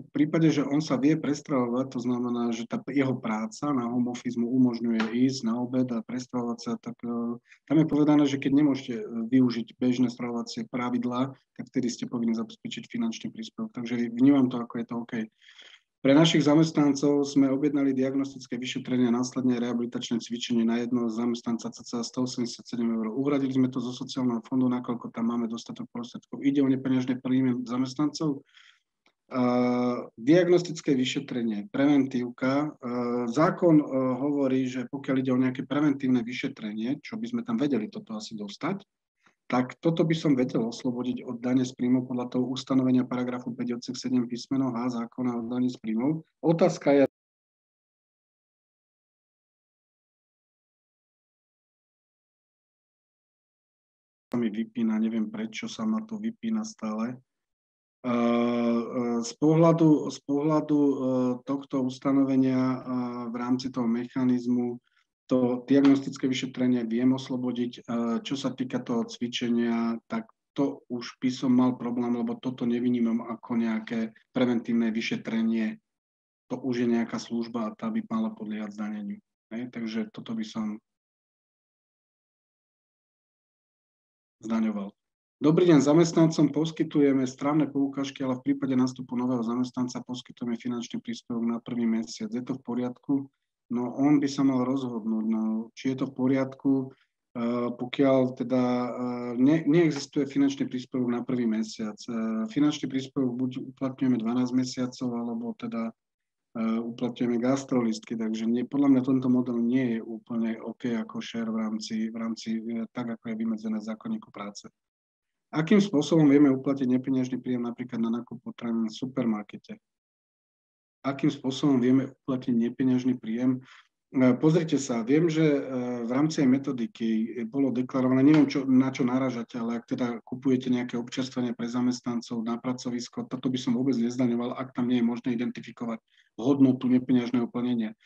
v prípade, že on sa vie prestravovať, to znamená, že tá jeho práca na home office mu umožňuje ísť na obed a prestravovať sa, tak tam je povedané, že keď nemôžete využiť bežné stravovacie pravidlá, tak vtedy ste povinni zabezpečiť finančný príspevok. Takže vnímam to, ako je to OK. Pre našich zamestnancov sme objednali diagnostické vyšetrenie a následne rehabilitačné cvičenie na jednoho zamestnanca cca 187 eur. Uhradili sme to zo sociálneho fondu, nakoľko tam máme dostatok prostriedkov. Ide o nepeňažné príjmy zamestnancov. Diagnostické vyšetrenie, preventívka. Zákon hovorí, že pokiaľ ide o nejaké preventívne vyšetrenie, čo by sme tam vedeli toto asi dostať, tak toto by som vedel oslobodiť od dane z príjmov podľa toho ustanovenia paragrafu 5 odsek 7 písmeno H zákona o daní z príjmov. Otázka je, sa mi vypína, neviem prečo sa ma to vypína stále. Z pohľadu tohto ustanovenia v rámci toho mechanizmu to diagnostické vyšetrenie viem oslobodiť. Čo sa týka toho cvičenia, tak to už by som mal problém, lebo toto nevynímam ako nejaké preventívne vyšetrenie. To už je nejaká služba a tá by mala podliehať zdaneniu. Takže toto by som zdaňoval. Dobrý deň, zamestnancom poskytujeme strávne poukážky, ale v prípade nástupu nového zamestnanca poskytujeme finančný príspevok na prvý mesiac. Je to v poriadku? No on by sa mal rozhodnúť, no, či je to v poriadku, pokiaľ teda neexistuje finančný príspevok na prvý mesiac. Finančný príspevok buď uplatňujeme 12 mesiacov, alebo teda uplatňujeme gastrolistky, takže podľa mňa tento model nie je úplne OK ako share v rámci tak, ako je vymedzené v zákonníku práce. Akým spôsobom vieme uplatiť nepeňažný príjem napríklad na nákup potravín v supermarkete? Akým spôsobom vieme uplatiť nepeňažný príjem? Pozrite sa, viem, že v rámci metodiky bolo deklarované, neviem, na čo narážate, ale ak teda kupujete nejaké občerstvenie pre zamestnancov na pracovisko, toto by som vôbec nezdaňoval, ak tam nie je možné identifikovať hodnotu nepeňažného plnenia.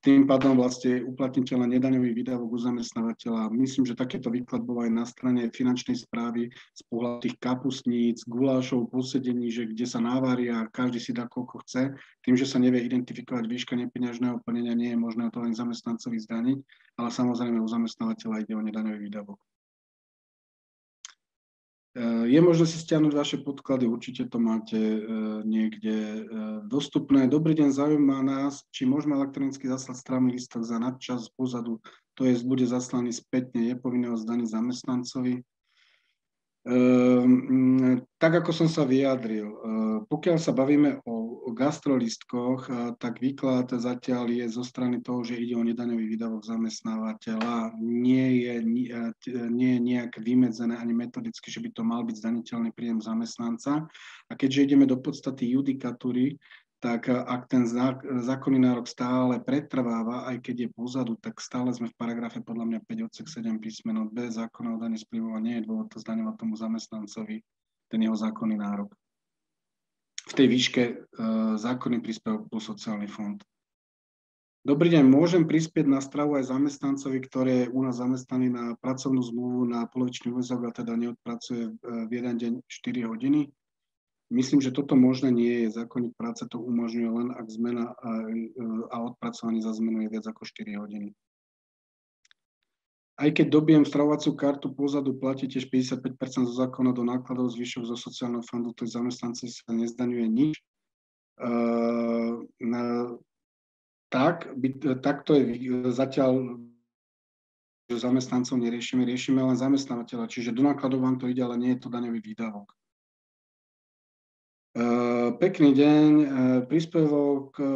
Tým pádom vlastne uplatniteľ na nedaňový výdavok u zamestnávateľa. Myslím, že takéto výklad bol aj na strane finančnej správy z pohľadu tých kapustníc, gulášov, posedení, že kde sa návaria, každý si dá koľko chce. Tým, že sa nevie identifikovať výška nepeňažného plnenia, nie je možné to len zamestnancovi zdaniť, ale samozrejme u zamestnávateľa ide o nedaňový výdavok. Je možné si stiahnuť vaše podklady, určite to máte niekde dostupné. Dobrý deň, zaujíma nás, či môžeme elektronicky zaslať strávny lístok za nadčas pozadu, to je, bude zaslaný spätne, je povinné ho zdaniť zamestnancovi. Tak, ako som sa vyjadril, pokiaľ sa bavíme o gastrolistkoch, tak výklad zatiaľ je zo strany toho, že ide o nedaňový výdavok zamestnávateľa, nie je nejak vymedzené ani metodicky, že by to mal byť zdaniteľný príjem zamestnanca. A keďže ideme do podstaty judikatúry, tak ak ten zákonný nárok stále pretrváva, aj keď je pozadu, tak stále sme v paragrafe podľa mňa 5 odsek 7 písmeno B zákona o daní z príjmov a nie je dôvod to zdaňovať tomu zamestnancovi ten jeho zákonný nárok. V tej výške zákonný príspevok plus sociálny fond. Dobrý deň, môžem prispieť na stravu aj zamestnancovi, ktorý je u nás zamestnaný na pracovnú zmluvu na polovičný úväzok a teda neodpracuje v jeden deň 4 hodiny. Myslím, že toto možné nie je. Zákonník práce to umožňuje len, ak zmena a odpracovanie za zmenu je viac ako 4 hodiny. Aj keď dobijem stravovaciu kartu pozadu, platí tiež 55% zo zákona do nákladov, zvyšok zo sociálneho fondu, to je zamestnanci sa nezdaňuje nič. Tak to je zatiaľ, že zamestnancov riešime len zamestnávateľa, čiže do nákladov vám to ide, ale nie je to daňový výdavok. Pekný deň.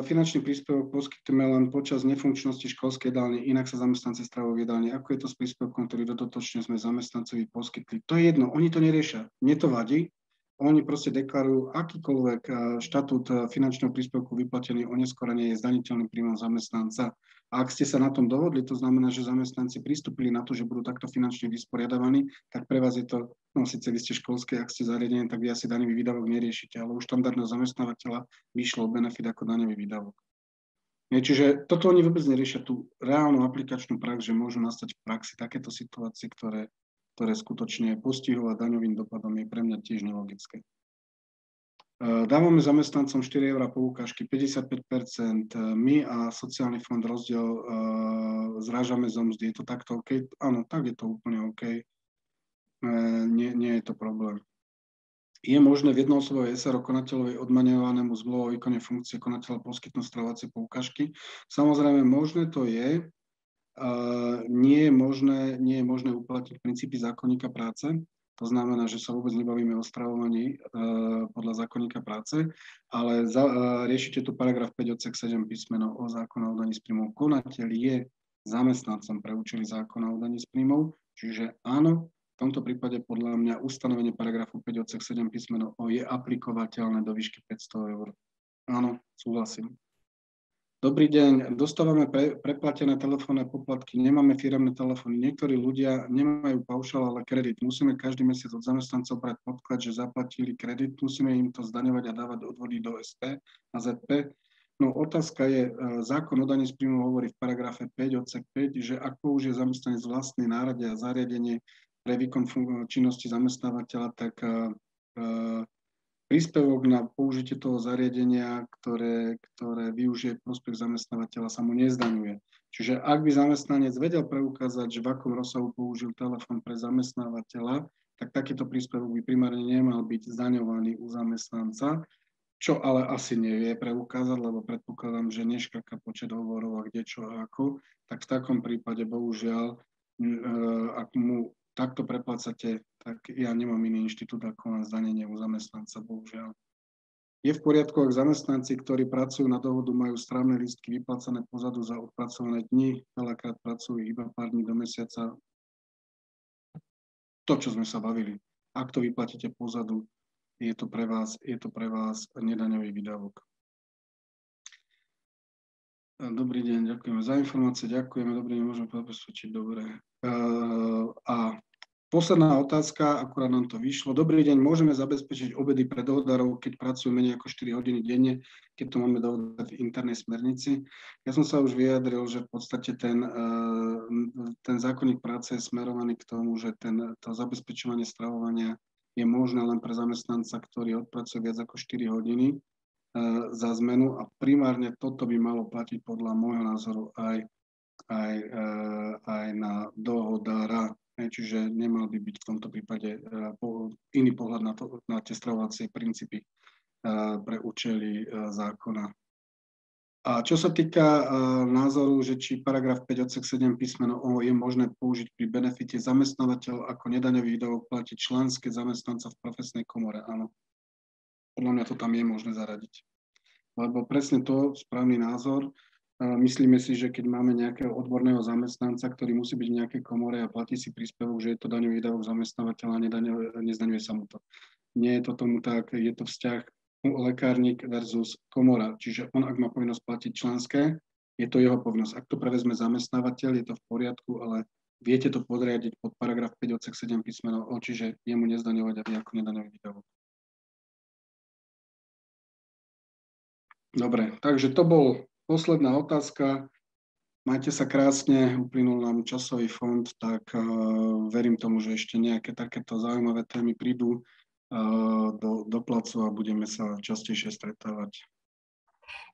Finančný príspevok poskytujeme len počas nefunkčnosti školskej jedálne, inak sa zamestnanci stravujú v jedálni. Ako je to s príspevkom, ktorý dodatočne sme zamestnancovi poskytli? To je jedno, oni to neriešia. Mne to vadí. Oni proste deklarujú akýkoľvek štatút finančného príspevku vyplatený oneskorene je zdaniteľným príjmom zamestnanca. A ak ste sa na tom dohodli, to znamená, že zamestnanci pristúpili na to, že budú takto finančne vysporiadavaní, tak pre vás je to, no síce vy ste školské, ak ste zariadení, tak vy asi daňový výdavok neriešite, ale u štandardného zamestnávateľa vyšlo benefit ako daňový výdavok. Čiže toto oni vôbec neriešia tú reálnu aplikačnú prax, že môžu nastať v praxi takéto situácie, ktoré skutočne postihovať daňovým dopadom je pre mňa tiež nelogické. Dávame zamestnancom 4 € poukážky, 55%, my a sociálny fond rozdiel zrážame zo mzdy. Je to takto OK? Áno, tak je to úplne OK. Nie je to problém. Je možné v jednoosobovej SRO konateľovi odmaňovanému zmluvou o výkone funkcie konateľa poskytnúť stravovacie poukážky? Samozrejme, možné to je. Nie je možné uplatniť princípy zákonníka práce. To znamená, že sa vôbec nebavíme o stravovaní podľa zákonníka práce, ale riešite tu paragraf 5 odsek 7 písmeno o zákona o daní z príjmov. Konateľ je zamestnancom pre účely zákona o daní z príjmov, čiže áno, v tomto prípade podľa mňa ustanovenie paragrafu 5 odsek 7 písmeno O je aplikovateľné do výšky 500 €. Áno, súhlasím. Dobrý deň, dostávame preplatené telefónne poplatky, nemáme firemné telefóny. Niektorí ľudia nemajú paušál, ale kredit. Musíme každý mesiac od zamestnancov brať podklad, že zaplatili kredit, musíme im to zdaňovať a dávať odvody do SP a ZP. No otázka je, zákon o daní z príjmov hovorí v paragrafe 5 odsek 5, že ak použije zamestnanec vlastný nárade a zariadenie pre výkon činnosti zamestnávateľa, tak príspevok na použitie toho zariadenia, ktoré využije prospech zamestnávateľa, sa mu nezdaňuje. Čiže ak by zamestnanec vedel preukázať, že v akom rozsahu použil telefón pre zamestnávateľa, tak takýto príspevok by primárne nemal byť zdaňovaný u zamestnanca, čo ale asi nevie preukázať, lebo predpokladám, že neškaká počet hovorov a kde čo a ako, tak v takom prípade bohužiaľ, ak mu takto preplácate, tak ja nemám iný inštitút ako len zdanenie u zamestnanca, bohužiaľ. Je v poriadku, ak zamestnanci, ktorí pracujú na dohodu, majú strávne lístky vyplacené pozadu za odpracované dni, veľakrát pracujú iba pár dní do mesiaca. To, čo sme sa bavili. Ak to vyplatíte pozadu, je to pre vás nedaňový výdavok. Dobrý deň, ďakujeme za informácie, ďakujeme, dobrý deň, môžeme zabezpečiť, dobre. A posledná otázka, akurát nám to vyšlo. Dobrý deň, môžeme zabezpečiť obedy pre dohodárov, keď pracujú menej ako 4 hodiny denne, keď to máme dohodať v internej smernici. Ja som sa už vyjadril, že v podstate ten zákonník práce je smerovaný k tomu, že to zabezpečovanie stravovania je možné len pre zamestnanca, ktorý odpracuje viac ako 4 hodiny za zmenu a primárne toto by malo platiť podľa môjho názoru aj na dohodára. Čiže nemal by byť v tomto prípade iný pohľad na tie stravovacie princípy pre účely zákona. A čo sa týka názoru, že či paragraf 5 odsek 7 písmeno O je možné použiť pri benefite zamestnávateľ ako nedaňový výdavok platiť členské zamestnanca v profesnej komore, áno. Podľa mňa to tam je možné zaradiť. Lebo presne to, správny názor. Myslíme si, že keď máme nejakého odborného zamestnanca, ktorý musí byť v nejakej komore a platí si príspevok, že je to daňový výdavok zamestnávateľa a nezdaňuje sa mu to. Nie je to tomu tak, je to vzťah lekárnik versus komora. Čiže on, ak má povinnosť platiť členské, je to jeho povinnosť. Ak to prevezme zamestnávateľ, je to v poriadku, ale viete to podriadiť pod paragraf 5 odsek 7 písmeno O, čiže jemu nezdaňovať a vy ako nedaňový výdavok. Dobre, takže to bol posledná otázka. Majte sa krásne, uplynul nám časový fond, tak verím tomu, že ešte nejaké takéto zaujímavé témy prídu do placu a budeme sa častejšie stretávať.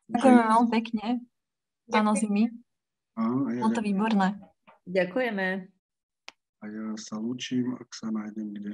Ďakujeme veľmi pekne. Áno, Zimi. Bolo to výborné. Ďakujeme. A ja sa lúčim, ak sa nájdem kde.